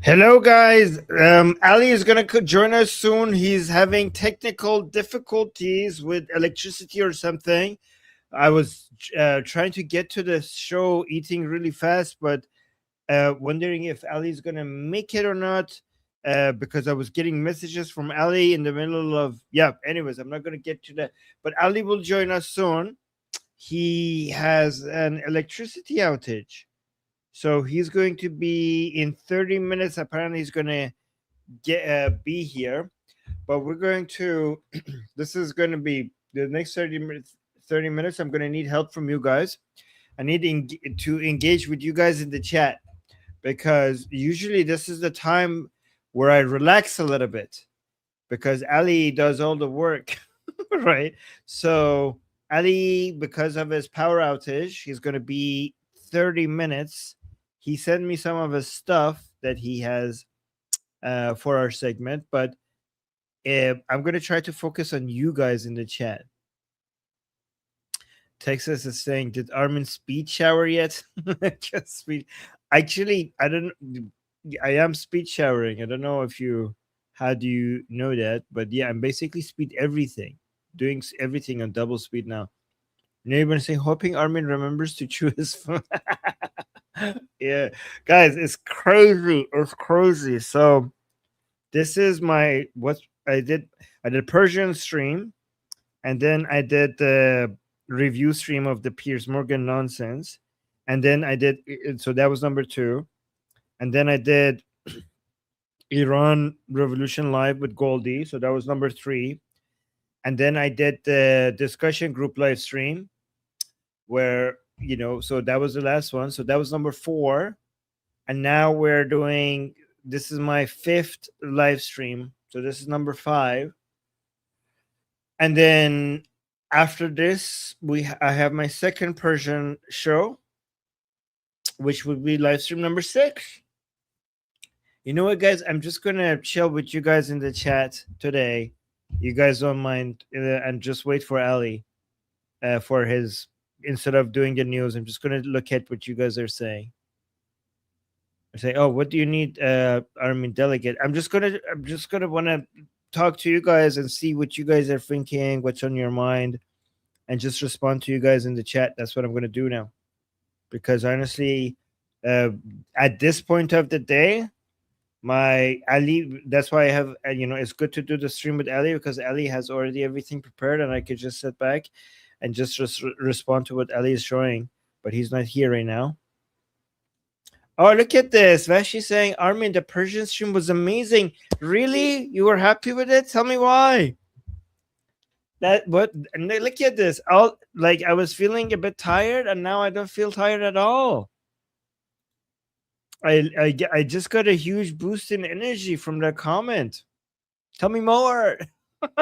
Hello, guys. Ali is going to join us soon. He's having technical difficulties with electricity or something. I was trying to get to the show eating really fast, but wondering if Ali is going to make it or not because I was getting messages from Ali in the middle of, yeah, anyways, I'm not going to get to that. But Ali will join us soon. He has an electricity outage. So he's going to be in 30 minutes. Apparently, he's going to be here, but we're going to. This is going to be the next 30 minutes. 30 minutes. I'm going to need help from you guys. I need to engage with you guys in the chat because usually this is the time where I relax a little bit because Ali does all the work, right? So Ali, because of his power outage, he's going to be 30 minutes. He sent me some of his stuff that he has for our segment, but I'm going to try to focus on you guys in the chat. Texas is saying, did Armin speed shower yet? Just speed. Actually, I don't. I am speed showering. I don't know if you. How do you know that? But yeah, I'm basically speed everything, doing everything on double speed now. You know, you're gonna say, hoping Armin remembers to chew his phone. Yeah, guys, it's crazy. It's crazy. So this is my what I did. I did Persian stream, and then I did the review stream of the Piers Morgan nonsense, and then I did so that was number 2, and then I did Iran Revolution Live with Goldie, so that was number 3, and then I did the discussion group live stream, where so that was the last one, so that was number 4, and now we're doing this is my 5th live stream, so this is number 5. And then after this, I have my second Persian show, which would be live stream number 6. You know what, guys? I'm just gonna chill with you guys in the chat today. You guys don't mind, and just wait for Ali for his. Instead of doing the news, I'm just gonna look at what you guys are saying. I say, oh, what do you need, Armin Delegate? I'm just gonna want to talk to you guys and see what you guys are thinking, what's on your mind, and just respond to you guys in the chat. That's what I'm going to do now. Because honestly, at this point of the day, my Ali, that's why I have, it's good to do the stream with Ali because Ali has already everything prepared and I could just sit back and just respond to what Ali is showing. But he's not here right now. Oh, look at this. Vashi saying, Armin, the Persian stream was amazing. Really? You were happy with it? Tell me why. Look at this. I was feeling a bit tired and now I don't feel tired at all. I just got a huge boost in energy from that comment. Tell me more.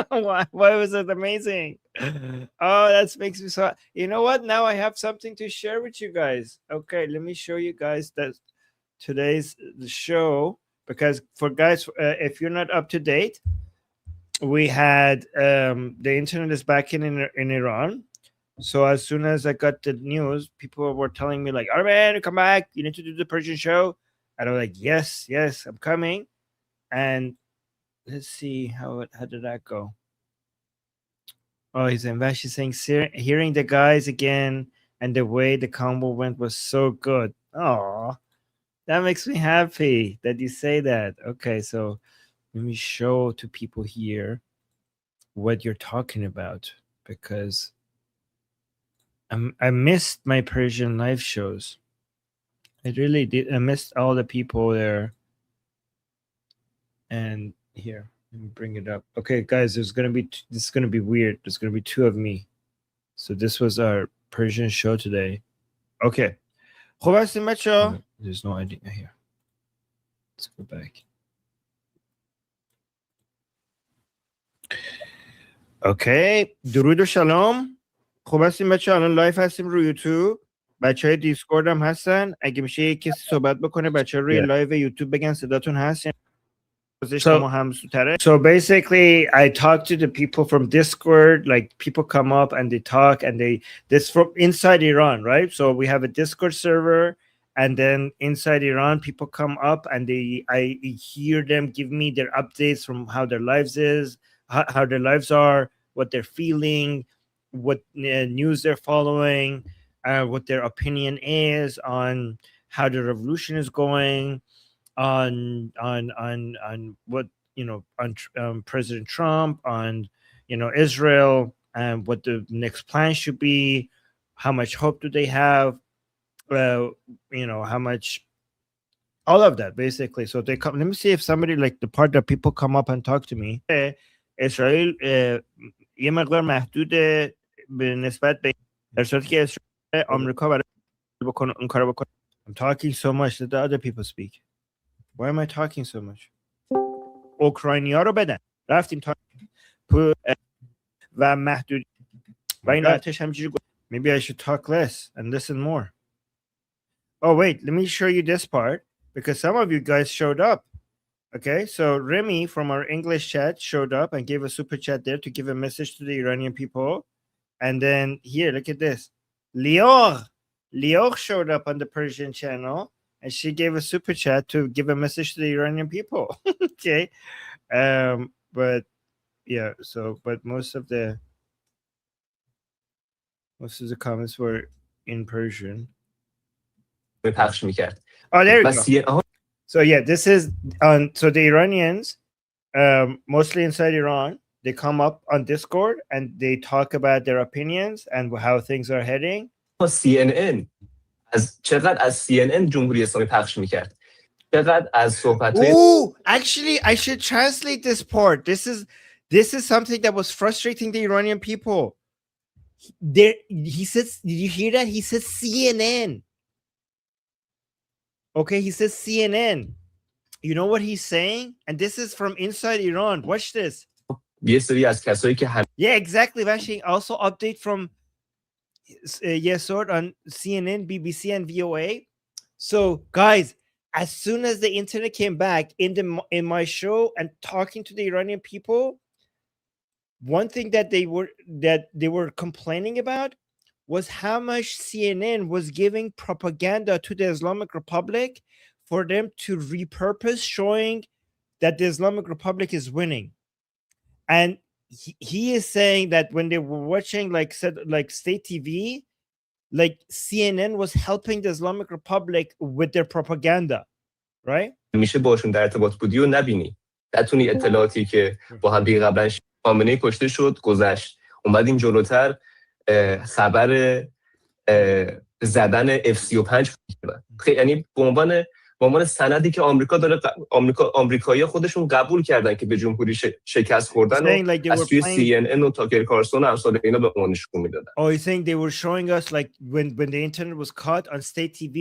Why was it amazing? Oh, that makes me so. You know what? Now I have something to share with you guys. Okay, let me show you guys that today's show, because for guys, if you're not up to date, we had the internet is back in Iran. So as soon as I got the news, people were telling me like, Armin, come back. You need to do the Persian show. And I'm like, yes, I'm coming. And let's see how did that go? Oh, he's saying hearing the guys again and the way the combo went was so good. Oh, that makes me happy that you say that. Okay, so let me show to people here what you're talking about, because I missed my Persian live shows. I really did. I missed all the people there. And here, let me bring it up. Okay, guys, this is gonna be weird. There's gonna be 2 of me. So this was our Persian show today. Okay. There's no idea here. Let's go back. Okay. درود و سلام. خوب هستیم بچه؟ الان لایف هستیم روی یوتیوب. بچه های دیسکورد هم هستن. اگه میشه یک کسی صحبت بکنه، بچه ها روی لایو یوتیوب بگن صداتون هست. So basically, I talk to the people from Discord. Like, people come up and they talk, and this from inside Iran, right? So we have a Discord server, and then inside Iran, people come up and I hear them give me their updates from how their lives is, how their lives are, what they're feeling, what news they're following, what their opinion is on how the revolution is going, on what on President Trump, on Israel, and what the next plan should be, how much hope do they have, how much, all of that basically. So they come. Let me see if somebody, like the part that people come up and talk to me. اسرائیل یه مقدار محدود به نسبت به در صورتی که اسرائیل آمریکا برای بکنه اون کارو بکنه. I'm talking so much that the other people speak. Why am I talking so much? اوکراینیا رو بدن رفتیم تا و محدود و این آتش همجوری. Maybe I should talk less and listen more. Oh wait, let me show you this part because some of you guys showed up. Okay, so Remy from our English chat showed up and gave a super chat there to give a message to the Iranian people. And then here, look at this. Lior showed up on the Persian channel and she gave a super chat to give a message to the Iranian people. Okay. But yeah, so but most of the comments were in Persian. Oh, there you go. So yeah, this is on. So the Iranians, mostly inside Iran, they come up on Discord and they talk about their opinions and how things are heading. CNN چقدر از CNN جمهوری اسلامی پخش میکرد. چقدر از صحبت‌های actually I should translate this part. This is something that was frustrating the Iranian people. He says, did you hear that? He says CNN. Okay, he says CNN. You know what he's saying? And this is from inside Iran. Watch this. Yeah, exactly. Actually, also update from Yesod on CNN, BBC, and VOA. So, guys, as soon as the internet came back in my show and talking to the Iranian people, one thing that they were complaining about was how much CNN was giving propaganda to the Islamic Republic for them to repurpose, showing that the Islamic Republic is winning. And he is saying that when they were watching like state TV, like CNN was helping the Islamic Republic with their propaganda, right? میشه باشون در ارتباط بودی و نبینی. نتونی اطلاعاتی که با هم دیگه قبلا خامنه‌ای کشته شد گذشت. اومدیم جلوتر خبر زدن F-35 خیلی، یعنی به عنوان سندی که آمریکایی‌ها خودشون قبول کردن که به جمهوری شکست خوردن و از توی CNN و تاکر کارسون و امثال اینا به ما نشون میدادن. Oh, you think they were showing us like when the internet was cut on state TV,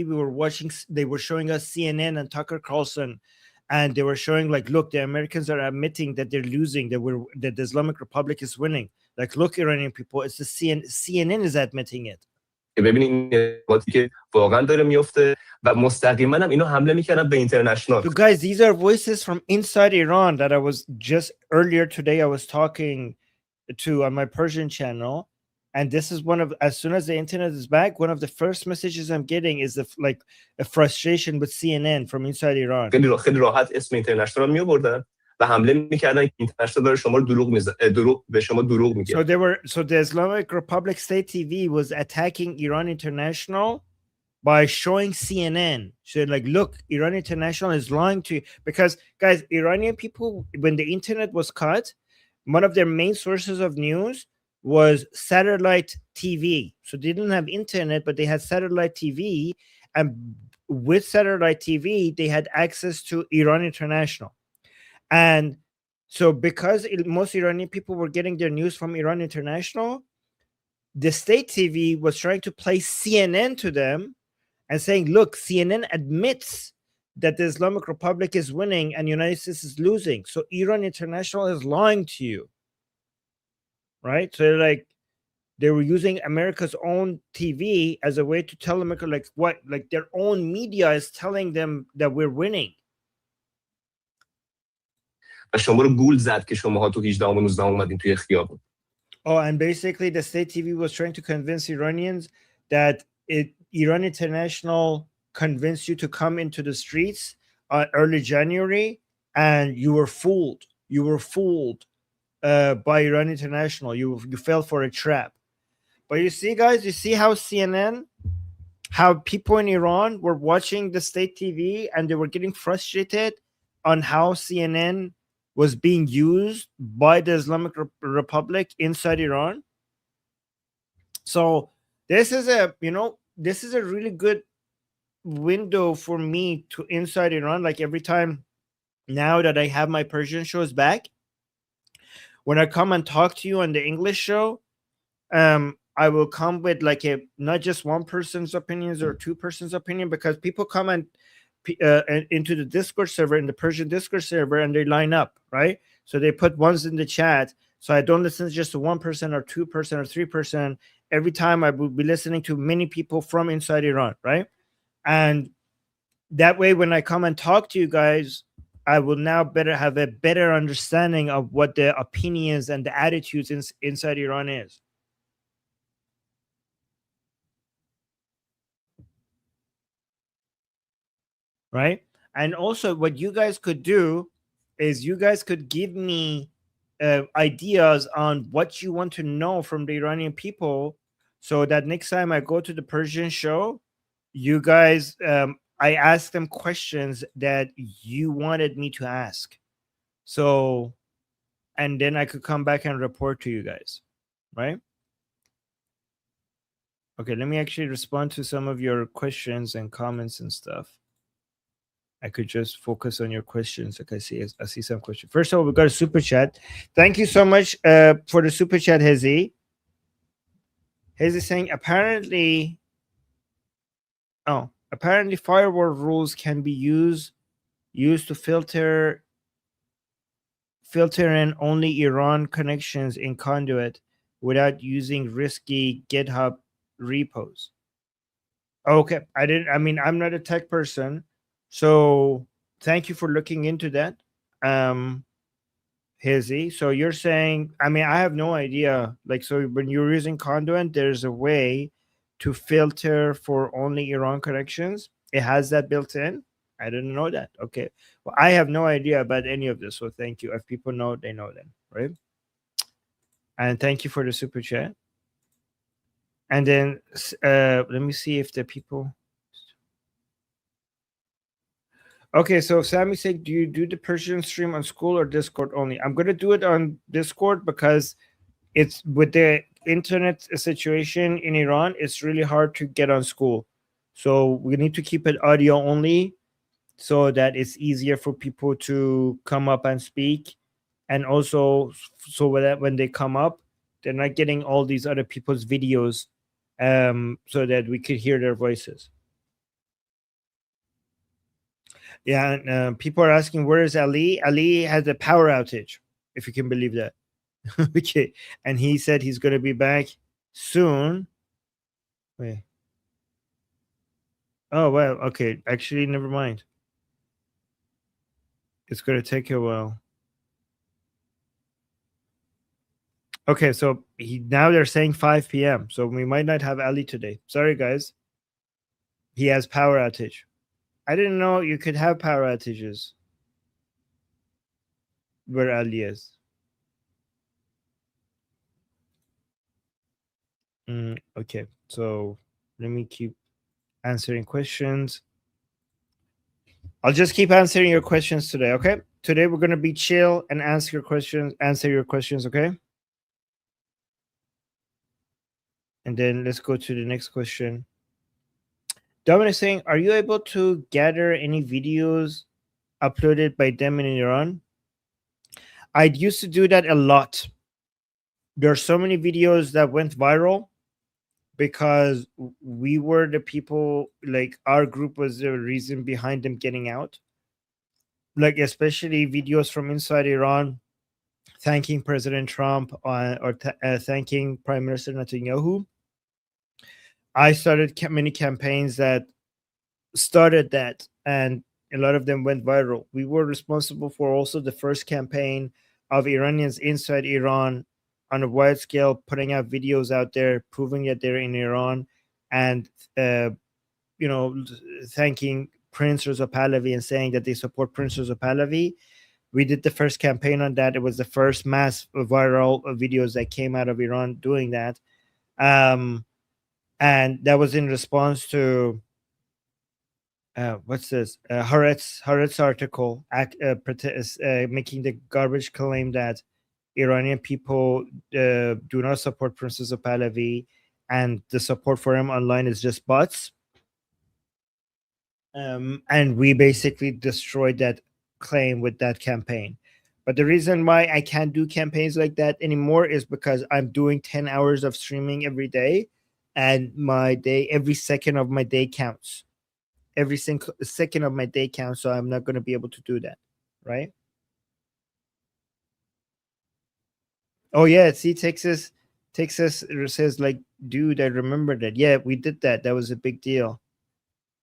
they were showing us CNN and Tucker Carlson, and they were showing like, look, the Americans are admitting that they're losing, that the Islamic Republic is winning. Like, look, Iranian people, it's the CNN is admitting it. ببینید این که واقعا داره میفته و مستقیما هم اینا حمله میکردن به اینترنشنال. So guys, these are voices from inside Iran that I was just earlier today I was talking to on my Persian channel, and this is one of, as soon as the internet is back, one of the first messages I'm getting is like a frustration with CNN from inside Iran. خیلی راحت اسم اینترنشنال میآوردن و حمله میکردن که اینترنشنال داره شما رو به شما دروغ میگه. So the Islamic Republic State TV was attacking Iran International by showing CNN. So like, look, Iran International is lying to you. Because guys, Iranian people, when the internet was cut, one of their main sources of news was satellite TV. So they didn't have internet, but they had satellite TV, and with satellite TV they had access to Iran International. And so because most Iranian people were getting their news from Iran International, the state TV was trying to play CNN to them and saying, look, CNN admits that the Islamic Republic is winning and the United States is losing. So Iran International is lying to you. Right? So like they were using America's own TV as a way to tell America like what, like their own media is telling them that we're winning. شما رو گول زد که شماها تو 18 و 19 اومدین توی خیابون. Oh, and basically the state TV was trying to convince Iranians that Iran International convinced you to come into the streets early January, and you were fooled. You were fooled by Iran International. You fell for a trap. But you see, guys, you see how CNN, how people in Iran were watching the state TV and they were getting frustrated on how CNN was being used by the Islamic Republic inside Iran. So this is a really good window for me to inside Iran. Like every time now that I have my Persian shows back, when I come and talk to you on the English show, I will come with like a not just one person's opinions or two person's opinion, because people come and into the Discord server, in the Persian Discord server, and they line up, right? So they put ones in the chat. So I don't listen to just to 1% or 2% or 3%. Every time I will be listening to many people from inside Iran, right? And that way, when I come and talk to you guys, I will now have a better understanding of what the opinions and the attitudes inside Iran is. Right? And also what you guys could do is you guys could give me ideas on what you want to know from the Iranian people, so that next time I go to the Persian show, you guys, I ask them questions that you wanted me to ask. So, and then I could come back and report to you guys, right? Okay, let me actually respond to some of your questions and comments and stuff. I could just focus on your questions. Like I see some questions. First of all, we got a super chat. Thank you so much for the super chat, Hezi. Hezi saying apparently firewall rules can be used to filter in only Iran connections in Conduit without using risky GitHub repos. Okay, I'm not a tech person, so thank you for looking into that, Hezi. So you're saying, I have no idea. Like, so when you're using Conduit, there's a way to filter for only Iran connections. It has that built in. I didn't know that. Okay. Well, I have no idea about any of this. So thank you. If people know, they know then, right? And thank you for the super chat. And then let me see if the people. Okay, so Sammy said, do you do the Persian stream on school or Discord only? I'm going to do it on Discord because it's with the internet situation in Iran, it's really hard to get on school. So we need to keep it audio only so that it's easier for people to come up and speak. And also, so that when they come up, they're not getting all these other people's videos, so that we could hear their voices. Yeah, and people are asking, where is Ali? Ali has a power outage, if you can believe that. Okay, and he said he's going to be back soon. Wait. Oh, well, okay. Actually, never mind. It's going to take a while. Okay, so now they're saying 5 p.m. So we might not have Ali today. Sorry, guys. He has power outage. I didn't know you could have power outages where Ali is. Okay, so let me keep answering questions. I'll just keep answering your questions today, okay? Today we're going to be chill and answer your questions, okay? And then let's go to the next question. Dominic is saying, are you able to gather any videos uploaded by them in Iran? I used to do that a lot. There are so many videos that went viral because we were the people, like our group was the reason behind them getting out. Like especially videos from inside Iran thanking President Trump or thanking Prime Minister Netanyahu. I started many campaigns that started that, and a lot of them went viral. We were responsible for also the first campaign of Iranians inside Iran on a wide scale, putting out videos out there, proving that they're in Iran, and thanking Prince Reza Pahlavi and saying that they support Prince Reza Pahlavi. We did the first campaign on that. It was the first mass viral videos that came out of Iran doing that. And that was in response to what's this? Haaretz article making the garbage claim that Iranian people do not support Prince Reza Pahlavi, and the support for him online is just bots. And we basically destroyed that claim with that campaign. But the reason why I can't do campaigns like that anymore is because I'm doing 10 hours of streaming every day, and every second of my day counts. Every single second of my day counts, so I'm not going to be able to do that, right? Oh yeah, see, Texas says like, dude, I remember that. Yeah, we did that. That was a big deal.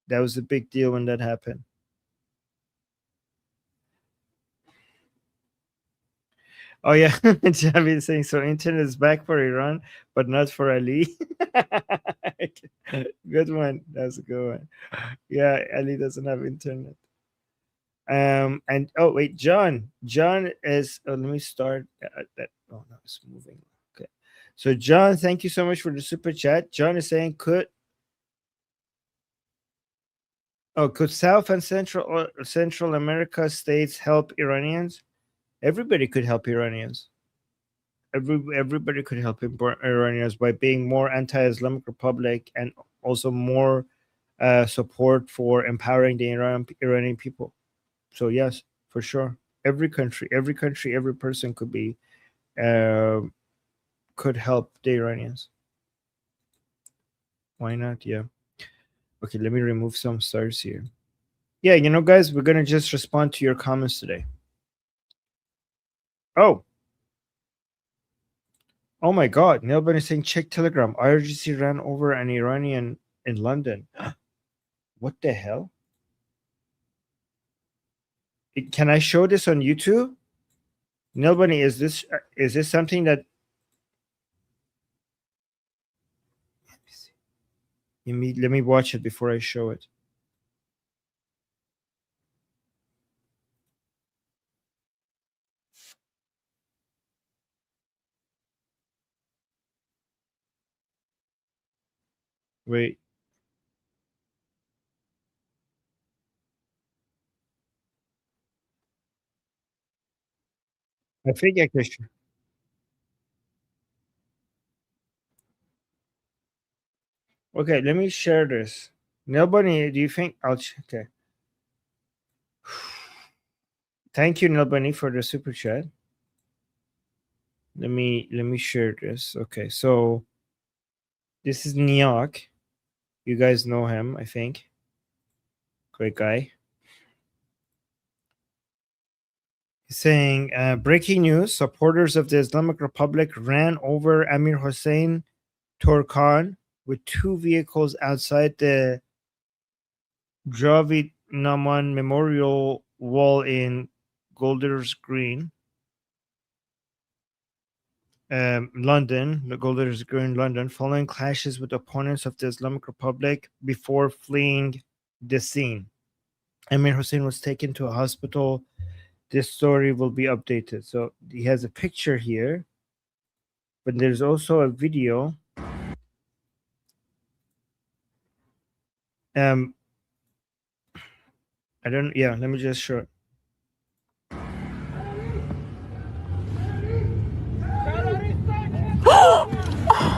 That was a big deal when that happened. Oh yeah, Javi is saying so. Internet is back for Iran, but not for Ali. Good one. That's a good one. Yeah, Ali doesn't have internet. And oh wait, John is. Oh, let me start that. Oh no, it's moving. Okay, so John, thank you so much for the super chat. John is saying, could South and Central America states help Iranians? Everybody could help Iranians. Everybody could help Iranians by being more anti-Islamic Republic and also more support for empowering the Iranian people. So yes, for sure, every country, every person could help the Iranians. Why not? Yeah. Okay, let me remove some stars here. Yeah, guys, we're gonna just respond to your comments today. Oh my God! Nelban is saying, check Telegram. IRGC ran over an Iranian in London. What the hell? Can I show this on YouTube? Nelbani, is this something that? Let me watch it before I show it. Wait. I think I can. Okay, let me share this. Nobody, do you think I'll okay? Thank you, Nobody, for the super chat. Let me share this. Okay, so this is Niak. You guys know him, I think. Great guy. He's saying, breaking news: supporters of the Islamic Republic ran over Amir Hossein Torkan with 2 vehicles outside the Javid Naman Memorial Wall in Golders Green, London, the Golders Green, London, following clashes with opponents of the Islamic Republic before fleeing the scene. Amir Hossein was taken to a hospital. This story will be updated. So he has a picture here, but there's also a video. I don't. Yeah, let me just show it.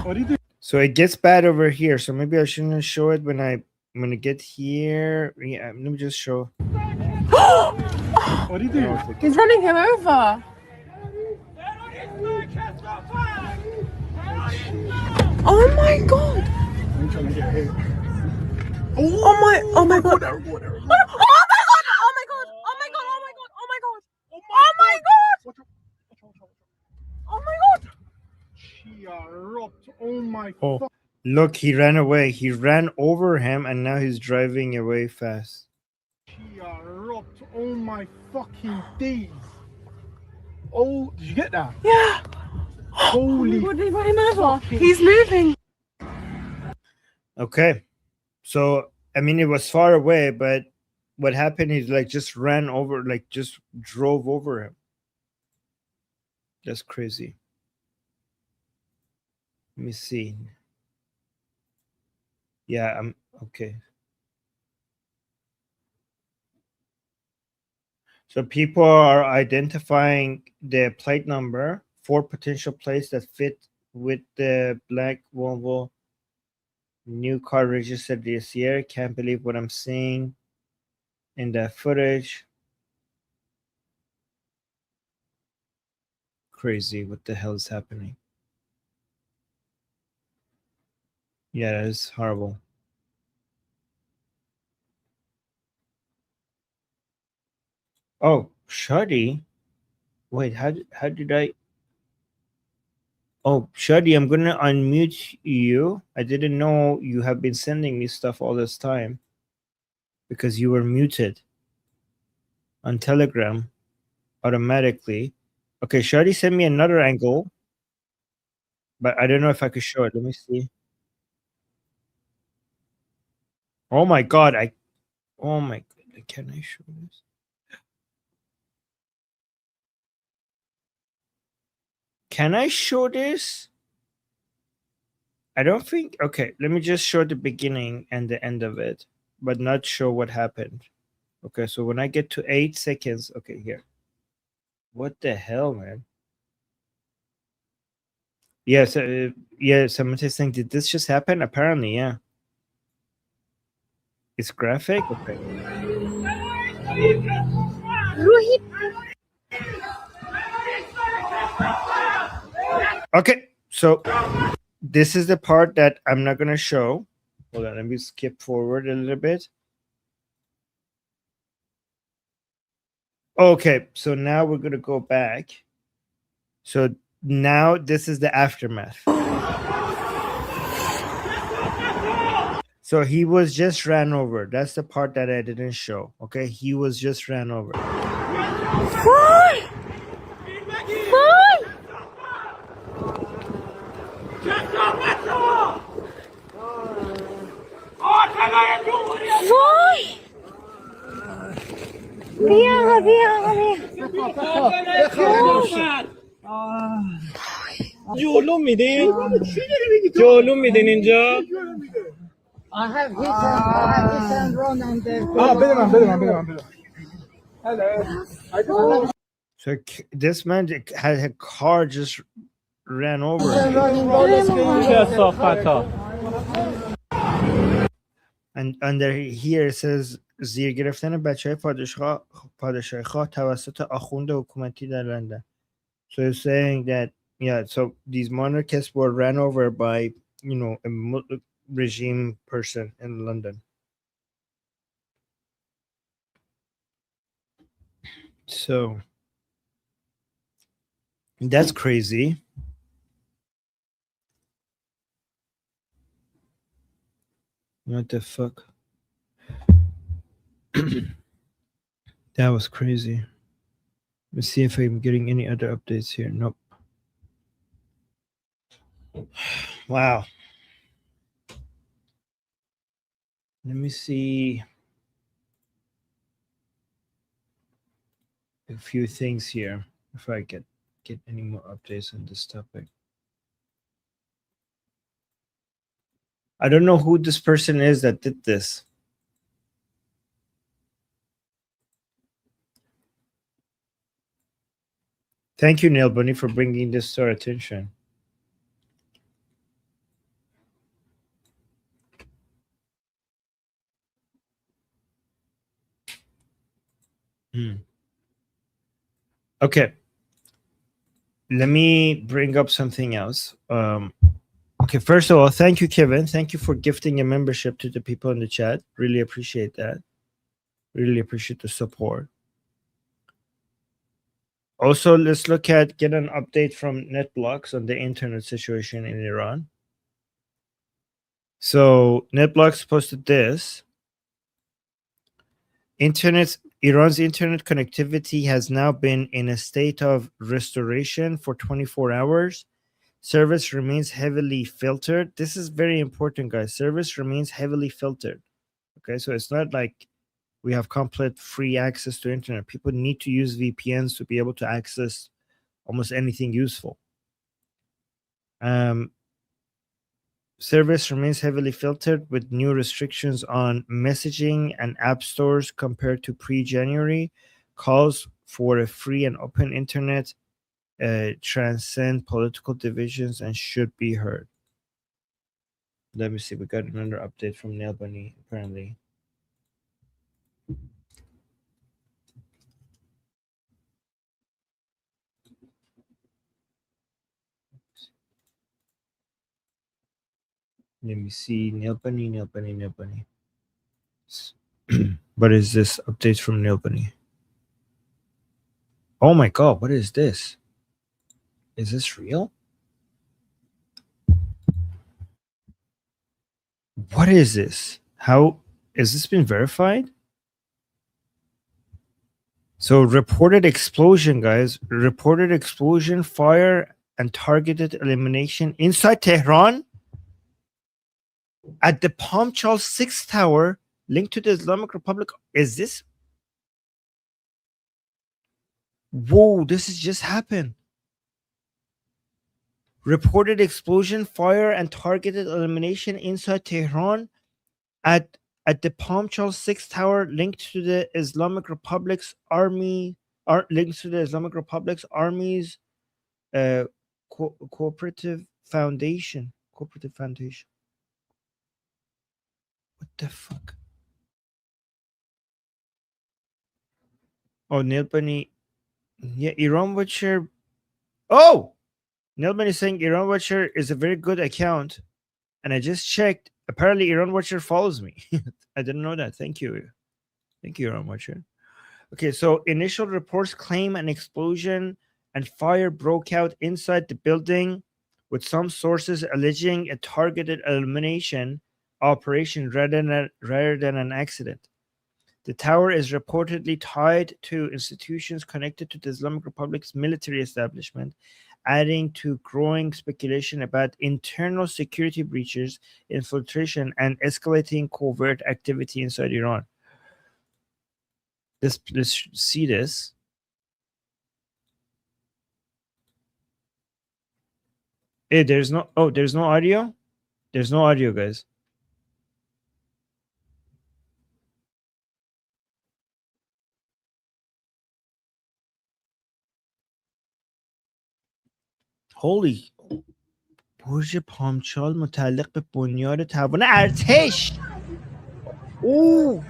What do you do? So it gets bad over here. So maybe I shouldn't show it when I'm gonna get here. Yeah, let me just show. What do you do? He's running him over. Oh my God! Oh my God! Oh my God! Oh my God! Oh my God! Oh my God! Oh my God! Oh, look, he ran away. He ran over him, and now he's driving away fast. Oh my fucking days! Oh, did you get that? Yeah. Holy! Oh God, he's moving. Okay, so I mean, it was far away, but what happened is like just ran over, like just drove over him. That's crazy. Let me see. Yeah, I'm okay. So people are identifying the plate number, 4 potential plates that fit with the black Volvo new car registered this year. Can't believe what I'm seeing in that footage. Crazy. What the hell is happening? Yeah, that is horrible. Oh, Shadi. Wait, how did I? Oh, Shadi, I'm gonna unmute you. I didn't know you have been sending me stuff all this time because you were muted on Telegram automatically. Okay, Shadi sent me another angle, but I don't know if I could show it. Let me see. Oh my god, oh my god, can I show this? Can I show this? I don't think. Okay, let me just show the beginning and the end of it, but not show what happened. Okay, so when I get to 8 seconds, okay, here. What the hell, man? Yes, yeah, someone is saying, did this just happen? Apparently, yeah. It's graphic? Okay. Okay, so this is the part that I'm not going to show. Hold on, let me skip forward a little bit. Okay, so now we're going to go back. So now this is the aftermath. So he was just ran over. That's the part that I didn't show. Okay, he was just ran over. جلو میدین؟ جلو میدین اینجا؟ I have hit and run and بده من. So this man had a car just ran over him. And under here it says زیر گرفتن بچهای پادشاهی توسط آخوند حکومتی در لندن. So it's saying that, yeah, so these monarchists were ran over by, you know, a regime person in London. So that's crazy. What the fuck? That was crazy. Let's see if I'm getting any other updates here. Nope. Wow. Let me see a few things here if I get any more updates on this topic. I don't know who this person is that did this. Thank you, Neil Bunny, for bringing this to our attention. Okay. Let me bring up something else. Okay, first of all, thank you, Kevin. Thank you for gifting a membership to the people in the chat. Really appreciate that. Really appreciate the support. Also, let's get an update from NetBlocks on the internet situation in Iran. So NetBlocks posted this. Iran's internet connectivity has now been in a state of restoration for 24 hours. Service remains heavily filtered. This is very important, guys. Service remains heavily filtered. Okay, so it's not like we have complete free access to internet. People need to use VPNs to be able to access almost anything useful. Service remains heavily filtered with new restrictions on messaging and app stores compared to pre-January. Calls for a free and open internet transcend political divisions and should be heard. Let me see. We got another update from Nail Bunny, apparently. Let me see. Nail Bunny, Nail Bunny, Nail Bunny. What is this update from Nail Bunny? Oh my god, what is this? Is this real? What is this? How is this been verified? So reported explosion, guys. Reported explosion, fire, and targeted elimination inside Tehran at the Palm Charles 6th tower linked to the Islamic Republic. Is this? Whoa, this has just happened. Reported explosion, fire, and targeted elimination inside Tehran at the Palm Charles 6th tower linked to the Islamic Republic's army, linked to the Islamic Republic's army's cooperative foundation. Cooperative foundation. What the fuck? Oh, Nail Bunny. Yeah, Iran Watcher. Oh! Nail Bunny is saying Iran Watcher is a very good account. And I just checked. Apparently, Iran Watcher follows me. I didn't know that. Thank you. Thank you, Iran Watcher. Okay, so initial reports claim an explosion and fire broke out inside the building, with some sources alleging a targeted elimination operation rather than an accident. The tower is reportedly tied to institutions connected to the Islamic Republic's military establishment, adding to growing speculation about internal security breaches, infiltration, and escalating covert activity inside Iran. Let's see this. Hey, there's no audio? There's no audio, guys. Holy. برج پامچال متعلق به بنیاد توان ارتش. اوه.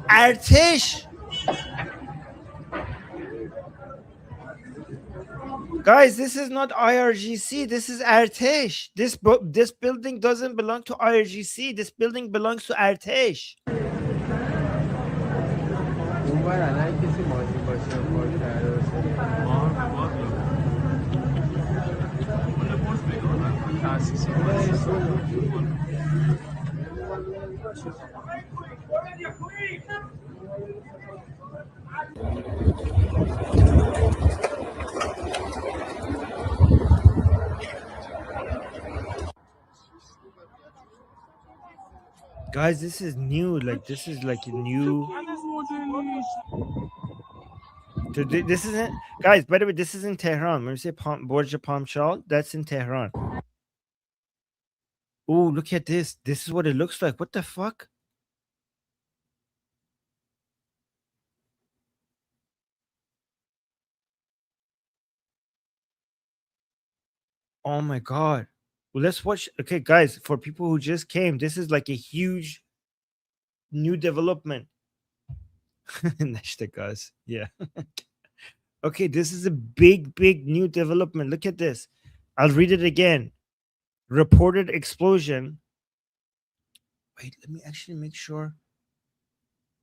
ارتش. Guys, this is not IRGC. This is Artesh. This building doesn't belong to IRGC. This building belongs to Artesh. Guys, this is new. Like, this is like a new. So this isn't, guys. By the way, this is in Tehran. When we say Borj Pamshal, that's in Tehran. Oh, look at this. This is what it looks like. What the fuck? Oh my god. Well, let's watch. Okay, guys, for people who just came, this is like a huge new development. guys. Yeah. Okay, this is a big new development. Look at this. I'll read it again. Reported explosion. Wait, let me actually make sure.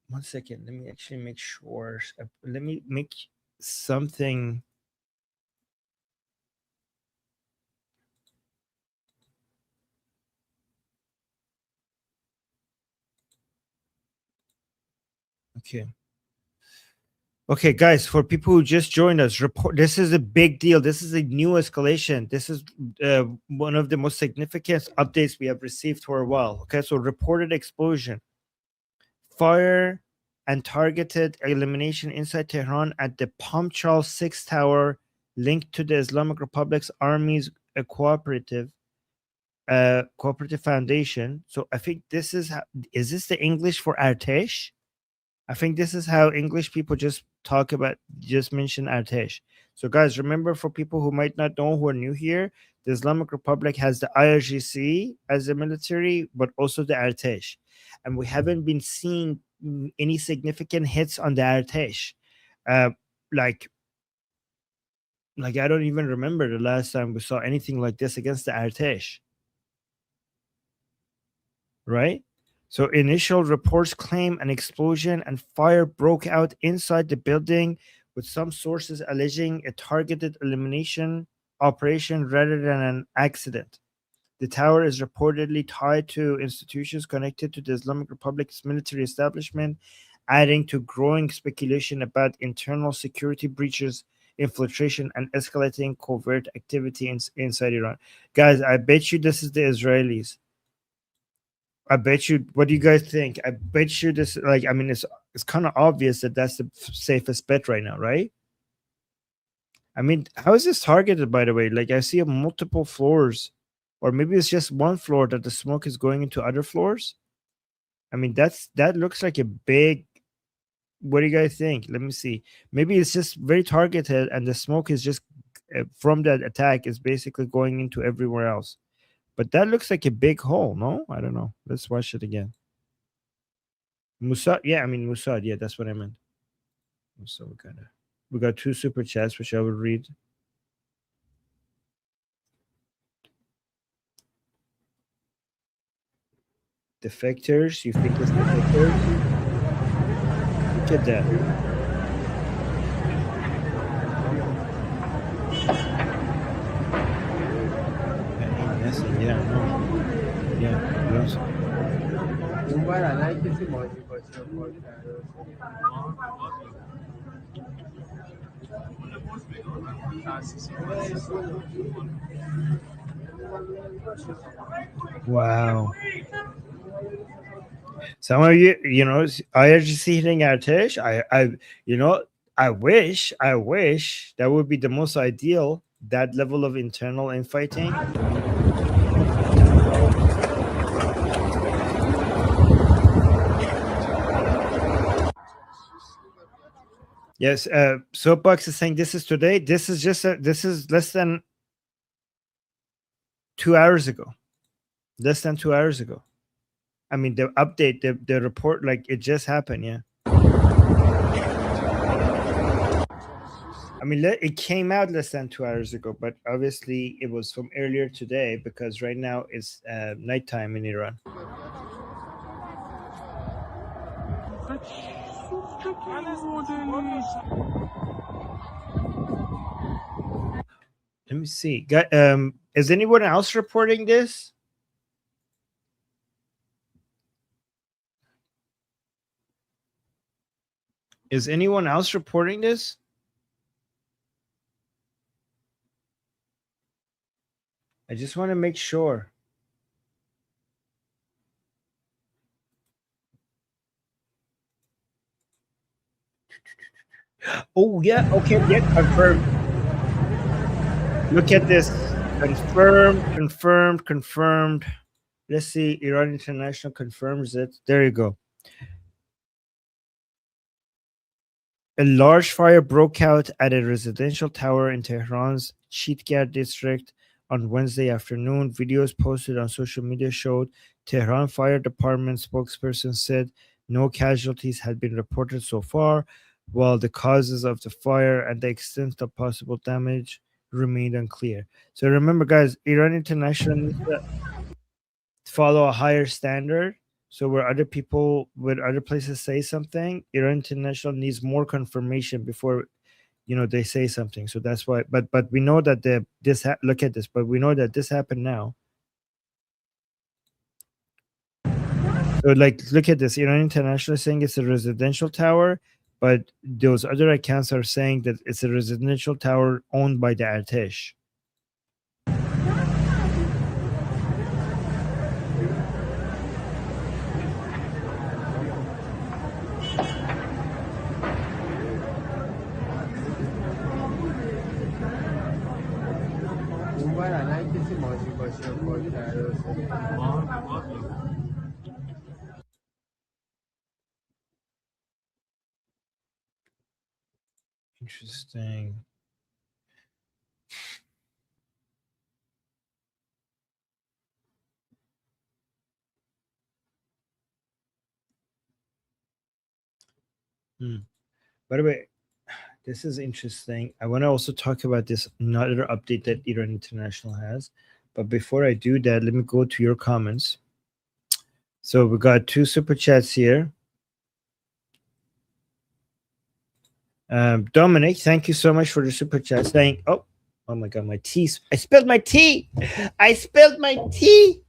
1 second. Let me actually make sure. Let me make something. Okay. Okay, guys, for people who just joined us, report. This is a big deal. This is a new escalation. This is one of the most significant updates we have received for a while. Okay, so reported explosion, fire, and targeted elimination inside Tehran at the Pamchal 6 tower linked to the Islamic Republic's Army's cooperative foundation. So I think this is is this the English for Artesh? I think this is how English people just mention Artesh. So guys, remember, for people who might not know, who are new here, the Islamic Republic has the IRGC as a military, but also the Artesh. And we haven't been seeing any significant hits on the Artesh. Like I don't even remember the last time we saw anything like this against the Artesh. Right? So initial reports claim an explosion and fire broke out inside the building, with some sources alleging a targeted elimination operation rather than an accident. The tower is reportedly tied to institutions connected to the Islamic Republic's military establishment, adding to growing speculation about internal security breaches, infiltration, and escalating covert activity inside Iran. Guys, I bet you this is the Israelis. I bet you. What do you guys think? I bet you this. Like, I mean, it's kind of obvious that that's the safest bet right now, right? I mean, how is this targeted? By the way, like I see multiple floors, or maybe it's just one floor that the smoke is going into other floors. I mean, that looks like a big. What do you guys think? Let me see. Maybe it's just very targeted, and the smoke is just from that attack is basically going into everywhere else. But that looks like a big hole, no? I don't know. Let's watch it again. Musad, yeah, I mean Musad, yeah, that's what I meant. So we got 2 super chats, which I will read. Defectors, you think it's defectors? Look at that. Yeah, no. Yeah, yes. Wow. Some of you, IRGC hitting Artesh. I wish that would be the most ideal. That level of internal infighting. Yes, Soapbox is saying this is today. This is less than 2 hours ago. Less than 2 hours ago. I mean, the update, the report, like it just happened. Yeah. I mean, it came out less than 2 hours ago, but obviously it was from earlier today because right now it's nighttime in Iran. Let me see. Is anyone else reporting this? Is anyone else reporting this? I just want to make sure. Oh, yeah. Okay. Yeah. Confirmed. Look at this. Confirmed. Let's see. Iran International confirms it. There you go. A large fire broke out at a residential tower in Tehran's Chitgar district on Wednesday afternoon. Videos posted on social media showed Tehran Fire Department spokesperson said no casualties had been reported so far, while the causes of the fire and the extent of possible damage remained unclear. So remember, guys, Iran International needs to follow a higher standard. So where other places say something, Iran International needs more confirmation before, they say something. So that's why. But we know that look at this. But we know that this happened now. So look at this. Iran International is saying it's a residential tower. but those other accounts are saying that it's a residential tower owned by the Artesh. اونور الان کسی ماشین باشه پارک کرده باشه. Interesting. By the way, this is interesting. I want to also talk about this another update that Iran International has. But before I do that, let me go to your comments. So we got 2 super chats here. Dominic, thank you so much for the super chat. Saying, oh my god, my tea! I spilled my tea. I spilled my tea.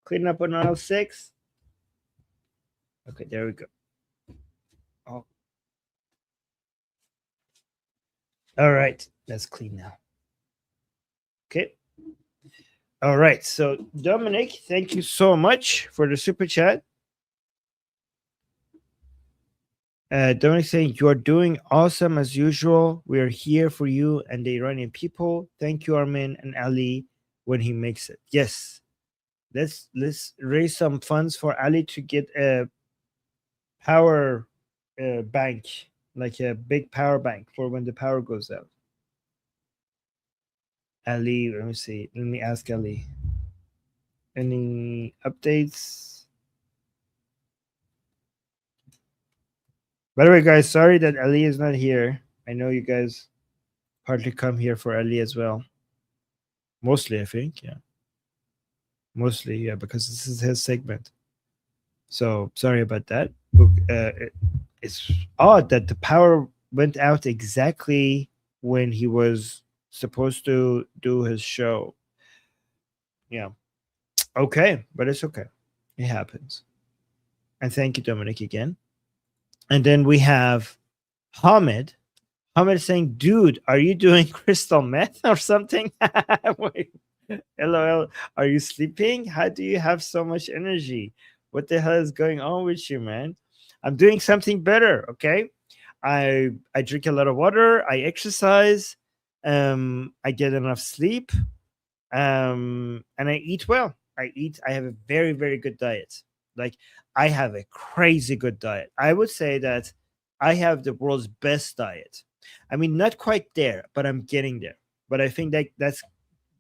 Clean up on aisle 6. Okay, there we go. Oh, all right, that's clean now. Okay. All right, so Dominic, thank you so much for the super chat. Dominic saying, you are doing awesome as usual. We are here for you and the Iranian people. Thank you, Armin and Ali, when he makes it. Yes, let's raise some funds for Ali to get a power bank, like a big power bank for when the power goes out. Ali, let me see. Let me ask Ali. Any updates? By the way, guys, sorry that Ali is not here. I know you guys partly come here for Ali as well. Mostly, I think, yeah. Mostly, yeah, because this is his segment. So sorry about that. Look, it's odd that the power went out exactly when he was supposed to do his show. Yeah. Okay, but it's okay. It happens. And thank you, Dominic, again. And then we have Hamid. Hamid saying, dude, are you doing crystal meth or something? Wait, LOL. Are you sleeping? How do you have so much energy? What the hell is going on with you, man? I'm doing something better, okay? I drink a lot of water. I exercise. I get enough sleep. And I eat well. I have a very, very good diet. Like, I have a crazy good diet. I would say that I have the world's best diet. I mean, not quite there, but I'm getting there. But I think that's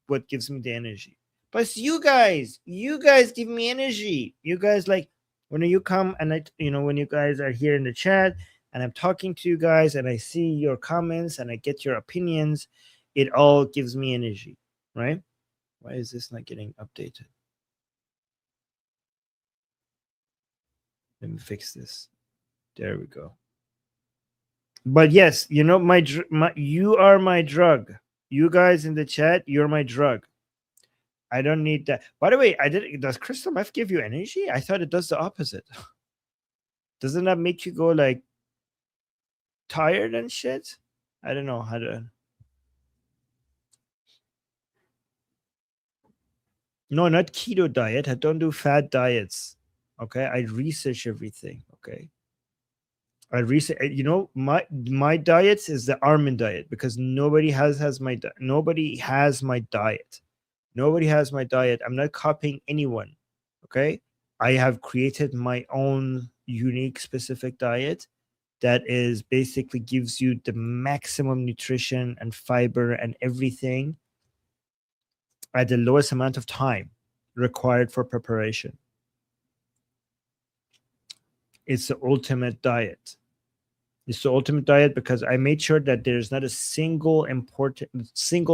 what gives me the energy. Plus, you guys give me energy. You guys, like, when you come and when you guys are here in the chat and I'm talking to you guys and I see your comments and I get your opinions, it all gives me energy, right? Why is this not getting updated? Let me fix this. There we go. But yes, you are my drug. You guys in the chat, you're my drug. I don't need that. By the way, does crystal meth give you energy? I thought it does the opposite. Doesn't that make you go like tired and shit? I don't know how to. No, not keto diet. I don't do fat diets. Okay, I research everything. Okay, I research. My diet is the Armin diet because nobody has my diet. Nobody has my diet. I'm not copying anyone. Okay, I have created my own unique, specific diet that is basically gives you the maximum nutrition and fiber and everything at the lowest amount of time required for preparation. It's the ultimate diet. It's the ultimate diet because I made sure that there's not a single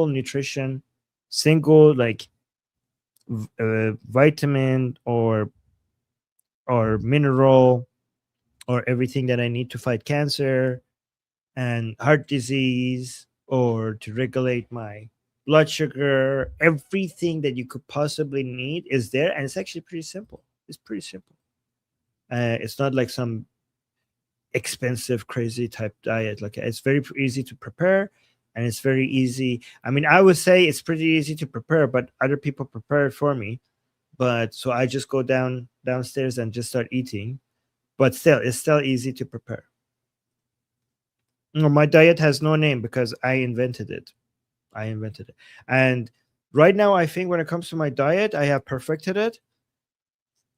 nutrition, single like vitamin or mineral or everything that I need to fight cancer and heart disease or to regulate my blood sugar. Everything that you could possibly need is there, and it's actually pretty simple. It's pretty simple. It's not like some expensive, crazy type diet. Like it's very easy to prepare, and it's very easy. I mean, I would say it's pretty easy to prepare, but other people prepare it for me. But so I just go downstairs and just start eating. But still, it's still easy to prepare. No, my diet has no name because I invented it. And right now, I think when it comes to my diet, I have perfected it.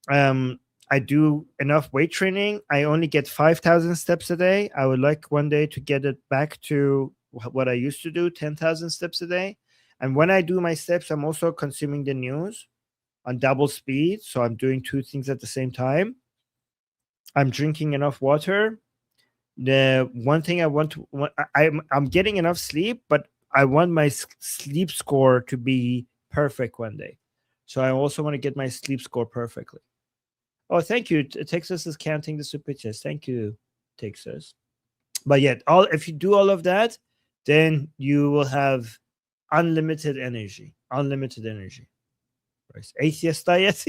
I do enough weight training. I only get 5,000 steps a day. I would like one day to get it back to what I used to do, 10,000 steps a day. And when I do my steps, I'm also consuming the news on double speed. So I'm doing two things at the same time. I'm drinking enough water. The one thing I want to, I'm getting enough sleep, but I want my sleep score to be perfect one day. So I also want to get my sleep score perfectly. Oh, thank you. Texas is counting the super chats. Thank you, Texas. But yet, if you do all of that, then you will have unlimited energy. Unlimited energy. Right. Atheist diet.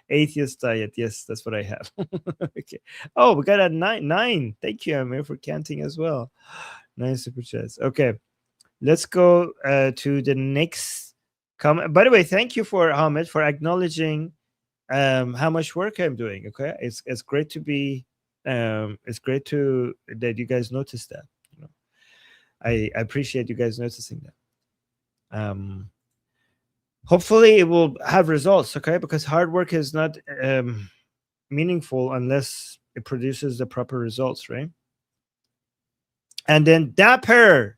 Atheist diet. Yes, that's what I have. Okay. Oh, we got a 9. Thank you, Amir, for counting as well. 9 super chats. Okay. Let's go to the next comment. By the way, thank you for Ahmed for acknowledging how much work I'm doing. Okay, it's great to be it's great to that you guys notice that. You know, I appreciate you guys noticing that. Hopefully it will have results. Okay, because hard work is not meaningful unless it produces the proper results, right? And then Dapper.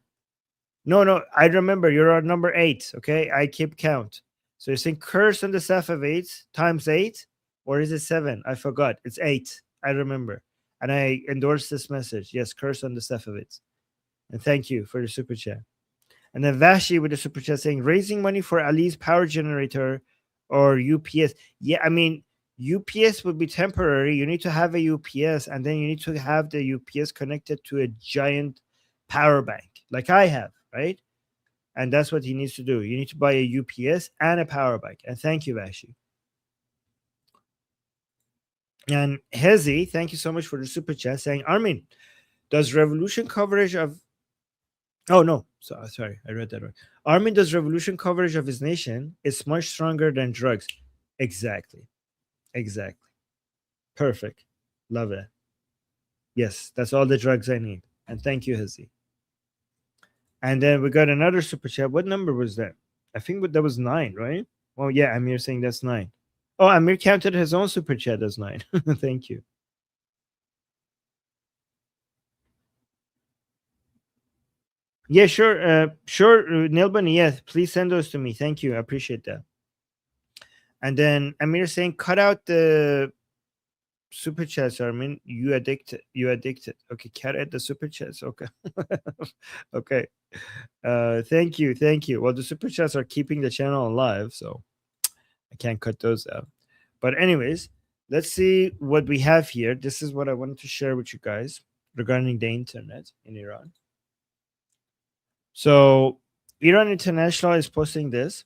No, I remember you're on number 8. Okay, I keep count. So you're saying curse on the Saf of 8 times 8, or is it 7? I forgot. It's 8. I remember. And I endorse this message. Yes, curse on the Saf of 8. And thank you for the super chat. And then Vashi with the super chat saying raising money for Ali's power generator or UPS. Yeah, I mean, UPS would be temporary. You need to have a UPS, and then you need to have the UPS connected to a giant power bank like I have, right? And that's what he needs to do. You need to buy a UPS and a power bank. And thank you, Vashi. And Hezi, thank you so much for the super chat saying, Armin, does revolution coverage of... Oh, no. Sorry, I read that wrong. Armin does revolution coverage of his nation. It's much stronger than drugs. Exactly. Perfect. Love it. Yes, that's all the drugs I need. And thank you, Hezi. And then we got another super chat. What number was that? I think that was 9, right? Oh, yeah, Amir saying that's 9. Oh, Amir counted his own super chat as 9. Thank you. Yeah, sure. Neil Bunny, yes, please send those to me. Thank you. I appreciate that. And then Amir saying, cut out the super chats, Armin. You addicted. Okay, cut out the super chats. Okay. Okay. Thank you. Well, the super chats are keeping the channel alive, so I can't cut those out. But anyways, let's see what we have here. This is what I wanted to share with you guys regarding the internet in Iran. So Iran International is posting this.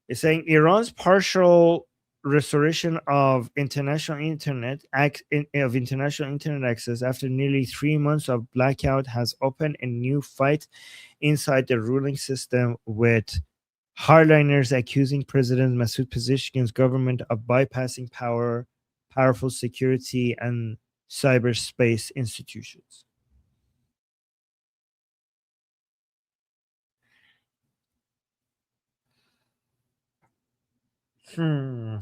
It's saying Iran's partial restoration of international internet access after nearly 3 months of blackout has opened a new fight inside the ruling system, with hardliners accusing President Masoud Pezeshkian's government of bypassing powerful security and cyberspace institutions. I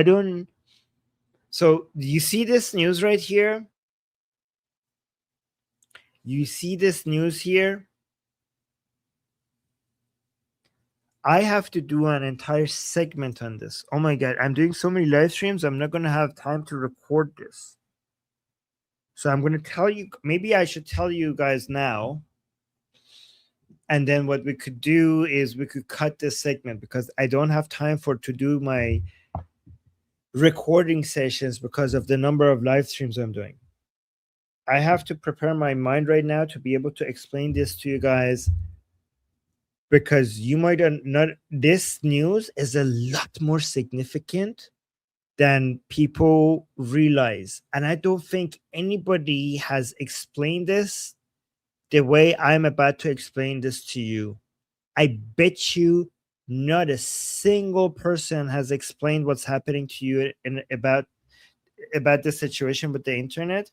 don't. So you see this news right here? You see this news here? I have to do an entire segment on this. Oh my God, I'm doing so many live streams. I'm not going to have time to record this. So I'm going to tell you, maybe I should tell you guys now. And then what we could do is we could cut this segment because I don't have time to do my recording sessions because of the number of live streams I'm doing. I have to prepare my mind right now to be able to explain this to you guys, because you might not. This news is a lot more significant than people realize. And I don't think anybody has explained this the way I'm about to explain this to you. I bet you not a single person has explained what's happening to you about the situation with the internet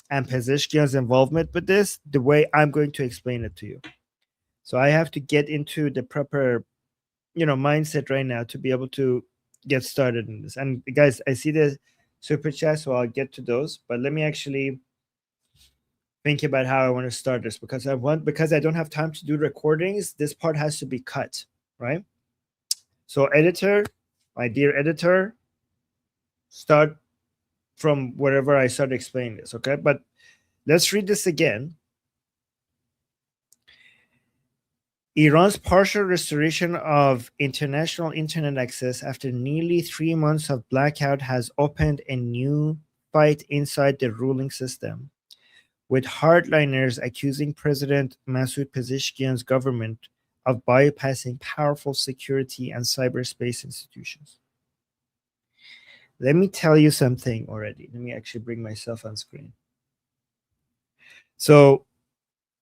and Pezeshkian's involvement with this the way I'm going to explain it to you. So I have to get into the proper, mindset right now to be able to get started in this. And guys, I see the super chat, so I'll get to those. But let me actually think about how I want to start this because I don't have time to do recordings. This part has to be cut, right? So editor, my dear editor, start from wherever I started explaining this, okay? But let's read this again. Iran's partial restoration of international internet access after nearly 3 months of blackout has opened a new fight inside the ruling system, with hardliners accusing President Masoud Pezeshkian's government of bypassing powerful security and cyberspace institutions. Let me tell you something already. Let me actually bring myself on screen. So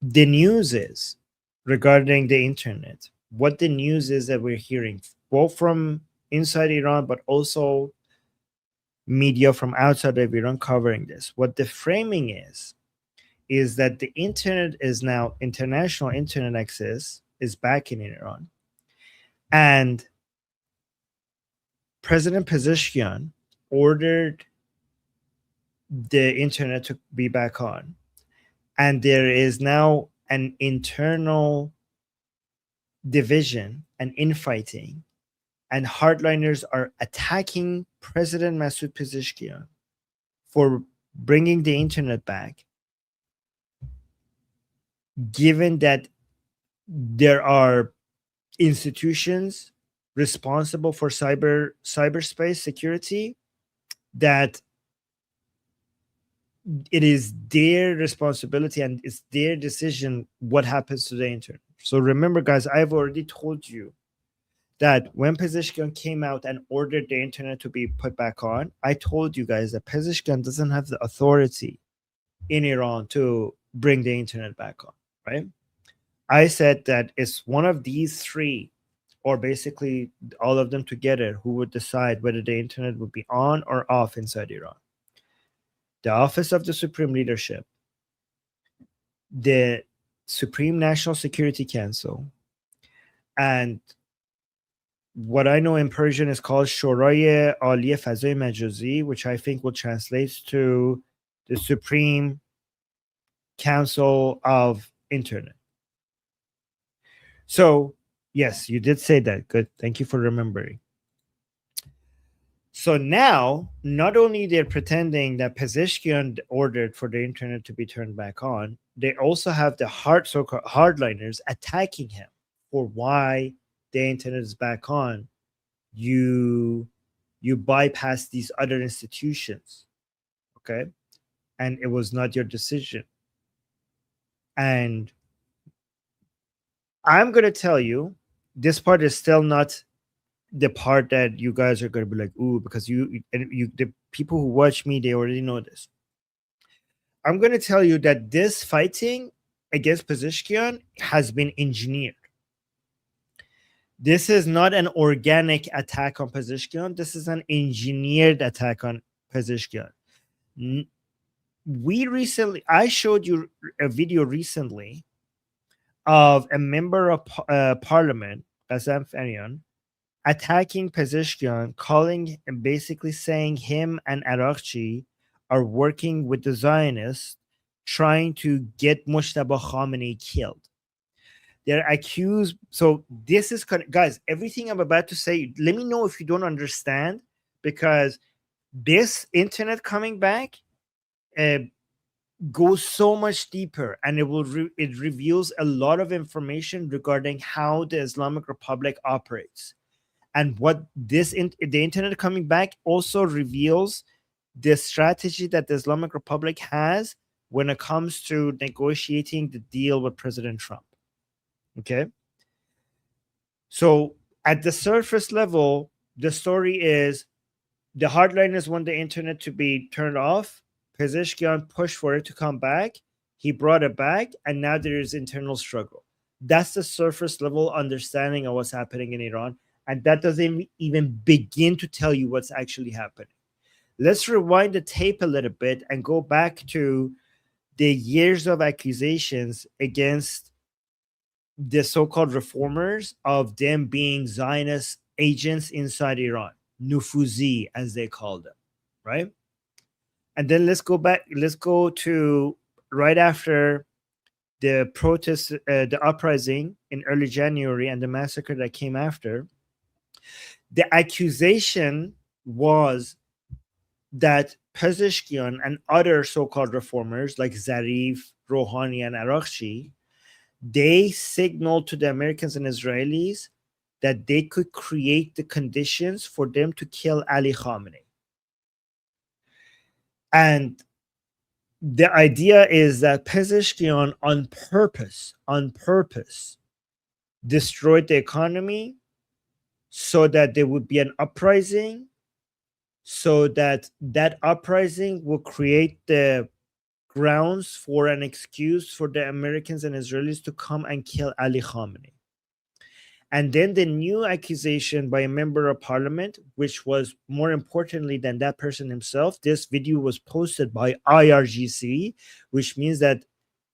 the news is regarding the internet, what the news is that we're hearing, both from inside Iran, but also media from outside of Iran covering this. What the framing is that the internet is now, international internet access is back in Iran. And President Pezeshkian ordered the internet to be back on. And there is now an internal division and infighting, and hardliners are attacking President Masoud Pezeshkian for bringing the internet back, given that there are institutions responsible for cyberspace security that it is their responsibility and it's their decision what happens to the internet. So remember, guys, I've already told you that when Pezeshkian came out and ordered the internet to be put back on, I told you guys that Pezeshkian doesn't have the authority in Iran to bring the internet back on, right? I said that it's one of these three, or basically all of them together, who would decide whether the internet would be on or off inside Iran. The Office of the Supreme Leadership, the Supreme National Security Council, and what I know in Persian is called Shoraye Aliye Fazai Majazi, which I think will translate to the Supreme Council of Internet. So, yes, you did say that. Good. Thank you for remembering. So now, not only they're pretending that Pezeshkian ordered for the internet to be turned back on, they also have the so-called hardliners attacking him for why the internet is back on. You bypass these other institutions, okay? And it was not your decision. And I'm going to tell you, this part is still not the part that you guys are going to be like, ooh, because the people who watch me, they already know this. I'm going to tell you that this fighting against Pezeshkian has been engineered. This is not an organic attack on Pezeshkian. This is an engineered attack on Pezeshkian. I showed you a video recently of a member of parliament, Ghassan Farian, attacking Pezeshkian, calling and basically saying him and Arakchi are working with the Zionists, trying to get Mojtaba Khamenei killed. They're accused. So this is, guys, everything I'm about to say, let me know if you don't understand, because this internet coming back goes so much deeper, and it reveals a lot of information regarding how the Islamic Republic operates. And what the internet coming back also reveals the strategy that the Islamic Republic has when it comes to negotiating the deal with President Trump. Okay? So at the surface level, the story is the hardliners want the internet to be turned off. Pezeshkian pushed for it to come back. He brought it back, and now there is internal struggle. That's the surface level understanding of what's happening in Iran, and that doesn't even begin to tell you what's actually happening. Let's rewind the tape a little bit and go back to the years of accusations against the so-called reformers of them being Zionist agents inside Iran, Nufuzi, as they call them, right? And then let's go back. Let's go to right after the protest, the uprising in early January, and the massacre that came after. The accusation was that Pezeshkian and other so-called reformers like Zarif, Rouhani, and Araghchi, they signaled to the Americans and Israelis that they could create the conditions for them to kill Ali Khamenei. And the idea is that Pezeshkian on purpose destroyed the economy so that there would be an uprising, so that uprising will create the grounds for an excuse for the Americans and Israelis to come and kill Ali Khamenei. And then the new accusation by a member of parliament, which was more importantly than that person himself, this video was posted by IRGC, which means that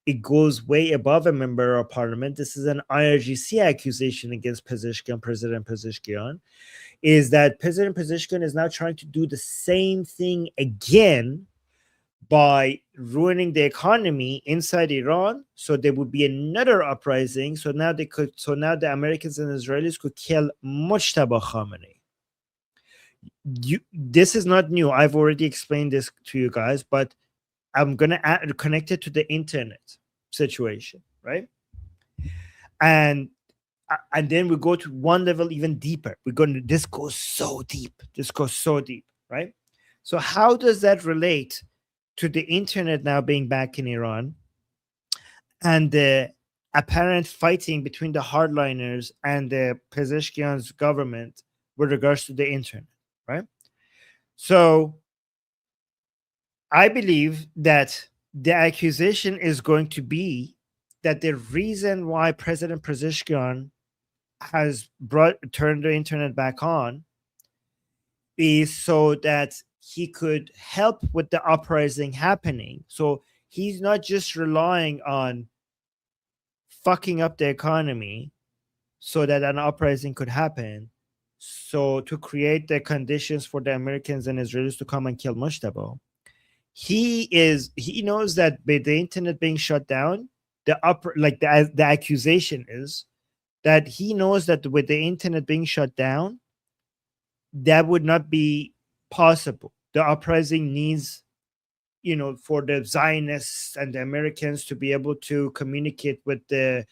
it goes way above a member of parliament. This is an IRGC accusation against Pezeshkian, President Pezeshkian, is that President Pezeshkian is now trying to do the same thing again by ruining the economy inside Iran, so there would be another uprising. So now the Americans and Israelis could kill Mojtaba Khamenei. This is not new. I've already explained this to you guys, but I'm gonna connect it to the internet situation, right? And then we go to one level even deeper. This goes so deep. Right? So how does that relate to the internet now being back in Iran and the apparent fighting between the hardliners and the Pezeshkian's government with regards to the internet, right? So I believe that the accusation is going to be that the reason why President Pezeshkian has turned the internet back on is so that he could help with the uprising happening. So he's not just relying on fucking up the economy so that an uprising could happen, so to create the conditions for the Americans and Israelis to come and kill Mojtaba. He knows that by the internet being shut down, the accusation is that he knows that with the internet being shut down, that would not be possible. The uprising needs, for the Zionists and the Americans to be able to communicate with the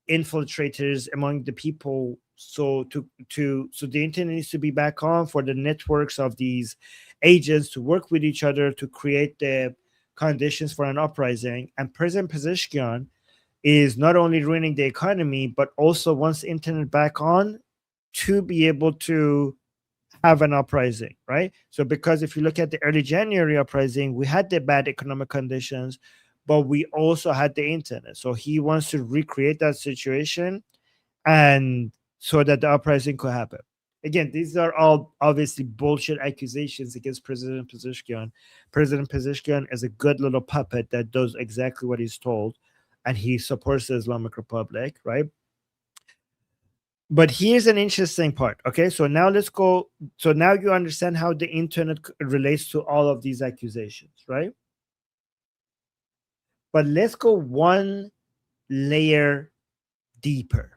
infiltrators among the people. So the internet needs to be back on for the networks of these agents to work with each other to create the conditions for an uprising. And President Pezeshkian is not only ruining the economy, but also wants the internet back on to be able to have an uprising, right? So because if you look at the early January uprising, we had the bad economic conditions, but we also had the internet. So he wants to recreate that situation and so that the uprising could happen. Again, these are all obviously bullshit accusations against President Pezeshkian. President Pezeshkian is a good little puppet that does exactly what he's told, and he supports the Islamic Republic, right? But here's an interesting part. Okay, so now let's go. So now you understand how the internet relates to all of these accusations, right? But let's go one layer deeper.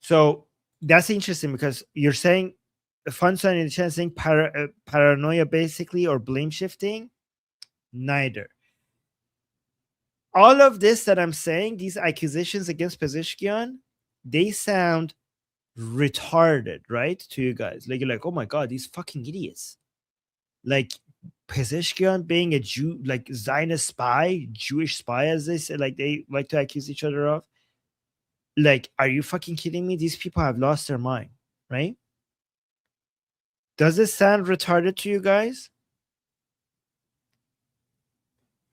So that's interesting because you're saying Funson in the chat saying paranoia basically or blame shifting. Neither. All of this that I'm saying, these accusations against Pezeshkian, they sound retarded, right? To you guys. Like, you're like, oh my God, these fucking idiots. Like Pezeshkian being a Jew, like Zionist spy, Jewish spy, as they say, like they like to accuse each other of. Like, are you fucking kidding me? These people have lost their mind, right? Does it sound retarded to you guys?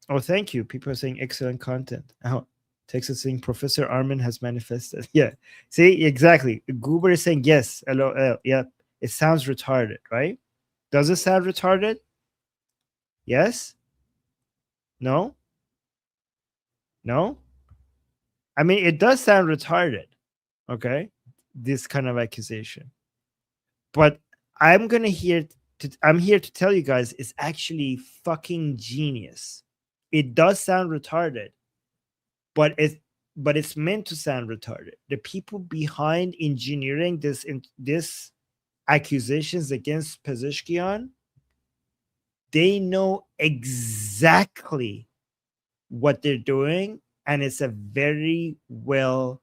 Oh, thank you. People are saying excellent content. Oh, Texas saying Professor Armin has manifested. Yeah. See, exactly. Goober is saying yes. LOL. Yeah. It sounds retarded, right? Does it sound retarded? Yes? No? No? I mean, it does sound retarded. Okay. This kind of accusation. But I'm here to tell you guys it's actually fucking genius. It does sound retarded, but it's meant to sound retarded. The people behind engineering this accusations against Pezeshkian, they know exactly what they're doing, and it's a very well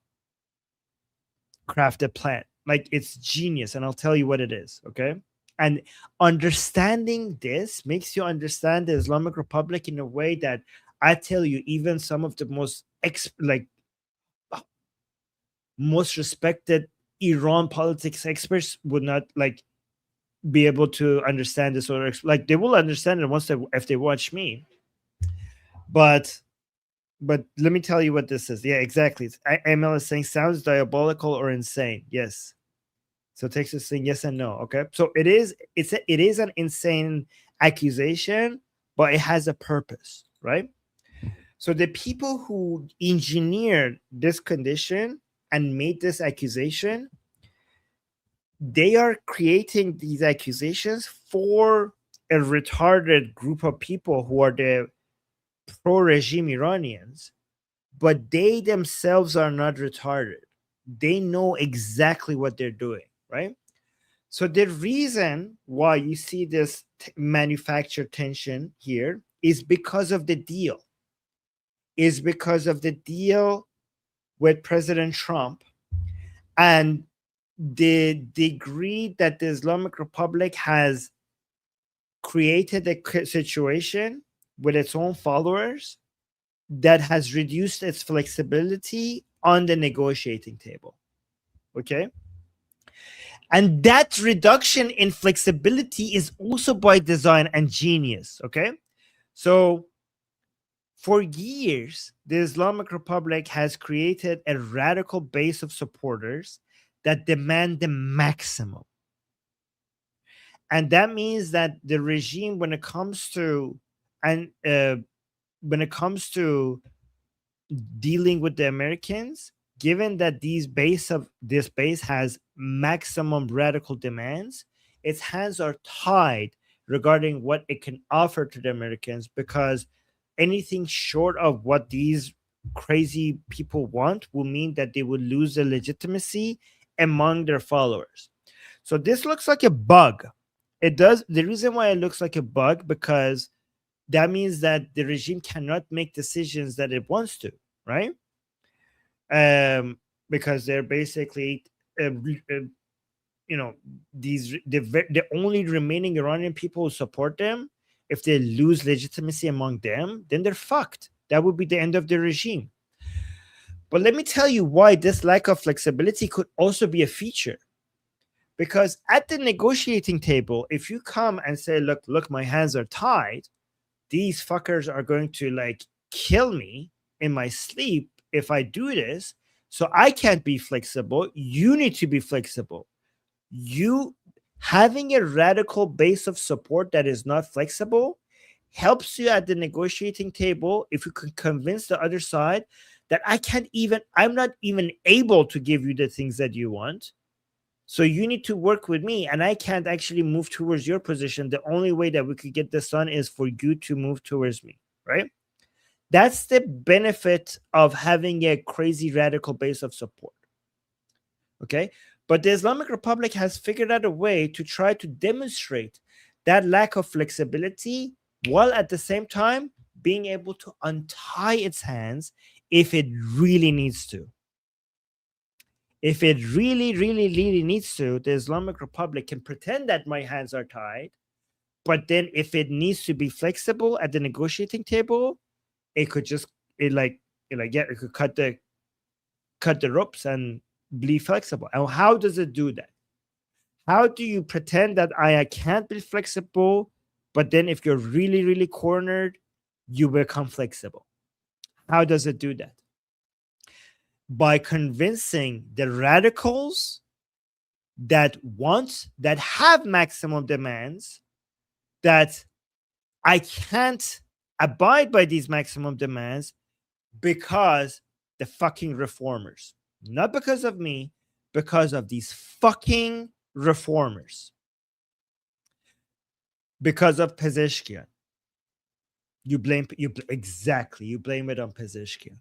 crafted plan. Like, it's genius, and I'll tell you what it is. Okay. And understanding this makes you understand the Islamic Republic in a way that I tell you, even some of the most most respected Iran politics experts would not be able to understand this, or they will understand it once if they watch me. But let me tell you what this is. Yeah, exactly. ML is saying sounds diabolical or insane. Yes. So Texas saying yes and no. Okay. So it is an insane accusation, but it has a purpose, right? So the people who engineered this condition and made this accusation, they are creating these accusations for a retarded group of people who are the pro-regime Iranians, but they themselves are not retarded. They know exactly what they're doing, right? So the reason why you see this manufactured tension here is because of the deal. Is because of the deal with President Trump and the degree that the Islamic Republic has created a situation with its own followers that has reduced its flexibility on the negotiating table. Okay. And that reduction in flexibility is also by design and genius. Okay. So for years, the Islamic Republic has created a radical base of supporters that demand the maximum. And that means that the regime, when it comes to dealing with the Americans, given that this base has maximum radical demands, its hands are tied regarding what it can offer to the Americans, because anything short of what these crazy people want will mean that they will lose their legitimacy among their followers. So this looks like a bug. It does. The reason why it looks like a bug, because that means that the regime cannot make decisions that it wants to, right? Because they're basically, the only remaining Iranian people who support them, if they lose legitimacy among them, then they're fucked. That would be the end of the regime. But let me tell you why this lack of flexibility could also be a feature. Because at the negotiating table, if you come and say, look, my hands are tied, these fuckers are going to kill me in my sleep if I do this, so I can't be flexible. You need to be flexible. You having a radical base of support that is not flexible helps you at the negotiating table if you can convince the other side that I'm not even able to give you the things that you want. So you need to work with me, and I can't actually move towards your position. The only way that we could get this done is for you to move towards me, right? That's the benefit of having a crazy radical base of support. Okay? But the Islamic Republic has figured out a way to try to demonstrate that lack of flexibility while at the same time being able to untie its hands if it really needs to. If it really, really, really needs to, the Islamic Republic can pretend that my hands are tied, but then if it needs to be flexible at the negotiating table, it could just it could cut the ropes and be flexible. And how does it do that? How do you pretend that I can't be flexible, but then if you're really, really cornered, you become flexible? How does it do that? By convincing the radicals that have maximum demands, that I can't abide by these maximum demands because the fucking reformers, not because of me, because of these fucking reformers, because of Pezeshkian. You blame it on Pezeshkian.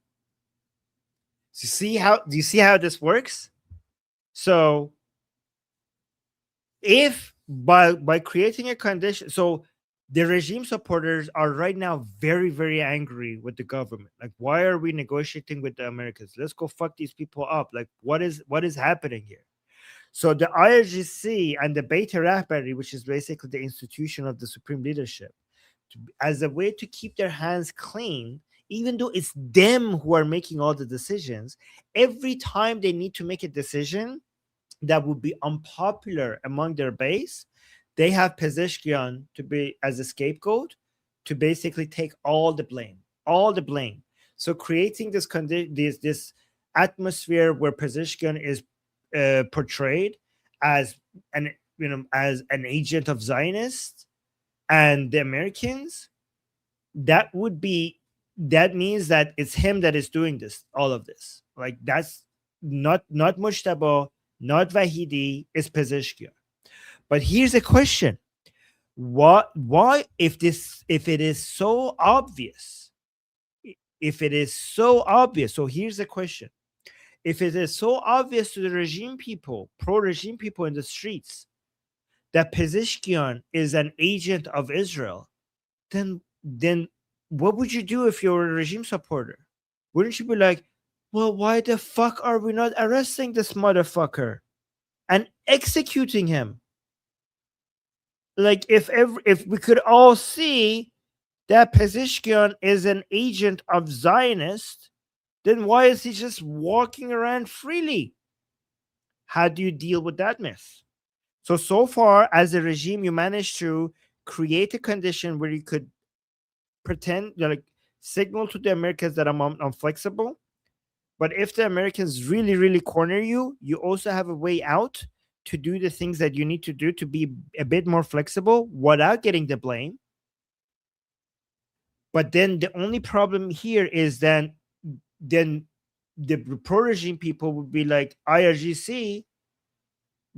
Do you see how this works? So if by creating a condition, so the regime supporters are right now very, very angry with the government. Like, why are we negotiating with the Americans? Let's go fuck these people up. Like, what is happening here? So the IRGC and the Beit Rahbari, which is basically the institution of the supreme leadership, as a way to keep their hands clean, even though it's them who are making all the decisions, every time they need to make a decision that would be unpopular among their base, they have Pezeshkian to be as a scapegoat to basically take all the blame. So creating this this atmosphere where Pezeshkian is portrayed as an agent of Zionists and the Americans, that means that it's him that is doing all of this. Like, that's not Mujtaba, not Vahidi, it's Pezeshkian. But here's a question: why, if it is so obvious, so here's the question: if it is so obvious to the regime people, pro-regime people in the streets, that Pezeshkian is an agent of Israel, then what would you do if you're a regime supporter? Wouldn't you be like, well, why the fuck are we not arresting this motherfucker and executing him? Like, if we could all see that Pezeshkian is an agent of Zionist, then why is he just walking around freely? How do you deal with that myth? So far, as a regime, you managed to create a condition where you could pretend, like, signal to the Americans that I'm flexible. But if the Americans really, really corner you, you also have a way out to do the things that you need to do to be a bit more flexible without getting the blame. But then the only problem here is then the pro-regime people would be like, IRGC,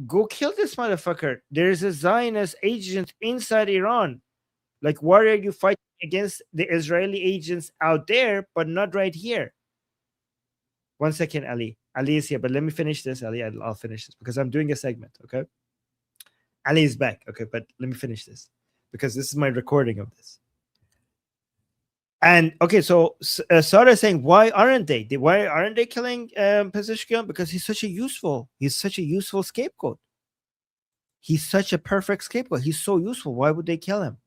go kill this motherfucker. There's a Zionist agent inside Iran. Like, why are you fighting against the Israeli agents out there, but not right here? 1 second, Ali. Ali is here, but let me finish this, Ali. I'll finish this because I'm doing a segment, okay? Ali is back, okay, but let me finish this because this is my recording of this. And okay, so Sarah is saying, why aren't they killing Pezeshkian? Because he's such a useful scapegoat. He's such a perfect scapegoat. He's so useful. Why would they kill him?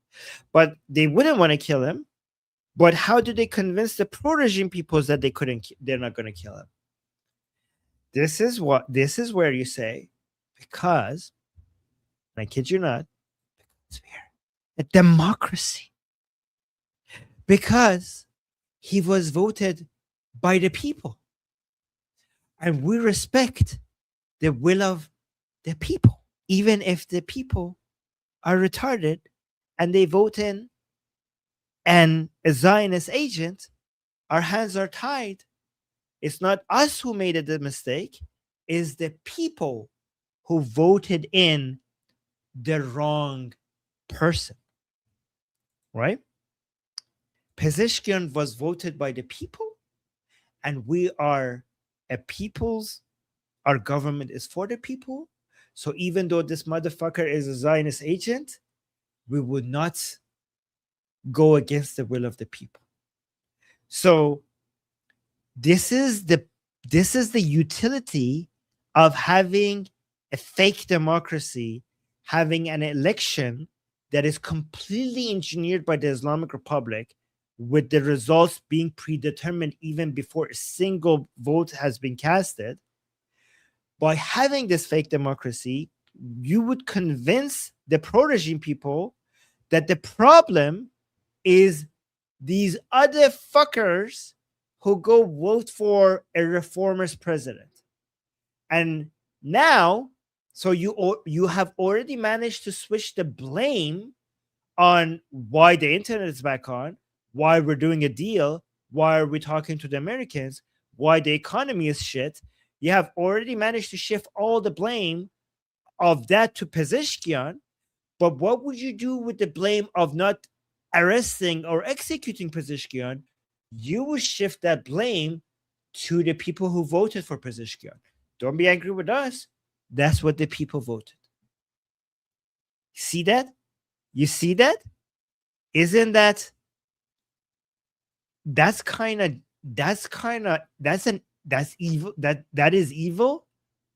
But they wouldn't want to kill him. But how do they convince the pro-regime peoples that they're not going to kill him? This is where you say, because, and I kid you not, because we're a democracy. Because he was voted by the people. And we respect the will of the people, even if the people are retarded and they vote in and a Zionist agent. Our hands are tied. It's not us who made the mistake, it's the people who voted in the wrong person, right? Pezeshkian was voted by the people, and we are a people's, our government is for the people. So even though this motherfucker is a Zionist agent, we would not go against the will of the people. So this is the utility of having a fake democracy, having an election that is completely engineered by the Islamic Republic, with the results being predetermined even before a single vote has been casted. By having this fake democracy, you would convince the pro-regime people that the problem is these other fuckers who go vote for a reformist president. And now, so you have already managed to switch the blame on why the internet is back on, why we're doing a deal, why are we talking to the Americans, why the economy is shit. You have already managed to shift all the blame of that to Pezeshkian. But what would you do with the blame of not arresting or executing Pezeshkian? You would shift that blame to the people who voted for Pezeshkian. Don't be angry with us. That's what the people voted. See that? You see that? Isn't that? That's evil. That is evil,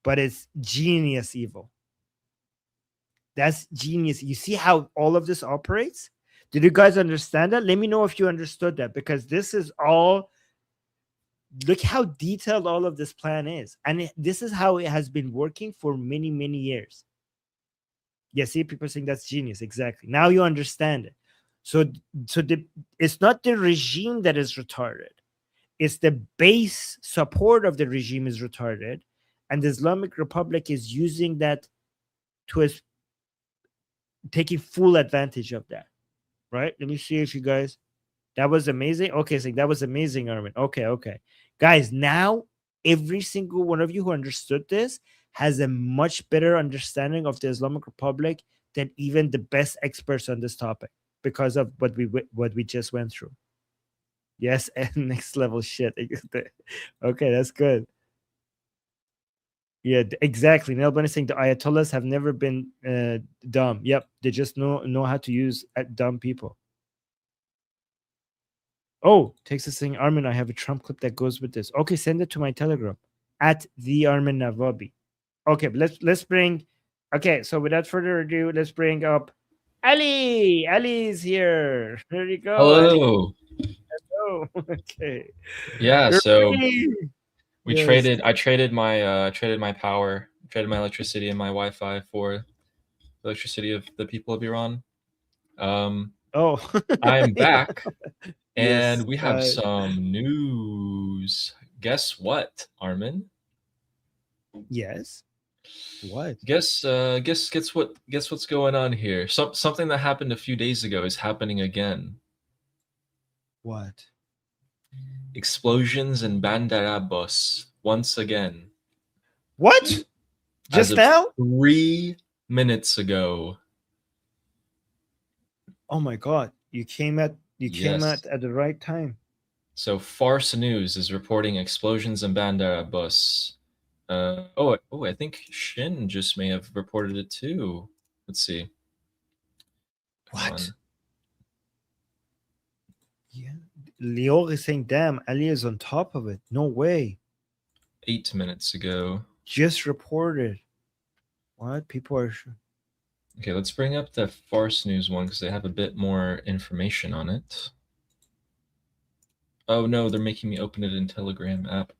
but it's genius evil. That's genius. You see how all of this operates? Did you guys understand that? Let me know if you understood that, because this is all, look how detailed all of this plan is. And this is how it has been working for many, many years. Yeah, see, people saying that's genius. Exactly. Now you understand it. So it's not the regime that is retarded. It's the base support of the regime is retarded. And the Islamic Republic is using that to taking full advantage of that. Right? Let me see if you guys, that was amazing. Okay, so that was amazing, Armin. Okay. Guys, now every single one of you who understood this has a much better understanding of the Islamic Republic than even the best experts on this topic, because of what we just went through. Yes, and next level shit. Okay, that's good. Yeah, exactly. Nelban is saying the Ayatollahs have never been dumb. Yep, they just know how to use dumb people. Oh, Texas saying, Armin, I have a Trump clip that goes with this. Okay, send it to my Telegram at the Armin Navabi. Okay, but let's bring. Okay, so without further ado, let's bring up Ali. Ali's here. There you go. Hello. Hello. Okay. Yeah. You're So free. we Yes. traded. I traded my power, traded my electricity and my Wi-Fi for the electricity of the people of Iran. Oh, I'm back, Yes, and we have some news. Guess what, Armin? Yes. What? Guess what's going on here? Something that happened a few days ago is happening again. What? Explosions in Bandar Abbas once again. What? As Just of now? 3 minutes ago. Oh my God! You came at Yes. at the right time. So Farce News is reporting explosions in Bandar Abbas. I think Shin just may have reported it too. Let's see. Come What? on. Yeah. Lior is saying, "Damn, Ali is on top of it." No way. 8 minutes ago. Just reported. What? People are. Okay, let's bring up the Farce News one because they have a bit more information on it. Oh no, they're making me open it in Telegram app.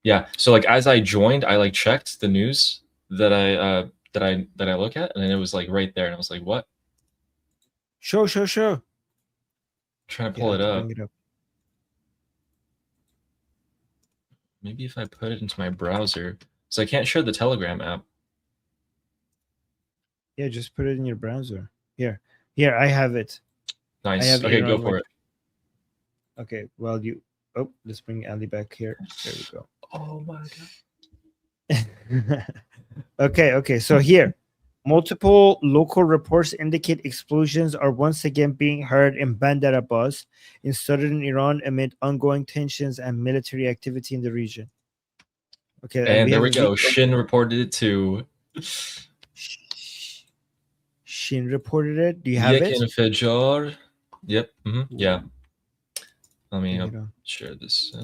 Yeah, so like as I joined, I like checked the news that I look at, and it was like right there, and I was like, "What?" Show. Trying to Yeah, pull I it have to up. bring it up. Maybe if I put it into my browser, so I can't share the Telegram app. Yeah, just put it in your browser. Here, I have it. Nice. have Okay, go Iran for with- it. Okay. Well, let's bring Ali back here. There we go. Oh my god. Okay. So here, multiple local reports indicate explosions are once again being heard in Bandar Abbas in southern Iran amid ongoing tensions and military activity in the region. Okay, And there we have a go. video. Shin reported it too. Shin reported it. Do you have Yekin it? Fejar. Yep. Yeah. Let me Bring it on. share this.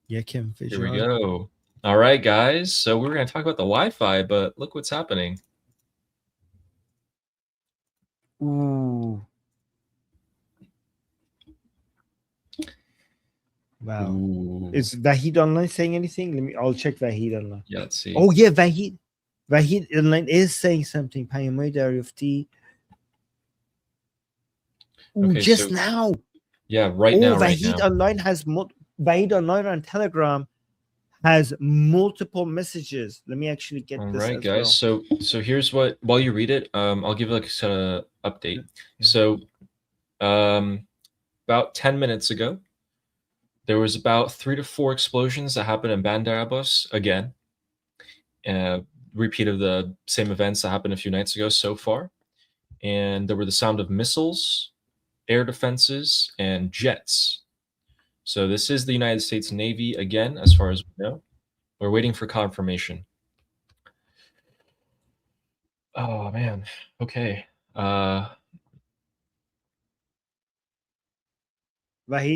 Yekim Here we Fijar. go. All right, guys. So we were going to talk about the Wi-Fi, but look what's happening. Ooh. Wow. Ooh. Is Vahid online saying anything? I'll check Vahid online. Yeah, let's see. Oh yeah, Vahid. Vahid Online is saying something. پیام‌های دریافتی. Okay, Just so now. yeah, right now. Vahid Online has Vahid Online on Telegram has multiple messages. Let me actually get All this right, as guys. well. So here's what. While you read it, I'll give like a update. So, about 10 minutes ago, there was about 3 to 4 explosions that happened in Bandar Abbas again. Repeat of the same events that happened a few nights ago so far, and there were the sound of missiles, air defenses, and jets. So this is the United States Navy again, as far as we know. We're waiting for confirmation. Oh man. Okay. Vahid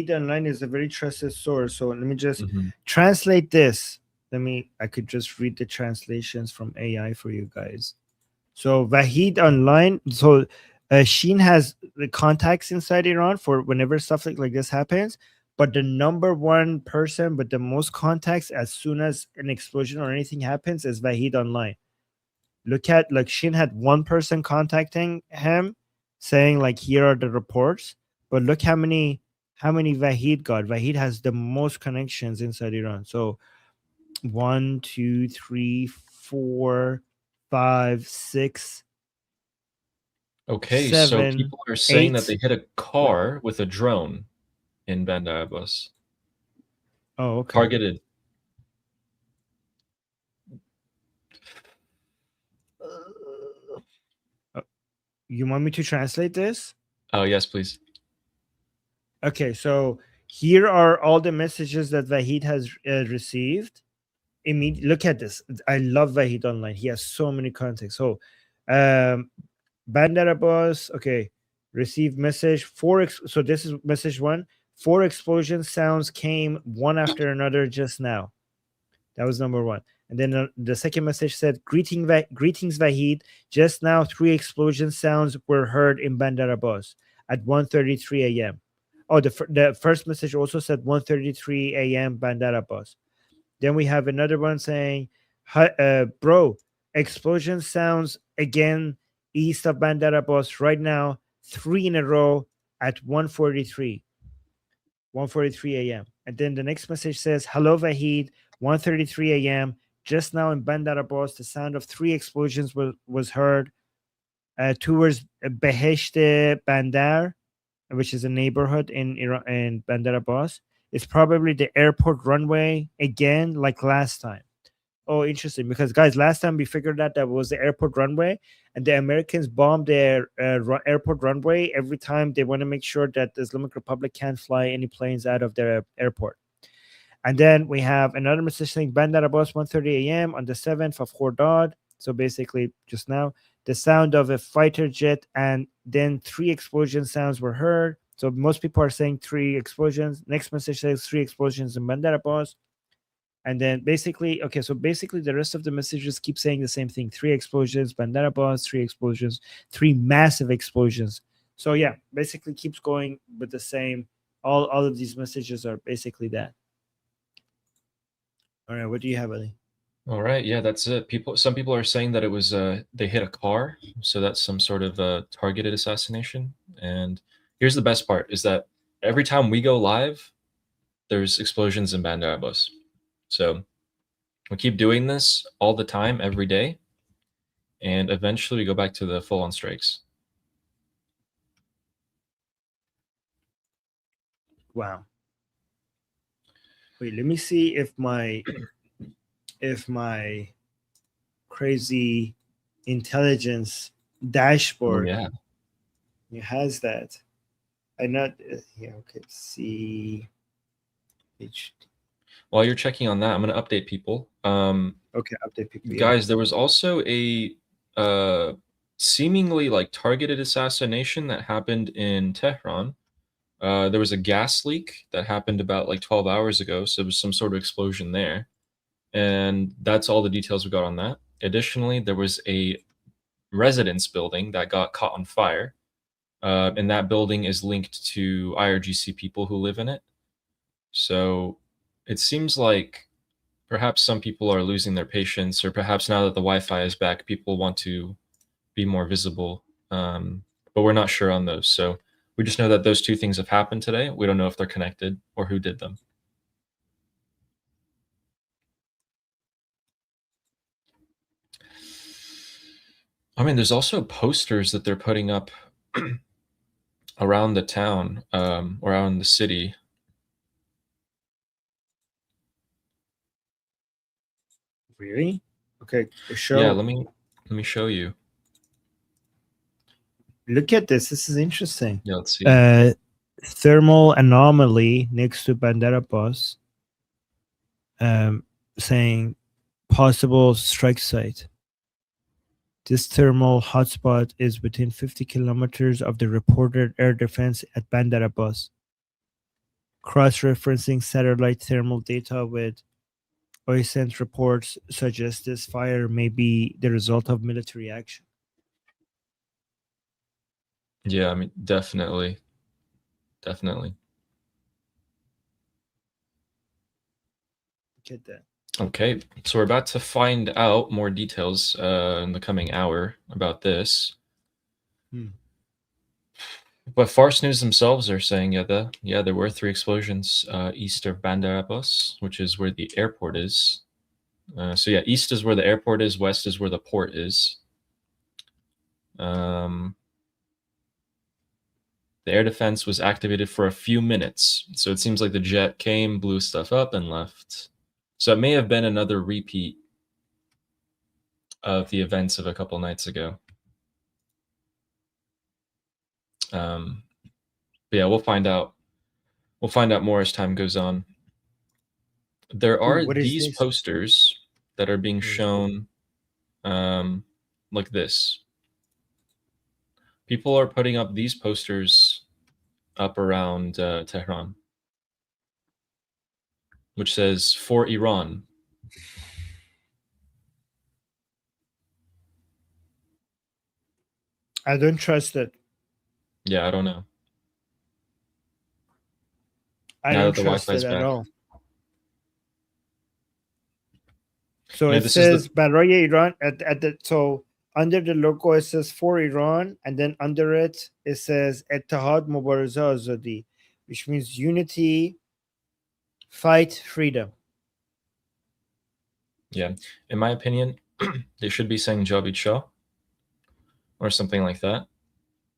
Online is a very trusted source. So let me just mhm. translate this. I could just read the translations from AI for you guys. So Vahid Online. So Sheen has the contacts inside Iran for whenever stuff like this happens. But the number one person with the most contacts as soon as an explosion or anything happens is Vahid Online. Look at like Sheen had one person contacting him saying like here are the reports. But look how many Vahid got. Vahid has the most connections inside Iran. So 1, 2, 3, 4, 5, 6. Okay, 7, so people are saying that 8. they hit a car with a drone in Bandar Abbas. Oh, okay. Targeted. You want me to translate this? Oh, yes, please. Okay, so here are all the messages that Vahid has received. Look at this. I love Vahid Online. He has so many contacts. So, Bandar Abbas, okay, received message. So this is message 1. 4 explosion sounds came one after another just now. That was number 1. And then the second message said, greetings Vahid. Just now, 3 explosion sounds were heard in Bandar Abbas at 1:33 a.m. Oh, the first message also said 1:33 a.m. Bandar Abbas. Then we have another one saying, bro, explosion sounds again east of Bandar Abbas right now, 3 in a row at 1:43 a.m. And then the next message says, hello Vahid, 1:33 a.m. Just now in Bandar Abbas, the sound of 3 explosions was heard towards Behesht Bandar, which is a neighborhood in Iran, in Bandar Abbas. It's probably the airport runway again, like last time. Oh, interesting. Because guys, last time we figured out that was the airport runway, and the Americans bombed their airport runway every time they want to make sure that the Islamic Republic can't fly any planes out of their airport. And then we have another message saying Bandar Abbas 1:30 a.m. on the 7th of Khordad. So basically, just now, the sound of a fighter jet, and then 3 explosion sounds were heard. So most people are saying 3 explosions. Next message says 3 explosions in Bandar Abbas. And then basically, okay, so basically the rest of the messages keep saying the same thing. 3 explosions, Bandar Abbas, 3 explosions, 3 massive explosions. So yeah, basically keeps going with the same. All of these messages are basically that. All right, what do you have, Ali? All right, yeah, that's it. Some people are saying that it was they hit a car, so that's some sort of targeted assassination. And here's the best part: is that every time we go live, there's explosions in Bandar Abbas. So we keep doing this all the time, every day, and eventually we go back to the full-on strikes. Wow. Wait, let me see if my crazy intelligence dashboard it has that. Okay, see. While you're checking on that, I'm going to update people. Okay, update people. Guys, there was also a seemingly like targeted assassination that happened in Tehran. There was a gas leak that happened about like 12 hours ago, so there was some sort of explosion there. And that's all the details we got on that. Additionally, there was a residence building that got caught on fire. And that building is linked to IRGC people who live in it. So it seems like perhaps some people are losing their patience, or perhaps now that the Wi-Fi is back, people want to be more visible. But we're not sure on those. So we just know that those two things have happened today. We don't know if they're connected or who did them. I mean, there's also posters that they're putting up around the town, around the city. Really? Okay, show. Yeah, let me show you. Look at this. This is interesting. Yeah, let's see. Thermal anomaly next to Bandar Abbas, saying possible strike site. This thermal hotspot is within 50 kilometers of the reported air defense at Bandar Abbas. Cross-referencing satellite thermal data with OSINT reports suggest this fire may be the result of military action. Yeah, I mean, definitely. Definitely. Look at that. Okay, so we're about to find out more details in the coming hour about this. But Fars News themselves are saying, there were 3 explosions east of Bandar Abbas, which is where the airport is. So yeah, east is where the airport is, west is where the port is. The air defense was activated for a few minutes, so it seems like the jet came, blew stuff up, and left. So it may have been another repeat of the events of a couple nights ago. But yeah, we'll find out. We'll find out more as time goes on. There are these posters that are being shown like this. People are putting up these posters up around Tehran, which says, "For Iran." I don't trust it. Yeah, I don't know. I Now don't that the trust Wi-Fi's it at back. all. So Yeah, it this is says Baraye Iran at the so under the logo it says for Iran, and then under it says Ettehad Mubaraza Azadi, which means unity, fight, freedom. Yeah, in my opinion, they should be saying Javid Shah or something like that.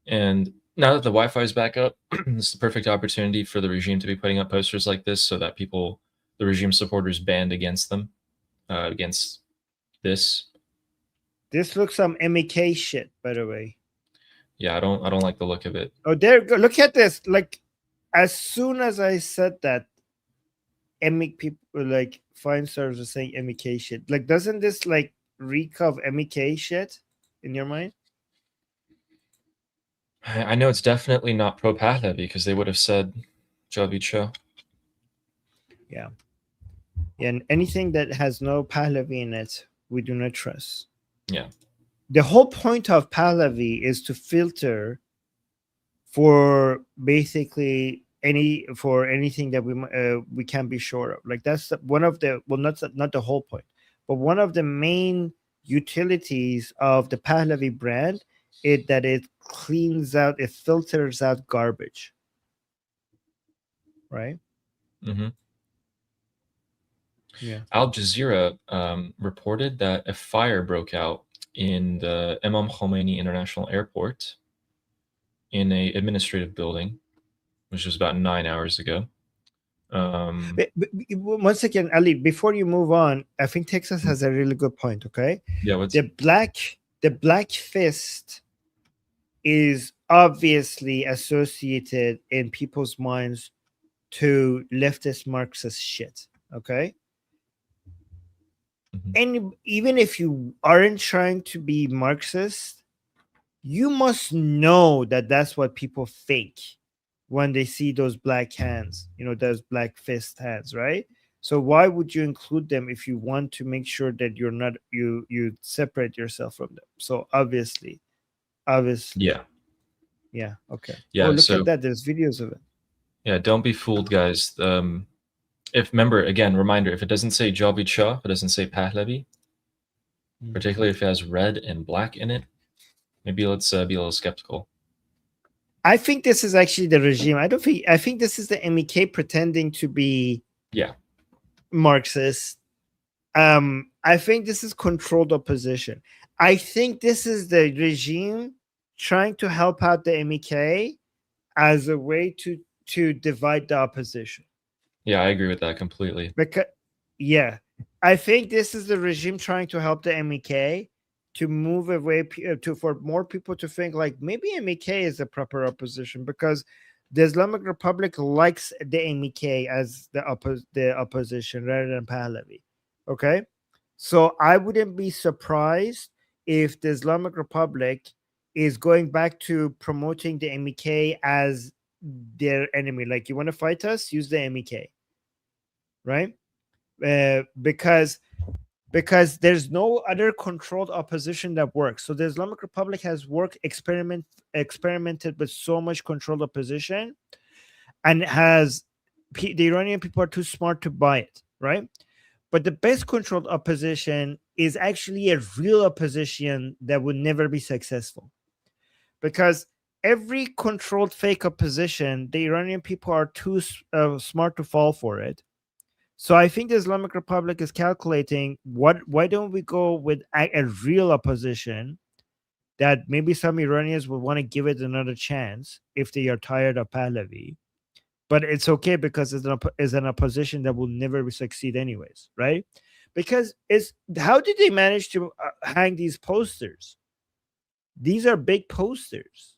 And now that the Wi-Fi is back up, it's the perfect opportunity for the regime to be putting up posters like this so that people, the regime supporters, band against them, against this. This looks some MEK shit, by the way. Yeah, I don't like the look of it. Oh, there go. Look at this. Like, as soon as I said that, MEK people like fine stars are saying MEK shit. Like, doesn't this like reek of MEK shit in your mind? I know it's definitely not pro-Pahlavi because they would have said Javid Shah. Yeah. And anything that has no Pahlavi in it, we do not trust. Yeah. The whole point of Pahlavi is to filter for basically anything that we can be sure of. Like that's one of the, well, not the whole point, but one of the main utilities of the Pahlavi brand is that it cleans out, it filters out garbage, right? Mm-hmm. Yeah. Al Jazeera reported that a fire broke out in the Imam Khomeini International Airport in a administrative building, which was about 9 hours ago. But once again, Ali, before you move on, I think Texas has a really good point. Okay. Yeah. What's the black fist is obviously associated in people's minds to leftist Marxist shit. Okay. And even if you aren't trying to be Marxist, you must know that that's what people think when they see those black hands, those black fist hands, right? So why would you include them if you want to make sure that you're not, you separate yourself from them? So obviously. Yeah. Okay. Yeah. Oh, look so, at that. There's videos of it. Yeah. Don't be fooled, guys. if remember again, reminder, if it doesn't say Javid Shah, if it doesn't say Pahlavi, particularly if it has red and black in it, maybe let's be a little skeptical. I think this is actually the regime. I think this is the MEK pretending to be Marxist. I think this is controlled opposition. I think this is the regime trying to help out the MEK as a way to divide the opposition. Yeah, I agree with that completely. Because I think this is the regime trying to help the MEK to move away for more people to think like maybe MEK is a proper opposition, because the Islamic Republic likes the MEK as the opposition rather than Pahlavi. Okay, so I wouldn't be surprised if the Islamic Republic is going back to promoting the MEK as their enemy. Like, you want to fight us, use the MEK, right? Because there's no other controlled opposition that works. So the Islamic Republic has experimented with so much controlled opposition, and the Iranian people are too smart to buy it, right? But the best controlled opposition is actually a real opposition that would never be successful, because every controlled fake opposition, the Iranian people are too smart to fall for it. So I think the Islamic Republic is calculating, why don't we go with a real opposition that maybe some Iranians would want to give it another chance if they are tired of Pahlavi. But it's okay because it's an opposition that will never succeed anyways, right? Because how did they manage to hang these posters? These are big posters.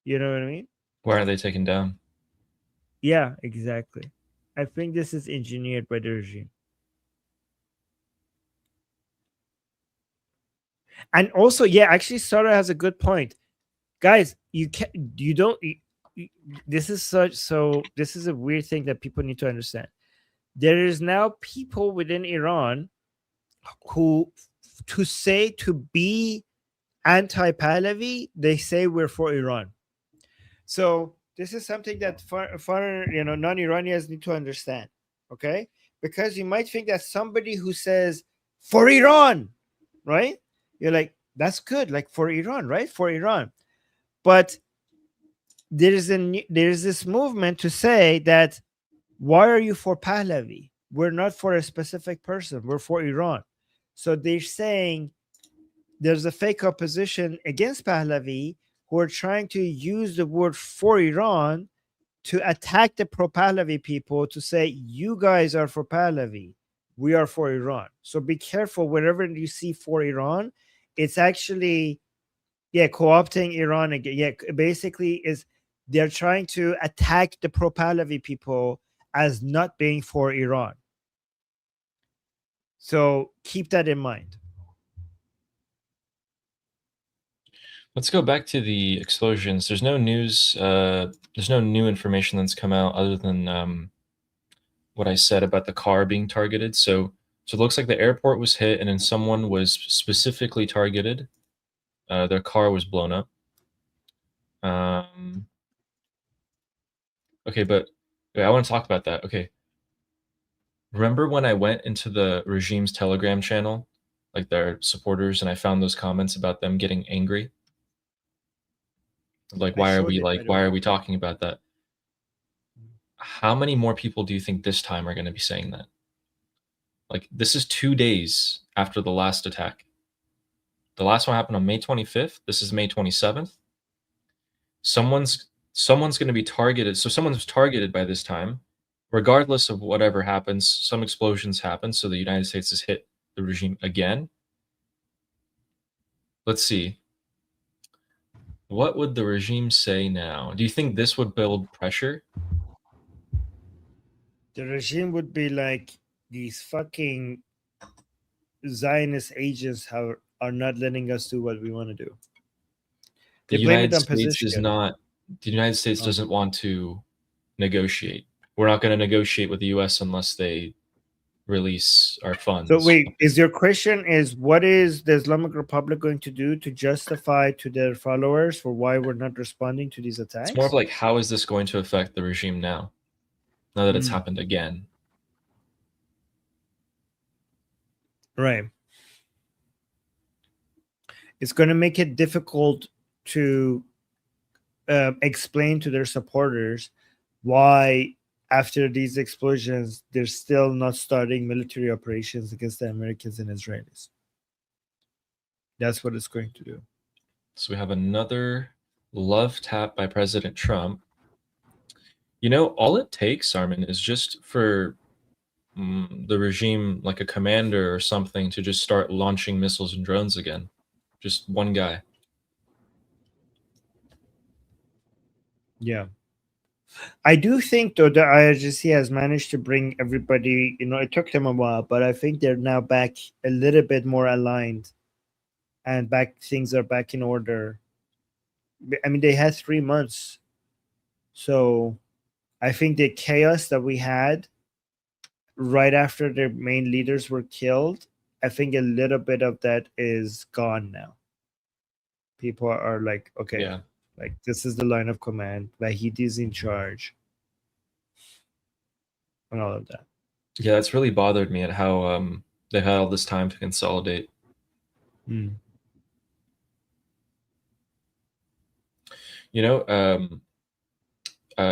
You know what I mean? Why are they taken down? Yeah, exactly. I think this is engineered by the regime. And also, actually, Sarah has a good point. Guys, this is this is a weird thing that people need to understand. There is now people within Iran who, to be anti-Pahlavi, they say we're for Iran. So this is something that foreign, non-Iranians need to understand, okay? Because you might think that somebody who says for Iran, right? You're like, that's good, like for Iran, right? For Iran. But there is this movement to say that, why are you for Pahlavi? We're not for a specific person. We're for Iran. So they're saying there's a fake opposition against Pahlavi who are trying to use the word for Iran to attack the pro-Pahlavi people, to say, you guys are for Pahlavi, we are for Iran. So be careful, wherever you see for Iran, it's actually, co-opting Iran again. Basically they're trying to attack the pro-Pahlavi people as not being for Iran. So keep that in mind. Let's go back to the explosions. There's no news. There's no new information that's come out other than what I said about the car being targeted. So it looks like the airport was hit, and then someone was specifically targeted. Their car was blown up. Okay, but I want to talk about that. Okay. Remember when I went into the regime's Telegram channel, like their supporters, and I found those comments about them getting angry? Like, why are we talking about that? How many more people do you think this time are going to be saying that? Like, this is 2 days after the last attack. The last one happened on May 25th. This is May 27th. Someone's going to be targeted. So someone's targeted by this time. Regardless of whatever happens, some explosions happen. So the United States has hit the regime again. Let's see. What would the regime say now? Do you think this would build pressure? The regime would be like, these fucking Zionist agents are not letting us do what we want to do. The United States doesn't want to negotiate. We're not going to negotiate with the US unless they release our funds. So wait, is your question is, what is the Islamic Republic going to do to justify to their followers for why we're not responding to these attacks? It's more of like, how is this going to affect the regime now that it's happened again? Right. It's going to make it difficult to explain to their supporters why, after these explosions, they're still not starting military operations against the Americans and Israelis. That's what it's going to do. So we have another love tap by President Trump. You know, all it takes, Armin, is just for the regime, like a commander or something, to just start launching missiles and drones again. Just one guy. Yeah. I do think, though, the IRGC has managed to bring everybody, it took them a while, but I think they're now back a little bit more aligned, and things are back in order. I mean, they had 3 months. So I think the chaos that we had right after their main leaders were killed, I think a little bit of that is gone now. People are like, okay, Yeah. like this is the line of command. Vahidi is in charge. And all of that. Yeah, that's really bothered me at how they've had all this time to consolidate. Mm. You know,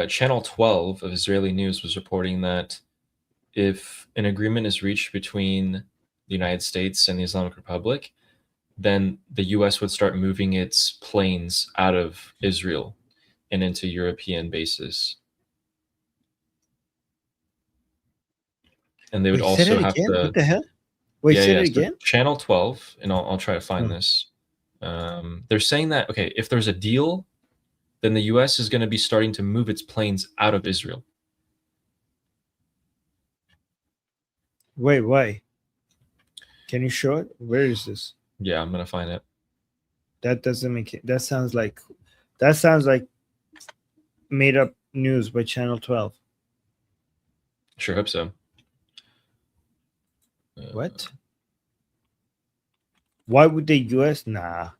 Channel 12 of Israeli news was reporting that if an agreement is reached between the United States and the Islamic Republic, then the US would start moving its planes out of Israel and into European bases. And they would Wait, say also that have again? to. What the hell? Wait, say that So again? Channel 12, and I'll try to find Hmm. this. They're saying that, okay, if there's a deal, then the US is going to be starting to move its planes out of Israel. Wait, why? Can you show it? Where is this? Yeah, I'm going to find it. That doesn't make it. That sounds like made up news by Channel 12. Sure hope so. What? Why would the US? Nah.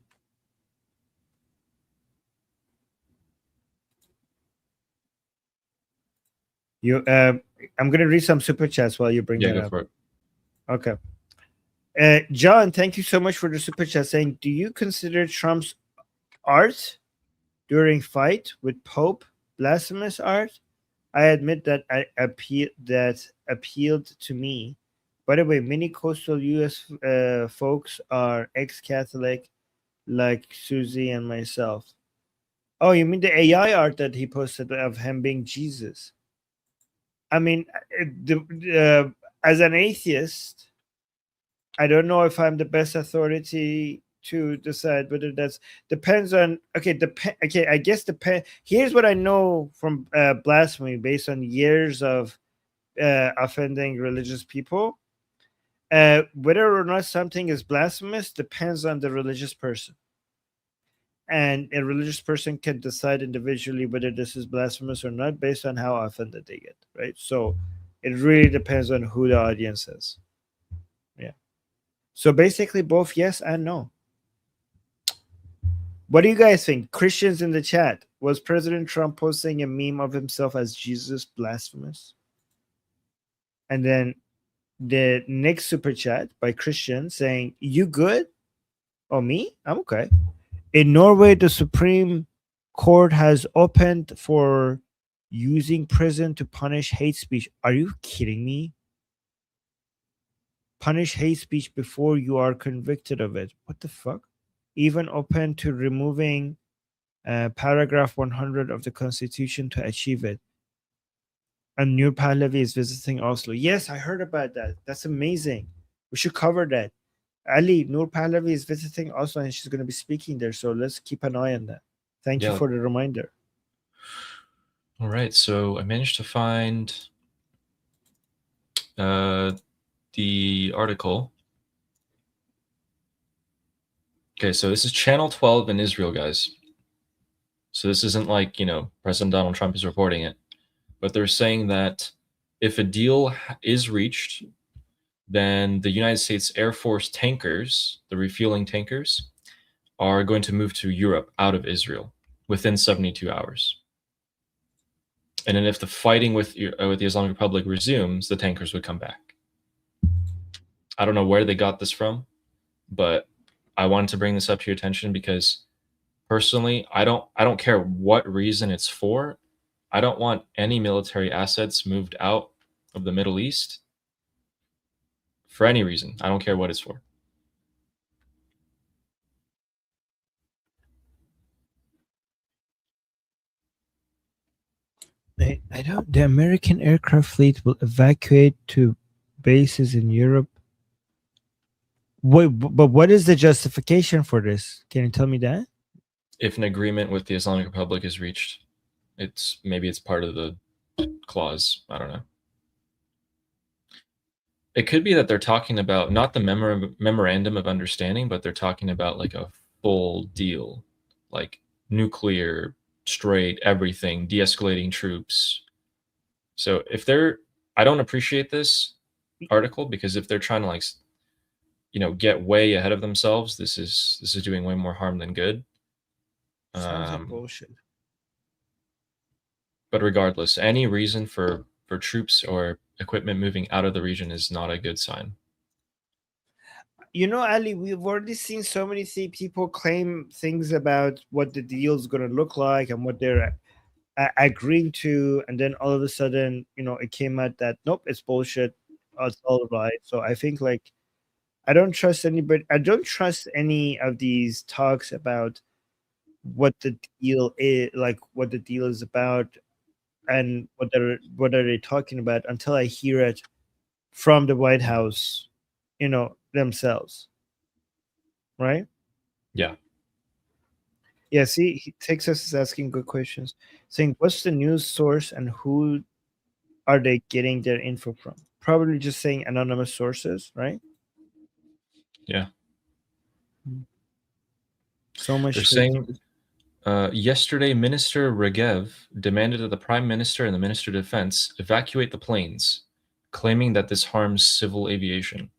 I'm gonna read some super chats while you bring Yeah, that go up. for it. Okay. John, thank you so much for the super chat saying, do you consider Trump's art during fight with Pope blasphemous art? I admit that appealed to me. By the way, many coastal US folks are ex-Catholic like Susie and myself. Oh, you mean the AI art that he posted of him being Jesus? I mean, as an atheist, I don't know if I'm the best authority to decide whether that's depends on. Okay, I guess Here's what I know from blasphemy based on years of offending religious people. Whether or not something is blasphemous depends on the religious person. And a religious person can decide individually whether this is blasphemous or not based on how offended they get, right? So it really depends on who the audience is. Yeah. So basically both yes and no. What do you guys think? Christians in the chat, was President Trump posting a meme of himself as Jesus blasphemous? And then the next super chat by Christian saying, you good? Oh, me? I'm okay. In Norway, the Supreme Court has opened for using prison to punish hate speech. Are you kidding me? Punish hate speech before you are convicted of it. What the fuck? Even open to removing paragraph 100 of the Constitution to achieve it. And Nur Pahlavi is visiting Oslo. Yes, I heard about that. That's amazing. We should cover that. Ali, Nur Pahlavi is visiting Oslo and she's going to be speaking there. So let's keep an eye on that. Thank you Yeah. for the reminder. All right, so I managed to find the article. Okay, so this is Channel 12 in Israel, guys. So this isn't like, President Donald Trump is reporting it. But they're saying that if a deal is reached, then the United States Air Force tankers, the refueling tankers, are going to move to Europe out of Israel within 72 hours. And then if the fighting with the Islamic Republic resumes, the tankers would come back. I don't know where they got this from, but I wanted to bring this up to your attention because personally, I don't care what reason it's for. I don't want any military assets moved out of the Middle East for any reason. I don't care what it's for. I don't. The American aircraft fleet will evacuate to bases in Europe. Wait, but what is the justification for this? Can you tell me that? If an agreement with the Islamic Republic is reached, maybe it's part of the clause. I don't know. It could be that they're talking about not the memorandum of understanding, but they're talking about like a full deal, like nuclear, straight, everything, de-escalating troops. So if I don't appreciate this article because if they're trying to like, get way ahead of themselves, this is doing way more harm than good. Sounds like bullshit. But regardless, any reason for troops or equipment moving out of the region is not a good sign. Ali, we've already seen so many people claim things about what the deal is going to look like and what they're agreeing to, and then all of a sudden, it came out that nope, it's bullshit. It's all right. So I think like I don't trust anybody. I don't trust any of these talks about what the deal is, like what the deal is about, and what are they talking about until I hear it from the White House, themselves. Right? Yeah. Yeah, see, Texas is asking good questions, saying what's the news source and who are they getting their info from? Probably just saying anonymous sources, right? Yeah. So much. They're saying yesterday, Minister Regev demanded that the Prime Minister and the Minister of Defense evacuate the planes, claiming that this harms civil aviation.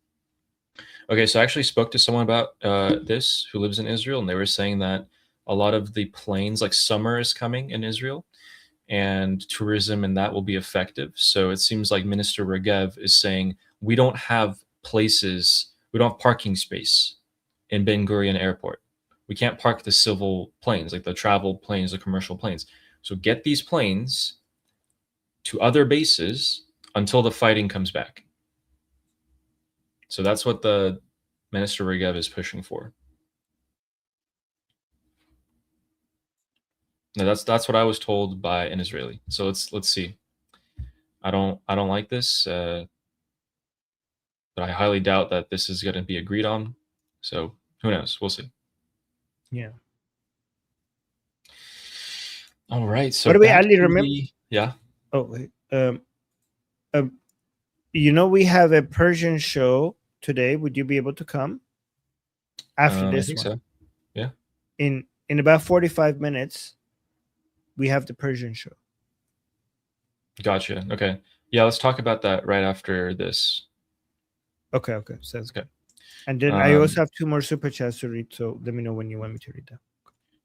Okay, so I actually spoke to someone about this who lives in Israel, and they were saying that a lot of the planes, like summer is coming in Israel, and tourism and that will be effective. So it seems like Minister Regev is saying we don't have parking space in Ben Gurion Airport. We can't park the civil planes, like the travel planes, the commercial planes. So get these planes to other bases until the fighting comes back. So that's what the Minister Regev is pushing for. No, that's what I was told by an Israeli. So let's see. I don't like this, but I highly doubt that this is going to be agreed on. So who knows? We'll see. Yeah. All right. So by the way, Ali, remember? Yeah. Oh wait. We have a Persian show today. Would you be able to come after this I think one? so. Yeah. In about 45 minutes, we have the Persian show. Gotcha. Okay. Yeah, let's talk about that right after this. Okay. Sounds good. And then I also have 2 more super chats to read. So let me know when you want me to read them.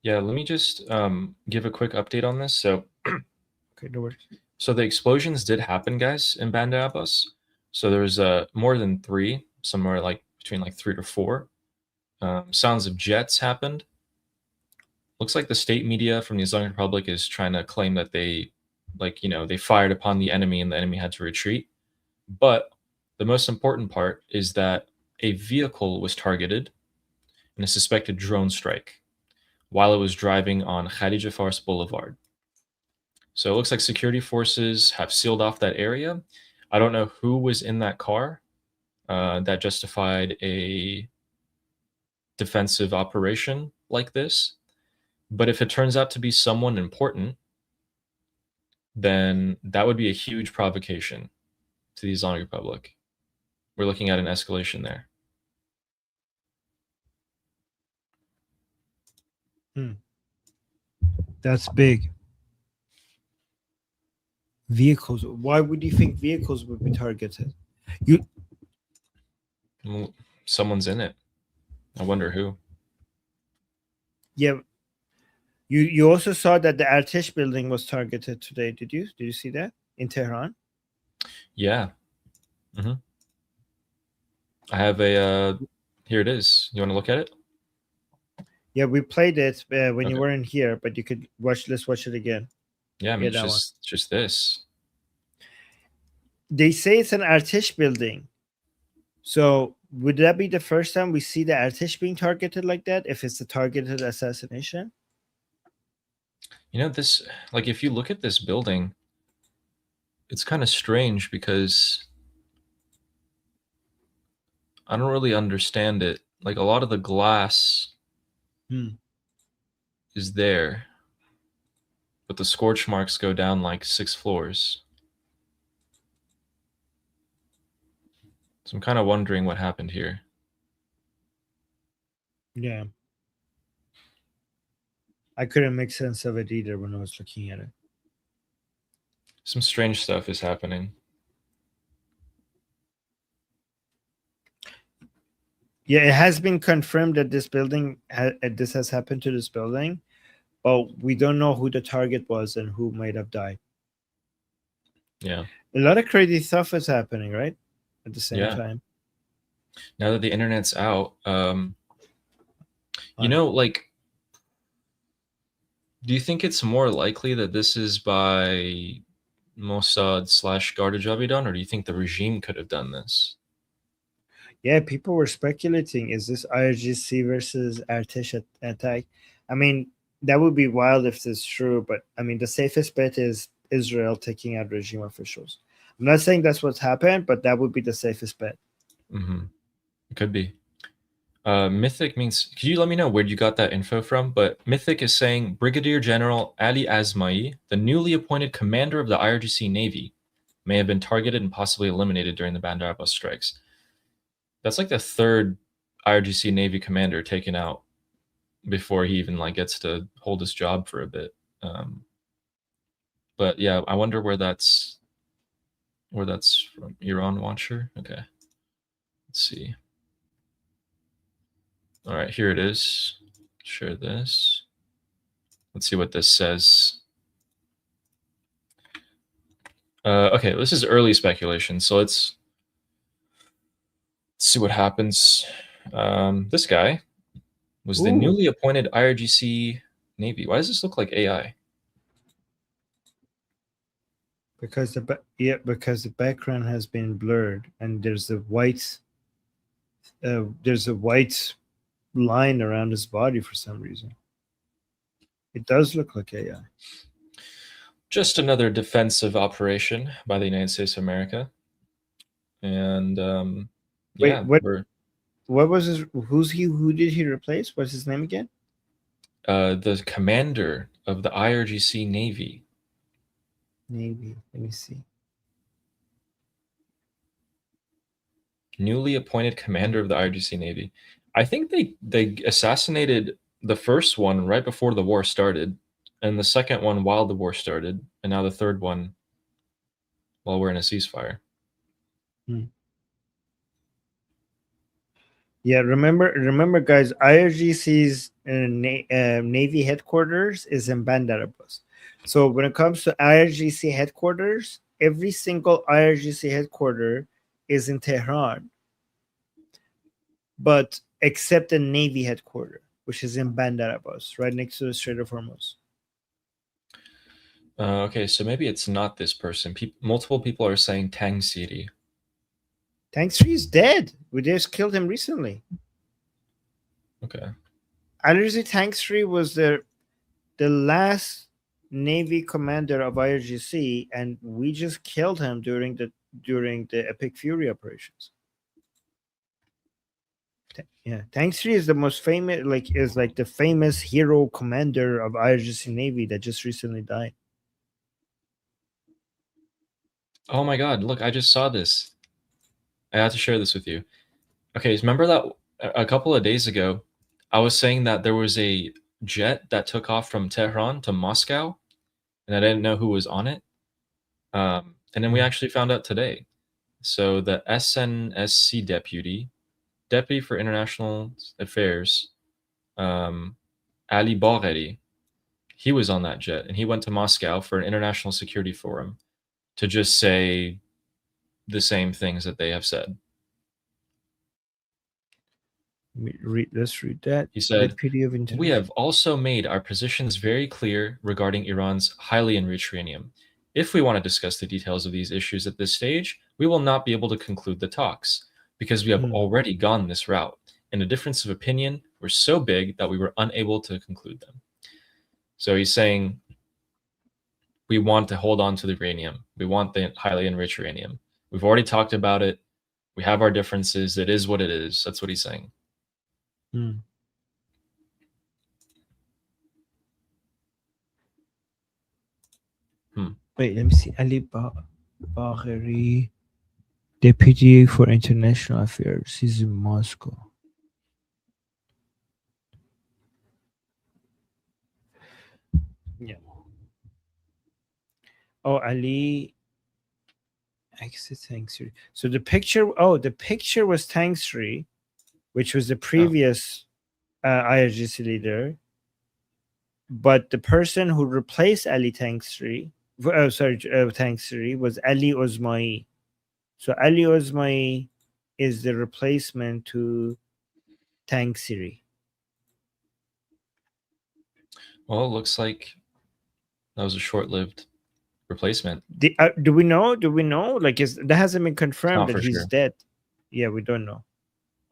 Yeah, let me just give a quick update on this. So, okay, no worries. So the explosions did happen, guys, in Bandar Abbas. So there was more than 3, somewhere like between like 3 to 4. Sounds of jets happened. Looks like the state media from the Islamic Republic is trying to claim that they fired upon the enemy and the enemy had to retreat. But the most important part is that a vehicle was targeted in a suspected drone strike while it was driving on Khadija Fars Boulevard. So it looks like security forces have sealed off that area. I don't know who was in that car that justified a defensive operation like this. But if it turns out to be someone important, then that would be a huge provocation to the Islamic Republic. We're looking at an escalation there. That's big. Vehicles. Why would you think vehicles would be targeted? Well, someone's in it. I wonder who. Yeah. You also saw that the Artesh building was targeted today. Did you see that in Tehran? Yeah. Mm-hmm. I have a. Here it is. You want to look at it? Yeah, we played it when you Okay. weren't here, but you could watch. Let's watch it again. Yeah, I mean, Yeah, it's that just this. They say it's an Artish building. So would that be the first time we see the Artish being targeted like that? If it's a targeted assassination? You know, this, like, if you look at this building, it's kind of strange because I don't really understand it. Like, a lot of the glass Hmm. is there, but the scorch marks go down like 6 floors. So I'm kind of wondering what happened here. Yeah. I couldn't make sense of it either when I was looking at it. Some strange stuff is happening. Yeah, it has been confirmed that this building, this has happened to this building, but we don't know who the target was and who might have died. Yeah. A lot of crazy stuff is happening, right? At the same Yeah. time. Now that the internet's out, you Fine. know, like, do you think it's more likely that this is by Mossad / Garda Javidan, or do you think the regime could have done this? Yeah, people were speculating, is this IRGC versus Artish attack? I mean, that would be wild if this is true, but I mean, the safest bet is Israel taking out regime officials. I'm not saying that's what's happened, but that would be the safest bet. Mm-hmm. It could be. Mythic means, could you let me know where you got that info from? But Mythic is saying Brigadier General Ali Azmai, the newly appointed commander of the IRGC Navy, may have been targeted and possibly eliminated during the Bandar Abbas strikes. That's like the third IRGC Navy commander taken out before he even like gets to hold his job for a bit. But yeah, I wonder where that's from. Iran Watcher. Okay, let's see. All right, here it is. Share this. Let's see what this says. Okay, this is early speculation, so let's see what happens. This guy was the Ooh. newly appointed IRGC Navy. Why does this look like AI? Because the background has been blurred and there's a white line around his body for some reason. It does look like AI. Just another defensive operation by the United States of America. And Wait, yeah, what was his? Who did he replace? What's his name again? The commander of the IRGC Navy. Navy. Let me see. Newly appointed commander of the IRGC Navy. I think they assassinated the first one right before the war started, and the second one while the war started, and now the third one while we're in a ceasefire. Yeah, remember, guys. IRGC's Navy headquarters is in Bandar Abbas. So when it comes to IRGC headquarters, every single IRGC headquarters is in Tehran, but except the Navy headquarters, which is in Bandar Abbas, right next to the Strait of Hormuz. Okay, so maybe it's not this person. Multiple people are saying Tang Siri. Tang Sri is dead. We just killed him recently. Okay. IRGC Tang Sri was the last Navy commander of IRGC, and we just killed him during the Epic Fury operations. Yeah, Tang Sri is the most famous, is the famous hero commander of IRGC Navy that just recently died. Oh my God! Look, I just saw this. I have to share this with you. Okay, remember that a couple of days ago, I was saying that there was a jet that took off from Tehran to Moscow, and I didn't know who was on it. And then we actually found out today. So the SNSC deputy for international affairs, Ali Bagheri, he was on that jet, and he went to Moscow for an international security forum to just say the same things that they have said. Let's read that. He said, Deputy of "We International. have also made our positions very clear regarding Iran's highly enriched uranium. If we want to discuss the details of these issues at this stage, we will not be able to conclude the talks because we have already gone this route, and the difference of opinion were so big that we were unable to conclude them." So he's saying we want to hold on to the uranium. We want the highly enriched uranium. We've already talked about it. We have our differences. It is what it is. That's what he's saying. Wait, let me see. Ali Bagheri, Deputy for International Affairs. He's in Moscow. Yeah. Oh, Ali. Exit Tangsri. So the picture. Oh, the picture was Tangsri, which was the previous IRGC leader. But the person who replaced Ali Tangsri, Tangsri was Ali Osmai. So Ali Osmai is the replacement to Tangsri. Well, it looks like that was a short-lived replacement. Do we know? Do we know? Like, that hasn't been confirmed Not that for he's sure. dead? Yeah, we don't know.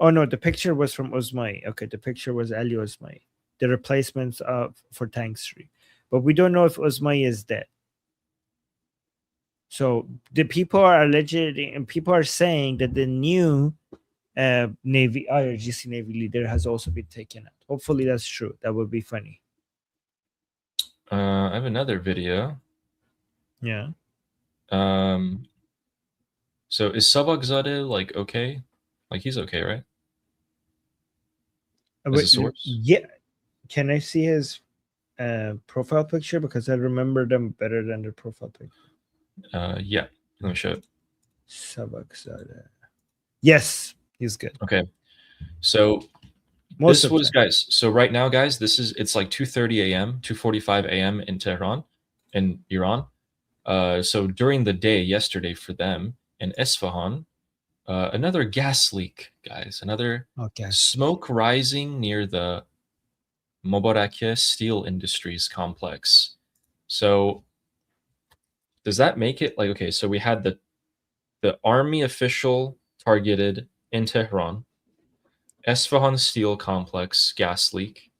Oh no, the picture was from Osmai. Okay, the picture was Ali Osmai, the replacement for Tangsri, but we don't know if Osmai is dead. So the people are alleged, and people are saying that the new Navy IRGC Navy leader has also been taken out. Hopefully that's true. That would be funny. I have another video. Yeah. So is Sabakzadeh like okay? Like he's okay, right? As a source? Yeah. Can I see his profile picture, because I remember them better than the profile picture? Yeah. Let me show it. Sabakzadeh. Yes, he's good. Okay. So Most this of was them. guys. So right now, guys, it's like 2:30 a.m., 2:45 a.m. in Tehran, in Iran. So during the day yesterday for them in Esfahan, another gas leak, guys. Another smoke rising near the Mobarakeh Steel Industries complex. So does that make it like, okay, so we had the army official targeted in Tehran, Esfahan Steel Complex gas leak.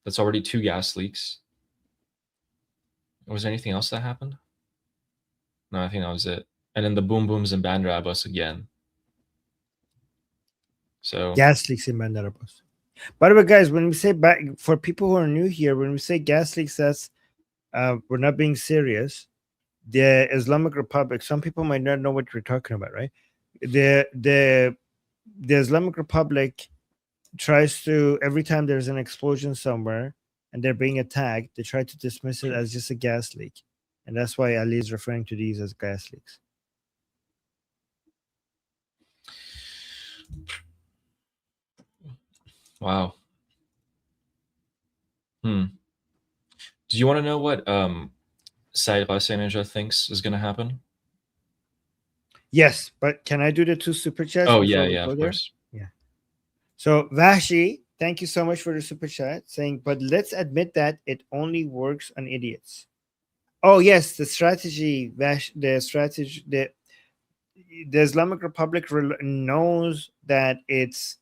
That's already 2 gas leaks. Was there anything else that happened? No, I think that was it. And then the boom booms in Bandar Abbas again. So gas leaks in Bandar Abbas. By the way, guys, when we say for people who are new here, when we say gas leaks, that's we're not being serious. The Islamic Republic, some people might not know what we're talking about, right? The Islamic Republic tries to, every time there's an explosion somewhere and they're being attacked, they try to dismiss it as just a gas leak. And that's why Ali is referring to these as gas leaks. wow. Do you want to know what Said Ghassanija thinks is going to happen? Yes, but can I do the 2 super chats? Oh, yeah, of course. Yeah. So Vahshi, thank you so much for the super chat, saying, but let's admit that it only works on idiots. Oh yes, the strategy, the Islamic Republic knows that its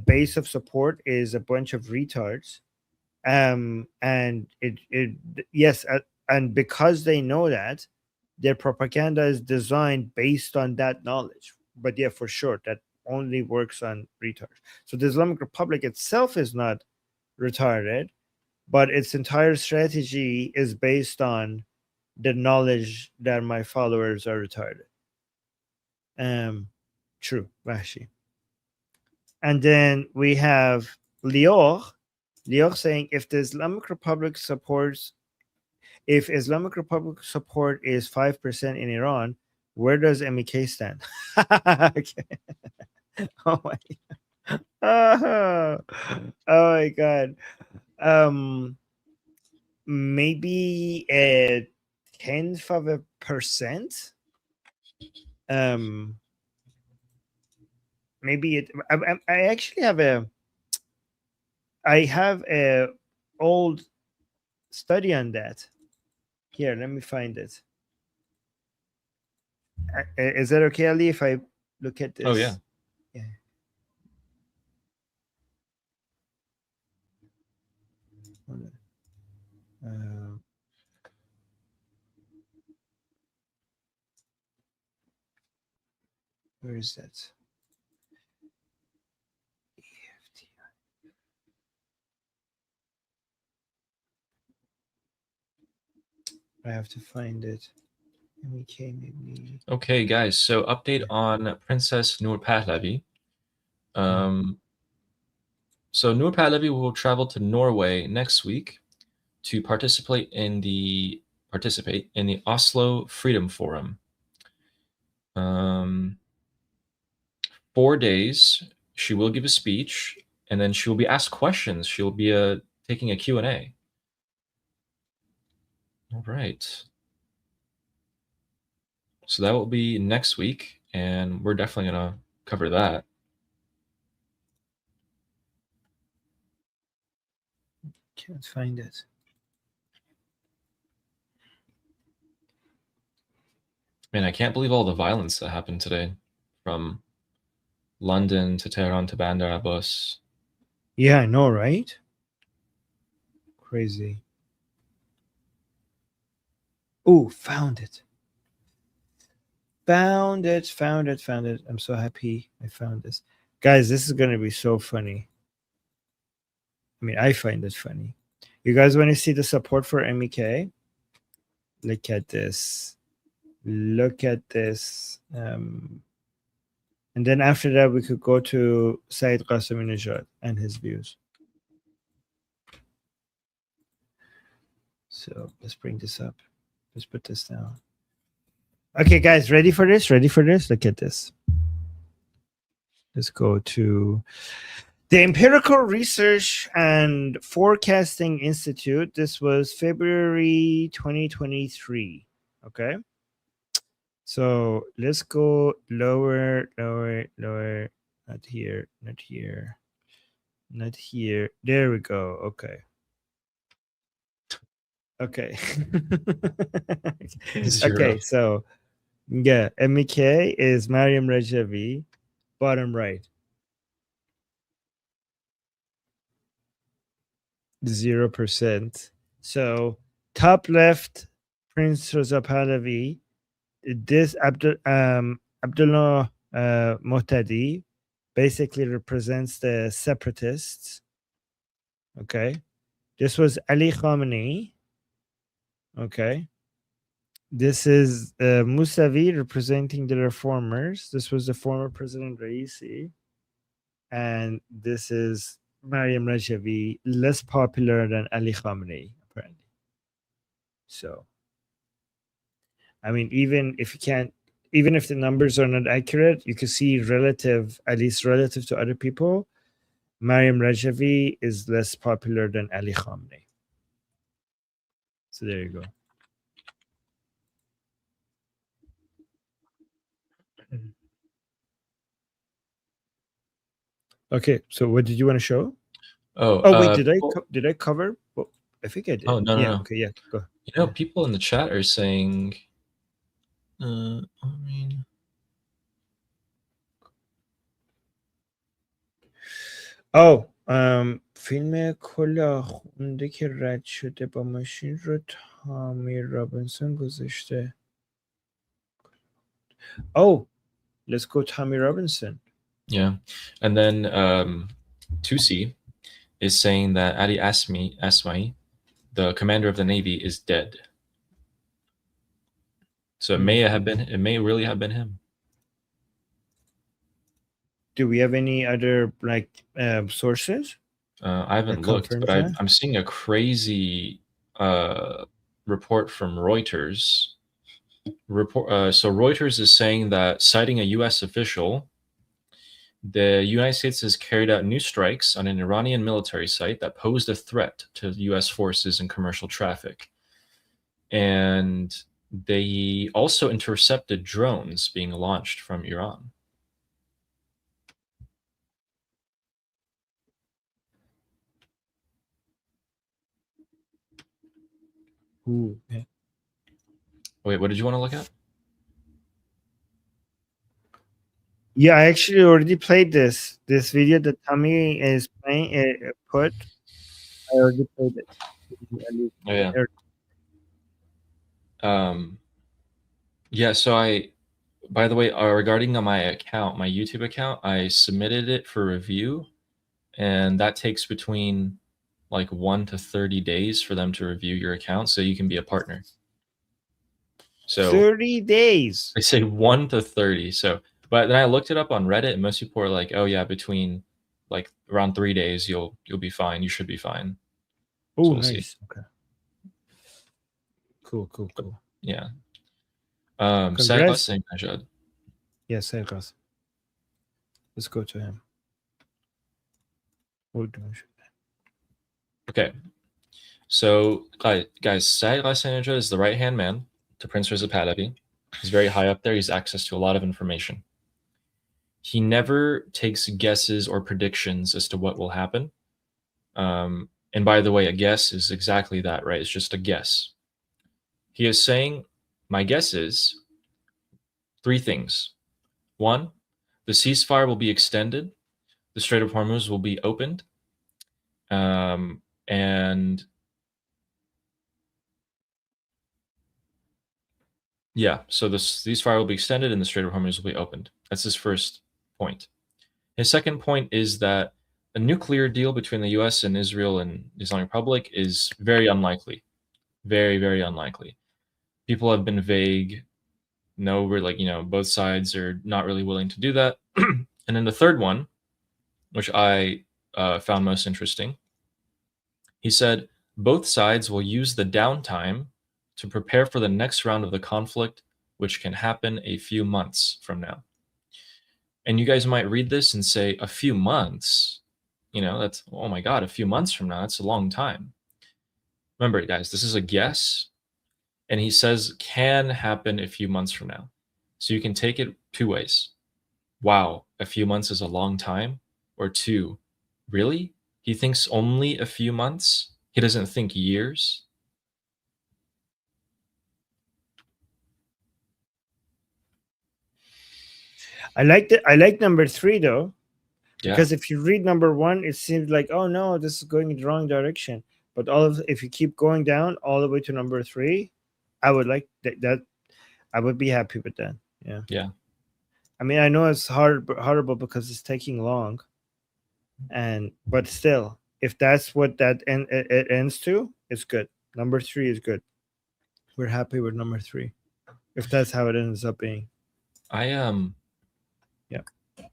base of support is a bunch of retards, and and because they know that, their propaganda is designed based on that knowledge. But yeah, for sure, that only works on retards. So the Islamic Republic itself is not retarded, but its entire strategy is based on the knowledge that my followers are retarded. True, Rashi. And then we have Lior saying, if Islamic Republic support is 5% in Iran, where does MEK stand? Okay. Oh my God. Oh my God. Maybe a 0.1%. maybe it. I actually have a old study on that. Here, let me find it. Is that okay, Ali? If I look at this? Oh, yeah. Yeah. Hold on. Where is that? I have to find it. MEK maybe. Okay, guys. So update on Princess Noor Pahlavi. So Noor Pahlavi will travel to Norway next week to participate in the Oslo Freedom Forum. 4 days, she will give a speech, and then she will be asked questions. She'll be taking a Q&A. All right. So that will be next week, and we're definitely going to cover that. Can't find it. Man, I can't believe all the violence that happened today, from London to Tehran to Bandar Abbas. Yeah, I know, right? Crazy. Oh, found it. Found it. I'm so happy I found this. Guys, this is going to be so funny. I mean, I find it funny. You guys want to see the support for MEK? Look at this. Look at this. And then after that, we could go to Saeed Qaseminejad and his views. So let's bring this up. Let's put this down. Okay, guys, ready for this? Look at this. Let's go to the Empirical Research and Forecasting Institute. This was February 2023. Okay. So let's go lower. Not here. There we go. Okay. Okay, so yeah, MEK is Mariam Rajavi, bottom right. 0%. So top left, Prince Reza Pahlavi. This Abdullah Muhtadi basically represents the separatists. Okay. This was Ali Khamenei. Okay. This is Mousavi representing the reformers. This was the former President Raisi. And this is Mariam Rajavi, less popular than Ali Khamenei, apparently. So, I mean, even if the numbers are not accurate, you can see at least relative to other people, Mariam Rajavi is less popular than Ali Khamenei. So there you go. Okay, so what did you want to show? Wait, did I cover? Well, I think I did. Oh, no. Okay, yeah, go. You know, people in the chat are saying, فیلم کل آخونده که رد شده با ماشین رو تامی رابینسون گذاشته. Oh, let's go Tommy Robinson. Yeah, and then Tusi is saying that Ali Asmai, the commander of the Navy, is dead. So it may really have been him. Do we have any other sources? I haven't looked, but I'm seeing a crazy report from Reuters. So Reuters is saying that, citing a U.S. official, the United States has carried out new strikes on an Iranian military site that posed a threat to U.S. forces and commercial traffic. And they also intercepted drones being launched from Iran. Ooh, yeah. Wait, what did you want to look at? Yeah, I actually already played this video that Tommy is playing. Put. I already played it. Oh yeah. Yeah. So by the way, regarding my account, my YouTube account, I submitted it for review, and that takes between like 1 to 30 days for them to review your account, so you can be a partner. So 30 days. I say 1 to 30. So, but then I looked it up on Reddit, and most people are like, "Oh yeah, between like around 3 days, you'll be fine. You should be fine." Oh, we'll see. nice. Okay. Cool. Yeah. Congrats. Sayın Najad. Yes, Serkas. Let's go to him. Okay. So, guys, Said Ghassanija is the right-hand man to Prince Reza Pahlavi. He's very high up there. He has access to a lot of information. He never takes guesses or predictions as to what will happen. And by the way, a guess is exactly that, right? It's just a guess. He is saying, my guess is 3 things. 1, the ceasefire will be extended. The Strait of Hormuz will be opened. And yeah, so the ceasefire will be extended and the Strait of Hormuz will be opened. That's his first point. His second point is that a nuclear deal between the US and Israel and the Islamic Republic is very unlikely. Very, very unlikely. People have been vague. No, we're like, both sides are not really willing to do that. And then the third one, which I found most interesting, he said, both sides will use the downtime to prepare for the next round of the conflict, which can happen a few months from now. And you guys might read this and say, a few months? That's, oh my God, a few months from now, that's a long time. Remember, guys, this is a guess. And he says can happen a few months from now. So you can take it 2 ways. Wow, a few months is a long time. Or 2, really? He thinks only a few months? He doesn't think years? I like number 3 though. Yeah. Because if you read number 1, it seems like, oh no, this is going in the wrong direction. But if you keep going down all the way to number 3, I would like that. I would be happy with that. Yeah. Yeah. I mean, I know it's horrible because it's taking long. But still, if that's what it ends to, it's good. Number 3 is good. We're happy with number 3. If that's how it ends up being.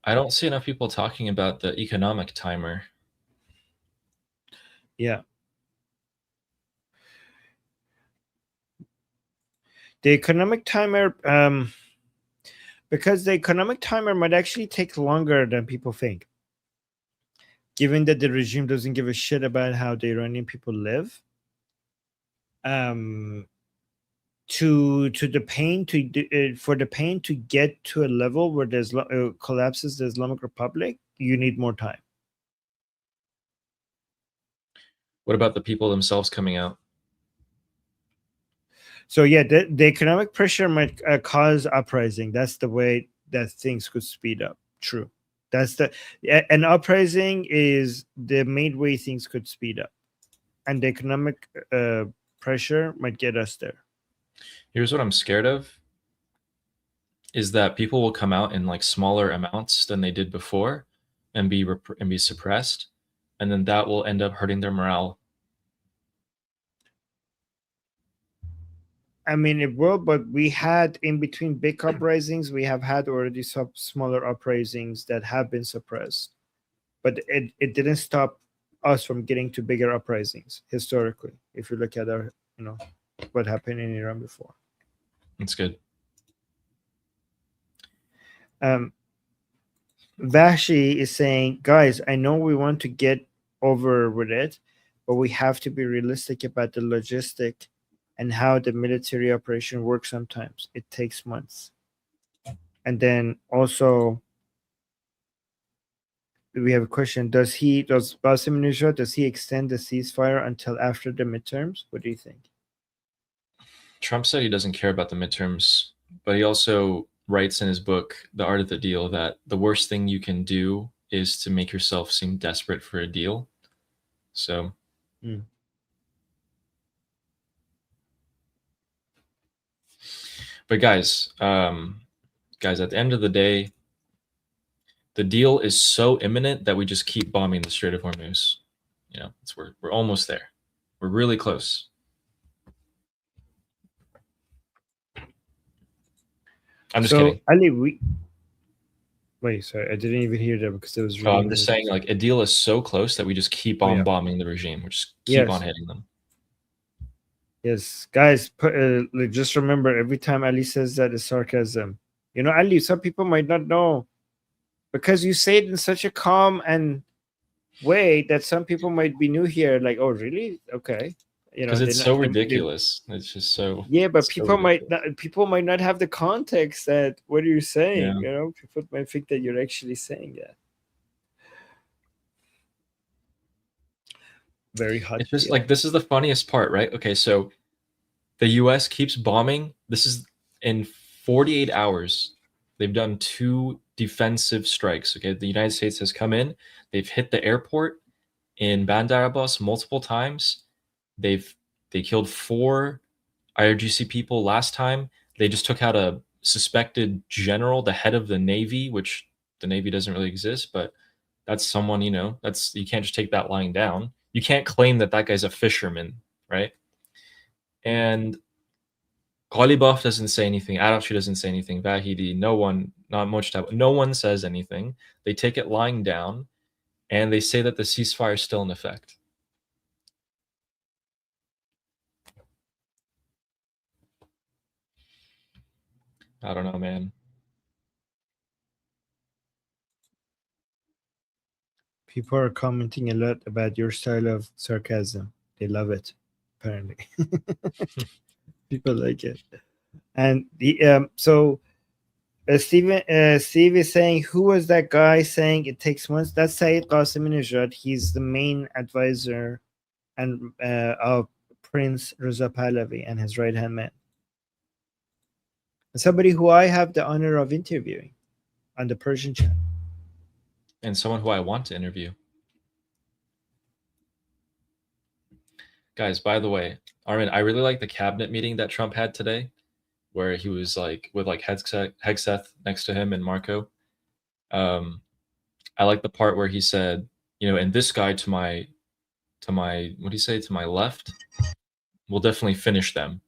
I don't see enough people talking about the economic timer. Yeah. The economic timer, because the economic timer might actually take longer than people think. Given that the regime doesn't give a shit about how the Iranian people live, for the pain to get to a level where there's collapses the Islamic Republic, you need more time. What about the people themselves coming out? So yeah, the economic pressure might cause uprising. That's the way that things could speed up. True. An uprising is the main way things could speed up, and the economic pressure might get us there. Here's what I'm scared of, is that people will come out in like smaller amounts than they did before and be suppressed, and then that will end up hurting their morale. I mean, it will, but we had in between big uprisings, we have had already some smaller uprisings that have been suppressed, but it didn't stop us from getting to bigger uprisings historically. If you look at our, what happened in Iran before. That's good. Vahshi is saying, guys, I know we want to get over with it, but we have to be realistic about the logistic and how the military operation works. Sometimes it takes months. And then also we have a question. Does Bassem Nijad, does he extend the ceasefire until after the midterms? What do you think? Trump said he doesn't care about the midterms, but he also writes in his book, The Art of the Deal, that the worst thing you can do is to make yourself seem desperate for a deal. So, but guys, at the end of the day, the deal is so imminent that we just keep bombing the Strait of Hormuz. You know, we're almost there. We're really close. I'm just kidding. Ali, wait, sorry, I didn't even hear that because it was really. I'm just saying, like, a deal is so close that we just keep on bombing the regime. We just keep on hitting them. Yes, guys, just remember, every time Ali says that is sarcasm. You know, Ali, some people might not know because you say it in such a calm and way that some people might be new here. Like, oh, really? Okay. You know, because it's so ridiculous. It's just so. Yeah, but people might not have the context that what are you saying? Yeah. You know, people might think that you're actually saying that. Very hot. It's just like, this is the funniest part, right? Okay, so the US keeps bombing. This is in 48 hours. They've done 2 defensive strikes. Okay, the United States has come in. They've hit the airport in Bandar Abbas multiple times. They killed 4 IRGC people last time. They just took out a suspected general, the head of the Navy, which the Navy doesn't really exist, but that's someone, you know, you can't just take that lying down. You can't claim that guy's a fisherman, right? And Ghalibaf doesn't say anything. Araghchi doesn't say anything. Vahidi, no one, not Mojtaba, no one says anything. They take it lying down, and they say that the ceasefire is still in effect. I don't know, man. People are commenting a lot about your style of sarcasm. They love it, apparently. People like it. And Steve is saying, who was that guy saying it takes months? That's Saeed Qaseminejad. He's the main advisor and of Prince Reza Pahlavi and his right-hand man. Somebody who I have the honor of interviewing on the Persian channel. And someone who I want to interview. Guys, by the way, Armin, I really like the cabinet meeting that Trump had today, where he was like with like Hegseth next to him and Marco. I like the part where he said, you know, and this guy to my what do you say, to my left, will definitely finish them.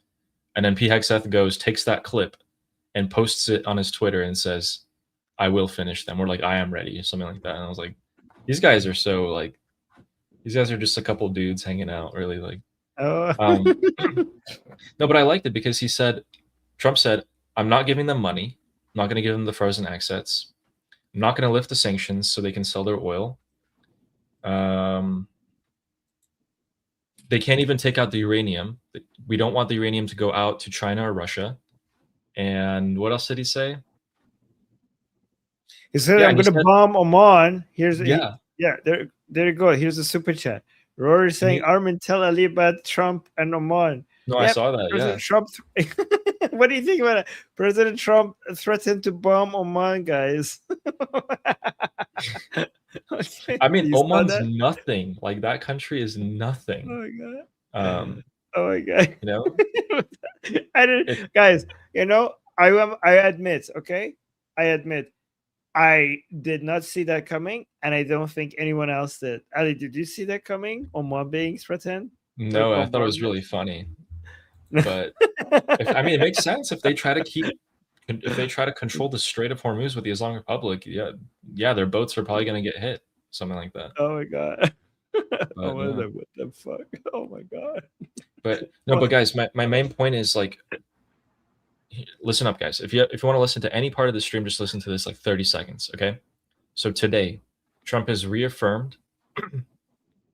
And then P. Hegseth takes that clip and posts it on his Twitter and says, I will finish them. Or like, I am ready, or something like that. And I was like, these guys are so like, these guys are just a couple dudes hanging out, really, like. No, but I liked it because Trump said, I'm not giving them money. I'm not going to give them the frozen assets. I'm not going to lift the sanctions so they can sell their oil. They can't even take out the uranium. We don't want the uranium to go out to China or Russia. And what else did he say? He said, I'm going to bomb Oman. There you go. Here's a super chat. Rory saying, Armin, tell Ali about Trump and Oman. No, I saw that. President Trump. What do you think about it? President Trump threatened to bomb Oman, guys. I mean, Oman's nothing. Like, that country is nothing. Oh my god. Oh my god. You know? Guys, you know, I admit, okay? I admit, I did not see that coming, and I don't think anyone else did. Ali, did you see that coming? Oman being threatened? No, I thought it was really funny. But I mean, it makes sense if they try to control the Strait of Hormuz with the Islamic Republic. Yeah, their boats are probably going to get hit, something like that. Oh my god. What the fuck? Oh my god. But no, but guys, my main point is, like, listen up, guys. If you want to listen to any part of the stream, just listen to this like 30 seconds, okay? So today, Trump has reaffirmed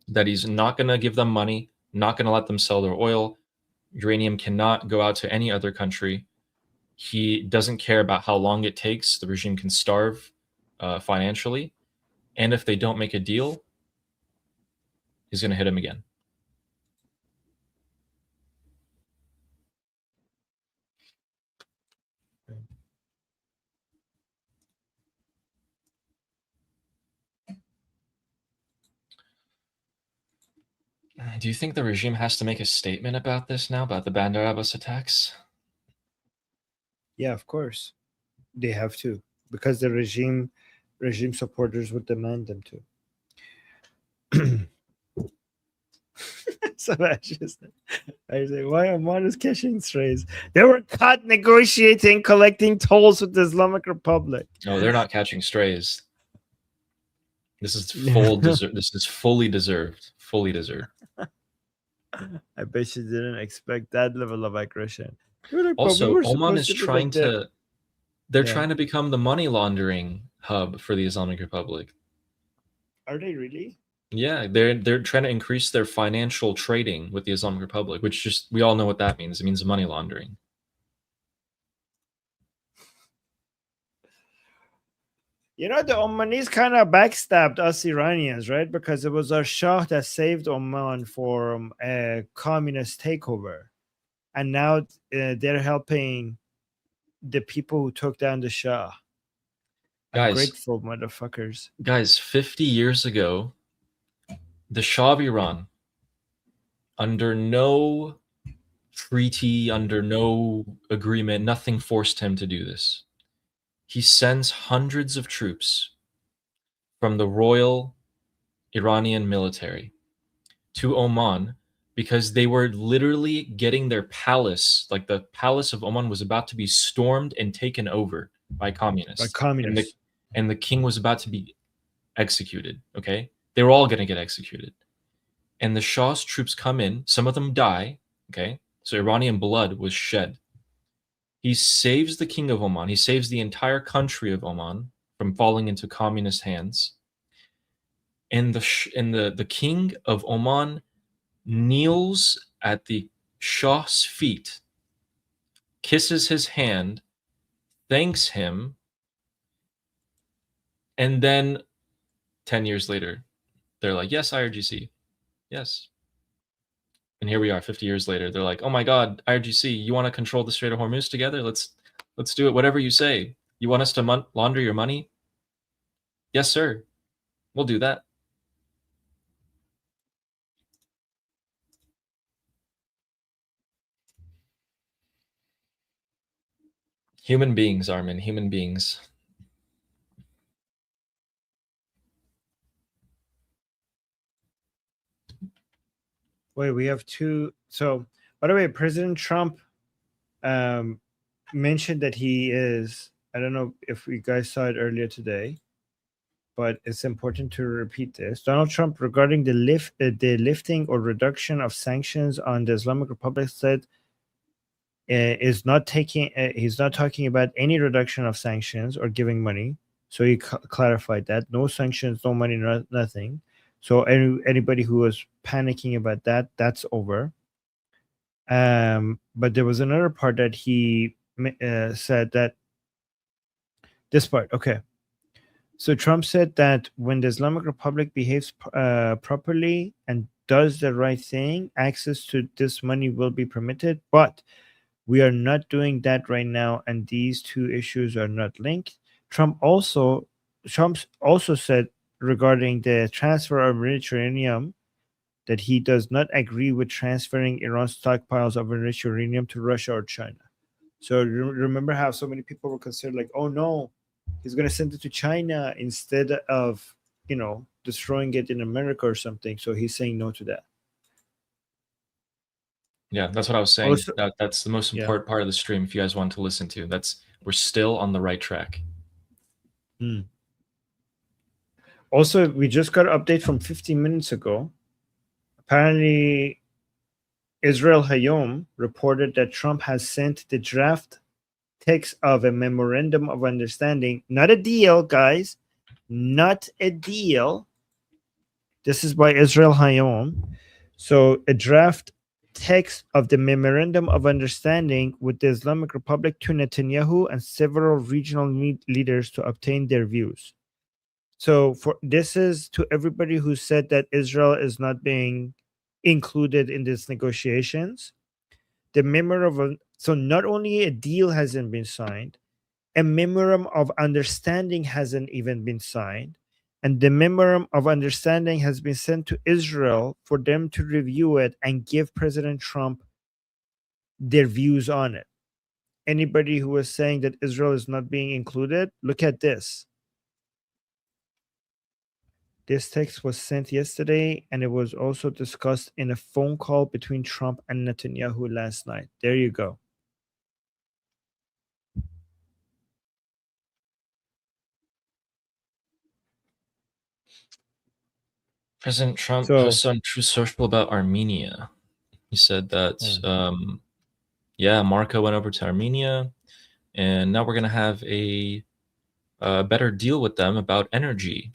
that he's not going to give them money, not going to let them sell their oil. Uranium cannot go out to any other country. He doesn't care about how long it takes. The regime can starve financially. And if they don't make a deal, he's going to hit him again. Do you think the regime has to make a statement about this now, about the Bandar Abbas attacks? Yeah, of course, they have to, because the regime supporters would demand them to. So I say, why Oman is catching strays? They were caught negotiating, collecting tolls with the Islamic Republic. No, they're not catching strays. This is This is fully deserved. Fully deserved. I bet you didn't expect that level of aggression. You're like, "But we Also, were Oman supposed is to be trying like the-" to. They're Yeah. trying to become the money laundering hub for the Islamic Republic. Are they really? Yeah, they're trying to increase their financial trading with the Islamic Republic, which just we all know what that means. It means money laundering. You know, the Omanis kind of backstabbed us Iranians, right? Because it was our Shah that saved Oman from a communist takeover. And now they're helping the people who took down the Shah. Guys. Ungrateful motherfuckers. Guys, 50 years ago, the Shah of Iran, under no treaty, under no agreement, nothing forced him to do this. He sends hundreds of troops from the Royal Iranian military to Oman because they were literally getting their palace, like the palace of Oman was about to be stormed and taken over by communists. And the king was about to be executed, okay? They were all going to get executed. And the Shah's troops come in, some of them die, okay? So Iranian blood was shed. He saves the king of Oman. He saves the entire country of Oman from falling into communist hands. And the king of Oman kneels at the Shah's feet, kisses his hand, thanks him, and then 10 years later, they're like, yes, IRGC. Yes. And here we are 50 years later. They're like, oh my God, IRGC, you want to control the Strait of Hormuz together? Let's do it. Whatever you say. You want us to launder your money? Yes, sir. We'll do that. Human beings, Armin. Human beings. Wait, we have two. So, by the way, President Trump mentioned that he is, I don't know if you guys saw it earlier today, but it's important to repeat this. Donald Trump, regarding the lifting or reduction of sanctions on the Islamic Republic, said he's not talking about any reduction of sanctions or giving money. So he clarified that no sanctions, no money, nothing. So anybody who was panicking about that, that's over. But there was another part that he said that this part. Okay. So Trump said that when the Islamic Republic behaves properly and does the right thing, access to this money will be permitted. But we are not doing that right now, and these two issues are not linked. Trump also said regarding the transfer of enriched uranium that he does not agree with transferring Iran's stockpiles of enriched uranium to Russia or China. So remember how so many people were considered like, oh no, he's going to send it to China instead of, destroying it in America or something. So he's saying no to that. Yeah, that's what I was saying. Also, that's the most important part of the stream. If you guys want to listen to, we're still on the right track. Also, we just got an update from 15 minutes ago. Apparently, Israel Hayom reported that Trump has sent the draft text of a memorandum of understanding, not a deal, guys, not a deal. This is by Israel Hayom. So a draft text of the memorandum of understanding with the Islamic Republic to Netanyahu and several regional leaders to obtain their views. So this is to everybody who said that Israel is not being included in these negotiations. The memorandum so not only a deal hasn't been signed, a memorandum of understanding hasn't even been signed, and the memorandum of understanding has been sent to Israel for them to review it and give President Trump their views on it. Anybody who was saying that Israel is not being included, look at this. This text was sent yesterday, and it was also discussed in a phone call between Trump and Netanyahu last night. There you go. President Trump So- posted on True Social about Armenia. He said that, yeah, Marco went over to Armenia, and now we're going to have a better deal with them about energy.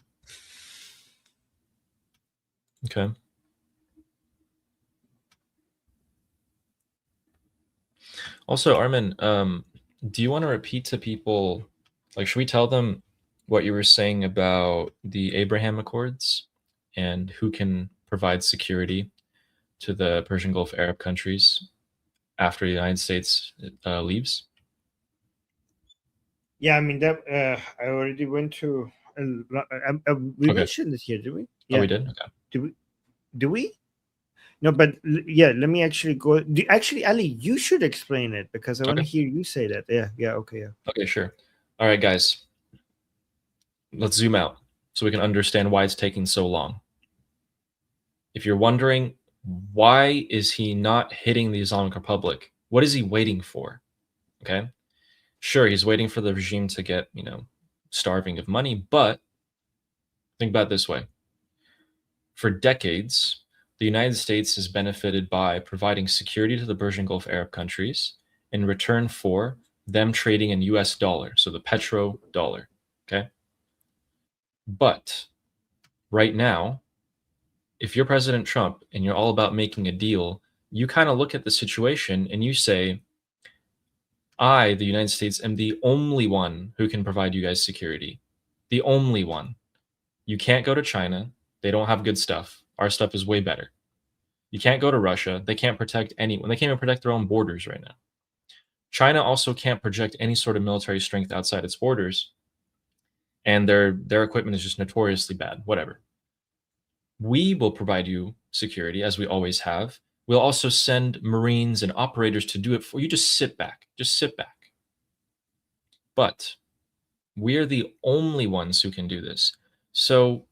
Okay. Also, Armin, do you want to repeat to people, like, should we tell them what you were saying about the Abraham Accords and who can provide security to the Persian Gulf Arab countries after the United States leaves? Yeah, I mean that I already went to. We Okay. mentioned it here, did we? Oh, we did? Okay. Do we? No, but yeah, let me actually go. Actually, Ali, you should explain it because I want to Okay. hear you say that. Yeah, okay, yeah. Okay, sure. All right, guys. Let's zoom out so we can understand why it's taking so long. If you're wondering, why is he not hitting the Islamic Republic? What is he waiting for? Okay. Sure, he's waiting for the regime to get, starving of money, but think about it this way. For decades, the United States has benefited by providing security to the Persian Gulf Arab countries in return for them trading in US dollar, so the petrodollar, okay? But right now, if you're President Trump and you're all about making a deal, you kind of look at the situation and you say, I, the United States, am the only one who can provide you guys security. The only one. You can't go to China. They don't have good stuff. Our stuff is way better. You can't go to Russia. They can't protect anyone. They can't even protect their own borders right now. China also can't project any sort of military strength outside its borders. And their equipment is just notoriously bad. Whatever. We will provide you security, as we always have. We'll also send Marines and operators to do it for you. Just sit back. Just sit back. But we're the only ones who can do this. So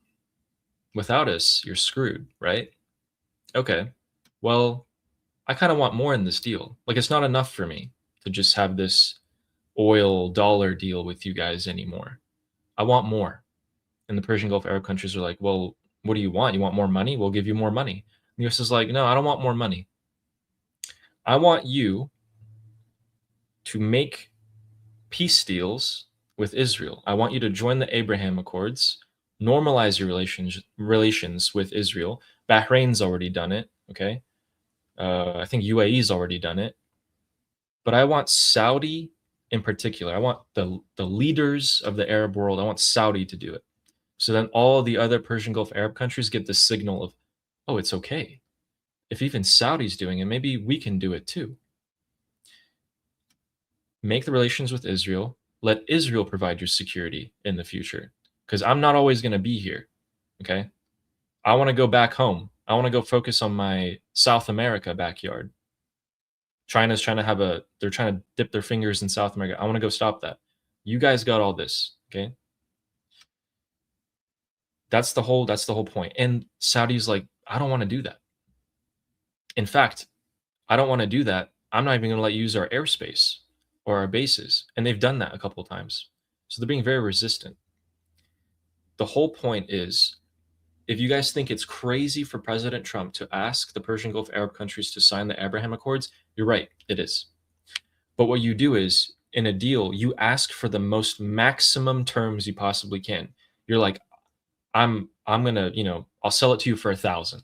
without us, you're screwed, right? Okay. Well, I kind of want more in this deal. Like, it's not enough for me to just have this oil dollar deal with you guys anymore. I want more. And the Persian Gulf Arab countries are like, well, what do you want? You want more money? We'll give you more money. The US is like, no, I don't want more money. I want you to make peace deals with Israel. I want you to join the Abraham Accords, normalize your relations with Israel. Bahrain's already done it, okay? I think UAE's already done it. But I want Saudi in particular. I want the leaders of the Arab world. I want Saudi to do it. So then all the other Persian Gulf Arab countries get the signal of, oh, it's okay. If even Saudi's doing it, maybe we can do it too. Make the relations with Israel. Let Israel provide your security in the future. Because I'm not always going to be here. Okay? I want to go back home. I want to go focus on my South America backyard. China's trying to they're trying to dip their fingers in South America. I want to go stop that. You guys got all this. Okay? That's the whole point. And Saudi's like, I don't want to do that. In fact, I don't want to do that. I'm not even going to let you use our airspace or our bases. And they've done that a couple of times. So they're being very resistant. The whole point is, if you guys think it's crazy for President Trump to ask the Persian Gulf Arab countries to sign the Abraham Accords, you're right, it is. But what you do is, in a deal, you ask for the most maximum terms you possibly can. You're like, I'm gonna, I'll sell it to you for 1,000,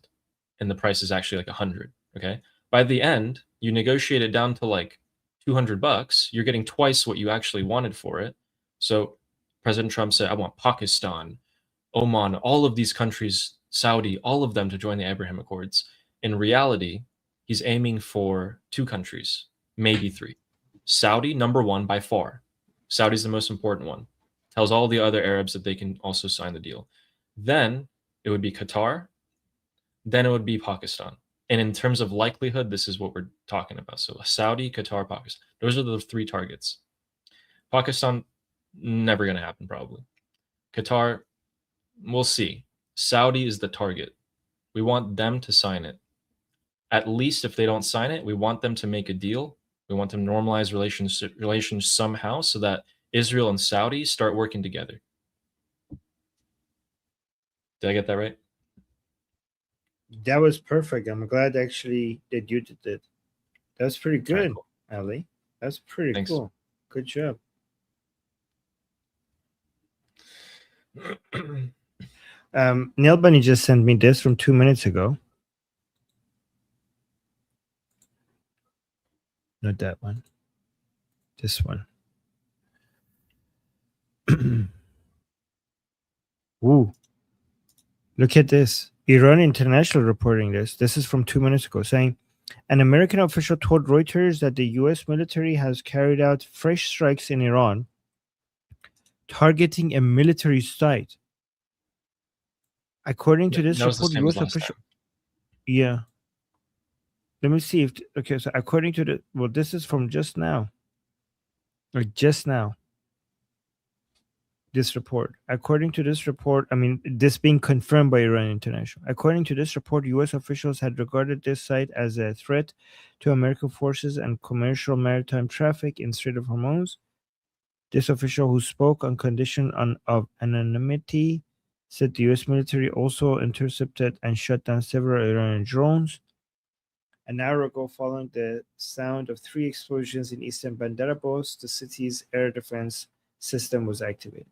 and the price is actually like 100. Okay. By the end, you negotiate it down to like $200. You're getting twice what you actually wanted for it. So President Trump said, I want Pakistan, Oman, all of these countries, Saudi, all of them to join the Abraham Accords. In reality, he's aiming for 2 countries, maybe 3. Saudi, number 1 by far. Saudi's the most important one. Tells all the other Arabs that they can also sign the deal. Then it would be Qatar. Then it would be Pakistan. And in terms of likelihood, this is what we're talking about. So Saudi, Qatar, Pakistan. Those are the three targets. Pakistan, never going to happen, probably. Qatar, we'll see. Saudi is the target. We want them to sign it. At least if they don't sign it, we want them to make a deal. We want them to normalize relations somehow so that Israel and Saudi start working together. Did I get that right? That was perfect. I'm glad actually that you did it. That was pretty All right, good, cool. Ali. That's pretty Thanks. cool. Good job. Neil Bunny just sent me this from 2 minutes ago. Not that one. This one. Ooh. Look at this. Iran International reporting this. This is from 2 minutes ago, saying an American official told Reuters that the U.S. military has carried out fresh strikes in Iran, targeting a military site. According to this that was the report, same as U.S. last official. time. Yeah. Let me see if okay. So according to the this is from just now. Or just now. This report. According to this report, I mean, this being confirmed by Iran International. According to this report, U.S. officials had regarded this site as a threat to American forces and commercial maritime traffic in Strait of Hormuz. This official, who spoke on condition of anonymity, said the U.S. military also intercepted and shot down several Iranian drones. An hour ago, following the sound of 3 explosions in eastern Bandar Abbas, the city's air defense system was activated.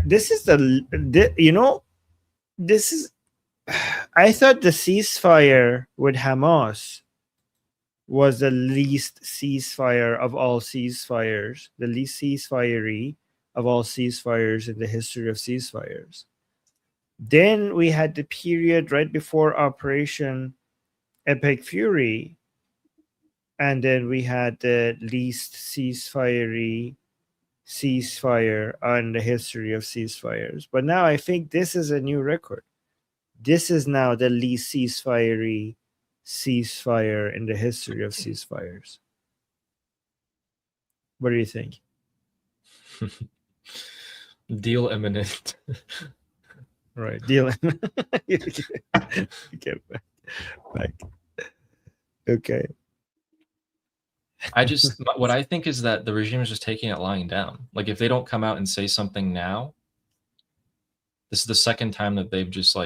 This is this is. I thought the ceasefire with Hamas was the least ceasefire of all ceasefires, the least ceasefire-y of all ceasefires in the history of ceasefires. Then we had the period right before Operation Epic Fury, and then we had the least ceasefire on the history of ceasefires. But now I think this is a new record. This is now the least ceasefire in the history of ceasefires. What do you think? Deal imminent. Right, deal. Okay, back. Okay. What I think is that the regime is just taking it lying down. Like, if they don't come out and say something now, this is the second time that they're just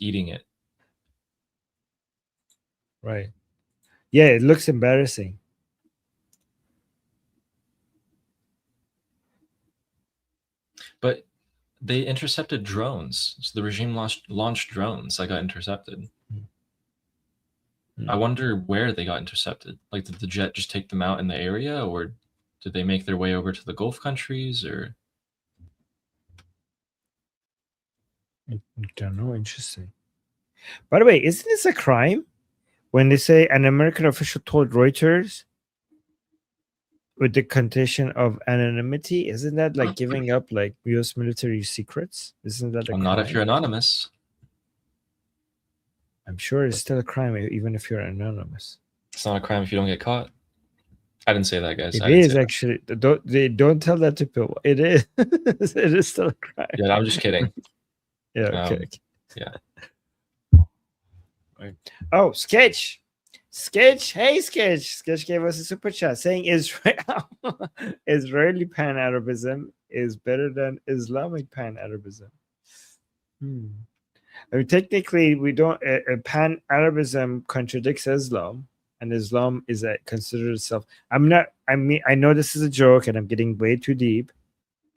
eating it. Right. Yeah, it looks embarrassing. But they intercepted drones. So the regime launched drones that got intercepted. I wonder where they got intercepted. Like, did the jet just take them out in the area, or did they make their way over to the Gulf countries, or? I don't know. Interesting. By the way, isn't this a crime when they say an American official told Reuters with the condition of anonymity? Isn't that like giving up like U.S. military secrets? Isn't that a crime? Not if you're anonymous. I'm sure it's still a crime even if you're anonymous. It's not a crime if you don't get caught. I didn't say that, guys. It is actually. Don't tell that to people. It is. It is still a crime. Yeah, I'm just kidding. Yeah. Okay. Yeah. Right. Oh, Sketch. Hey, Sketch gave us a super chat saying Israeli pan-Arabism is better than Islamic pan-Arabism. I mean, technically, we don't. Pan-Arabism contradicts Islam, and Islam is considered itself. I know this is a joke, and I'm getting way too deep,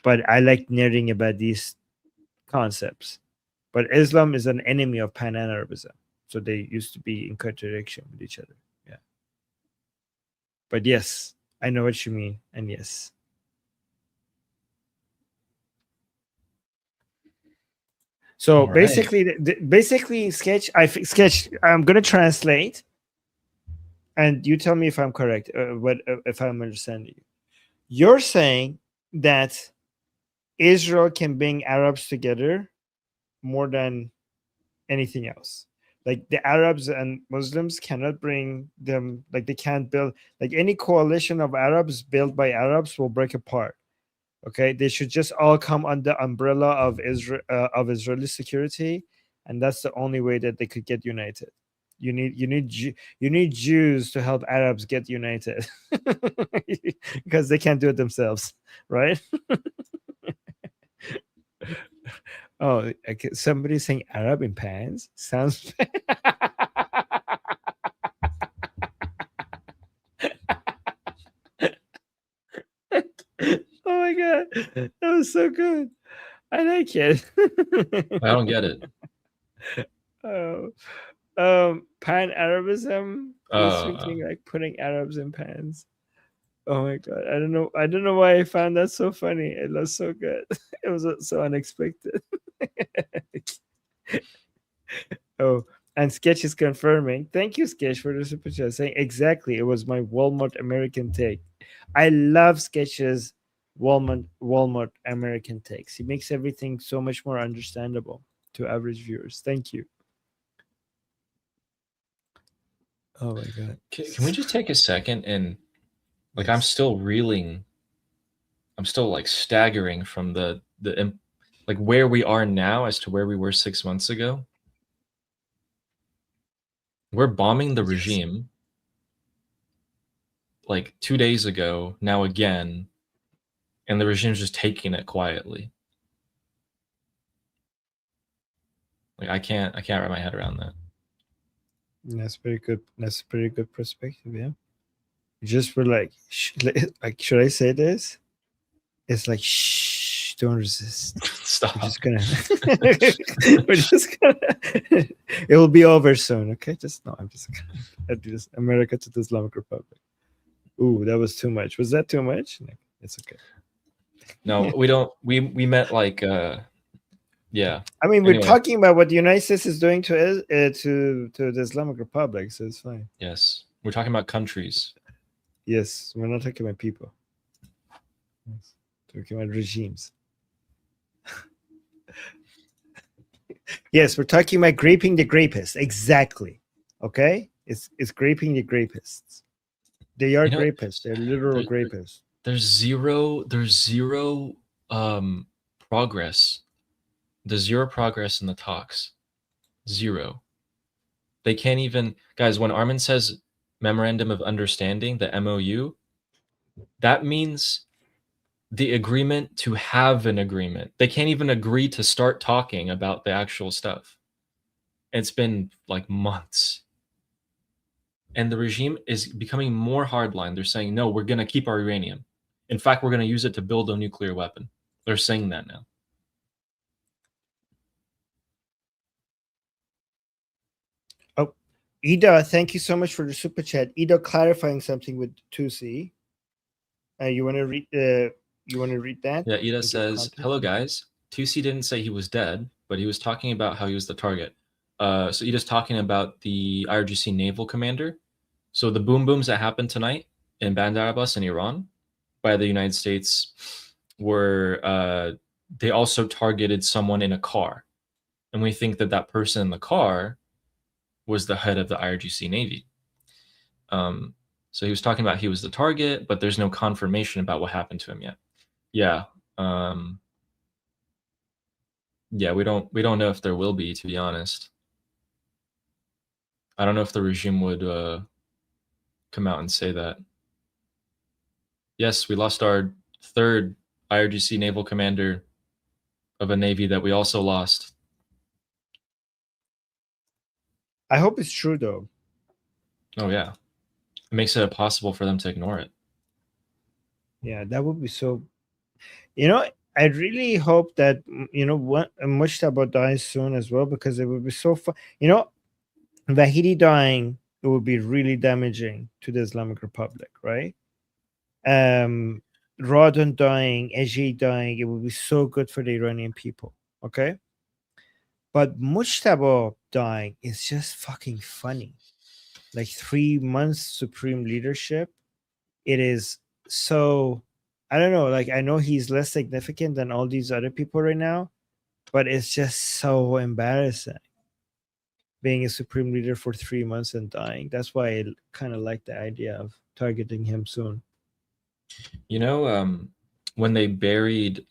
but I like nerding about these concepts. But Islam is an enemy of pan-Arabism, so they used to be in contradiction with each other. Yeah. But yes, I know what you mean, and yes. So All basically, Sketch. I'm gonna translate, and you tell me if I'm correct. If I'm understanding you? You're saying that Israel can bring Arabs together more than anything else. Like the Arabs and Muslims cannot bring them, like they can't build, like any coalition of Arabs built by Arabs will break apart. Okay, they should just all come under umbrella of Israel, of Israeli security, and that's the only way that they could get united. You need Jews to help Arabs get united because they can't do it themselves, right? Oh, okay. Somebody saying Arab in pants sounds. Oh my god, that was so good. I like it. I don't get it. Oh, pan Arabism is thinking like putting Arabs in pants. Oh my god, I don't know why I found that so funny. It was so good. It was so unexpected. Oh, and Sketch is confirming. Thank you, Sketch, for the super chat saying exactly. It was my Walmart American take. I love Sketch's Walmart American takes. He makes everything so much more understandable to average viewers. Thank you. Oh my god. Can we just take a second and like I'm still reeling. I'm still like staggering from the like where we are now as to where we were 6 months ago. We're bombing the regime like 2 days ago, now again, and the regime's just taking it quietly. Like I can't wrap my head around that. That's pretty good. That's a pretty good perspective. Yeah. Just for like, like, should I say this? It's like, shh, don't resist. Stop. We're just gonna. We're just gonna. It will be over soon. Okay, just no. I'm just gonna do this. America to the Islamic Republic. Ooh, that was too much. Was that too much? No, it's okay. No, we don't. We meant like. Yeah. I mean, Anyway. we're talking about what the United States is doing to the Islamic Republic, so it's fine. Yes, we're talking about countries. Yes, we're not talking about people. Yes. Talking about regimes. Yes, we're talking about graping the grapists. Exactly. Okay? It's graping the grapists. They are grapists. They're literal grapists. There's zero progress. There's zero progress in the talks. Zero. They can't even, guys, when Armin says memorandum of understanding, the MOU, that means the agreement to have an agreement. They can't even agree to start talking about the actual stuff. It's been like months. And the regime is becoming more hardline. They're saying, no, we're going to keep our uranium. In fact, we're going to use it to build a nuclear weapon. They're saying that now. Oh, Ida, thank you so much for the super chat. Ida clarifying something with Tusi. You want to read that? Yeah, Ida says, hello guys. Tusi didn't say he was dead, but he was talking about how he was the target. So Ida's talking about the IRGC naval commander. So the boom booms that happened tonight in Bandar Abbas in Iran by the United States were, they also targeted someone in a car. And we think that that person in the car was the head of the IRGC Navy. So he was talking about he was the target, but there's no confirmation about what happened to him yet. Yeah. Yeah, we don't know if there will be, to be honest. I don't know if the regime would come out and say that. Yes, we lost our third IRGC naval commander of a navy that we also lost. I hope it's true, though. Oh, yeah. It makes it impossible for them to ignore it. Yeah, that would be so... You know, I really hope that, you know, Mujtaba dies soon as well, because it would be so fun. You know, Vahidi dying, it would be really damaging to the Islamic Republic, right? Radon dying, Ajay dying, it would be so good for the Iranian people, okay? But Mujtaba dying is just fucking funny. Like 3 months supreme leadership, it is so... I don't know, like I know he's less significant than all these other people right now, but it's just so embarrassing being a supreme leader for 3 months and dying. That's why I kind of like the idea of targeting him soon. You know, when they buried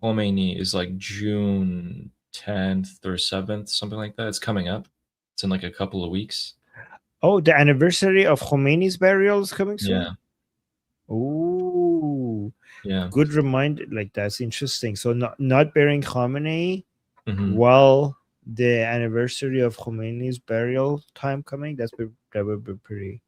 Khomeini is like June 10th or 7th, something like that. It's coming up. It's in like a couple of weeks. Oh, the anniversary of Khomeini's burial is coming soon? Yeah. Oh, Yeah. good reminder. Like, that's interesting. So not burying Khamenei Mhm. while the anniversary of Khomeini's burial time coming, that would be pretty.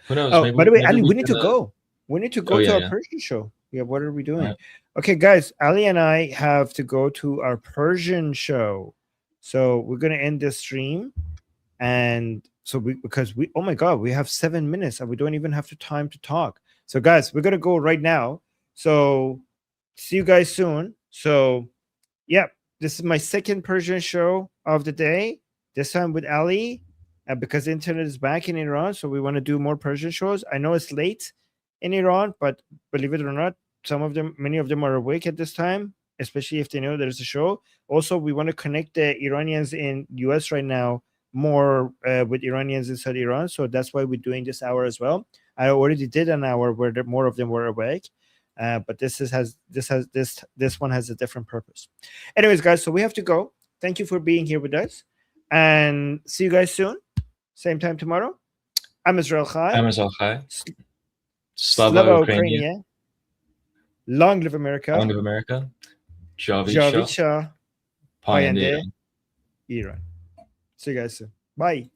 Who knows? Oh, by the way, maybe Ali, we we need to can, go. We need to go Oh, to yeah, our yeah. Persian show. Yeah, what are we doing? Right. Okay, guys, Ali and I have to go to our Persian show. So we're gonna end this stream. And so because we, oh my god, we have 7 minutes and we don't even have the time to talk. So guys, we're gonna go right now. So see you guys soon. So yeah, this is my second Persian show of the day, this time with Ali. And because the internet is back in Iran, so we want to do more Persian shows. I know it's late in Iran, but believe it or not, many of them are awake at this time, especially if they know there's a show. Also, we want to connect the Iranians in US right now more with Iranians inside Iran. So that's why we're doing this hour as well. I already did an hour where more of them were awake. But this one has a different purpose. Anyways, guys, so we have to go. Thank you for being here with us, and see you guys soon. Same time tomorrow. I'm Israel Chai. I'm Azal Chai. Slava Slava Ukrainia. Ukrainia. Long live America. Long live America. Javid Javid Shah. Shah. Payende. Iran. See you guys soon. Bye.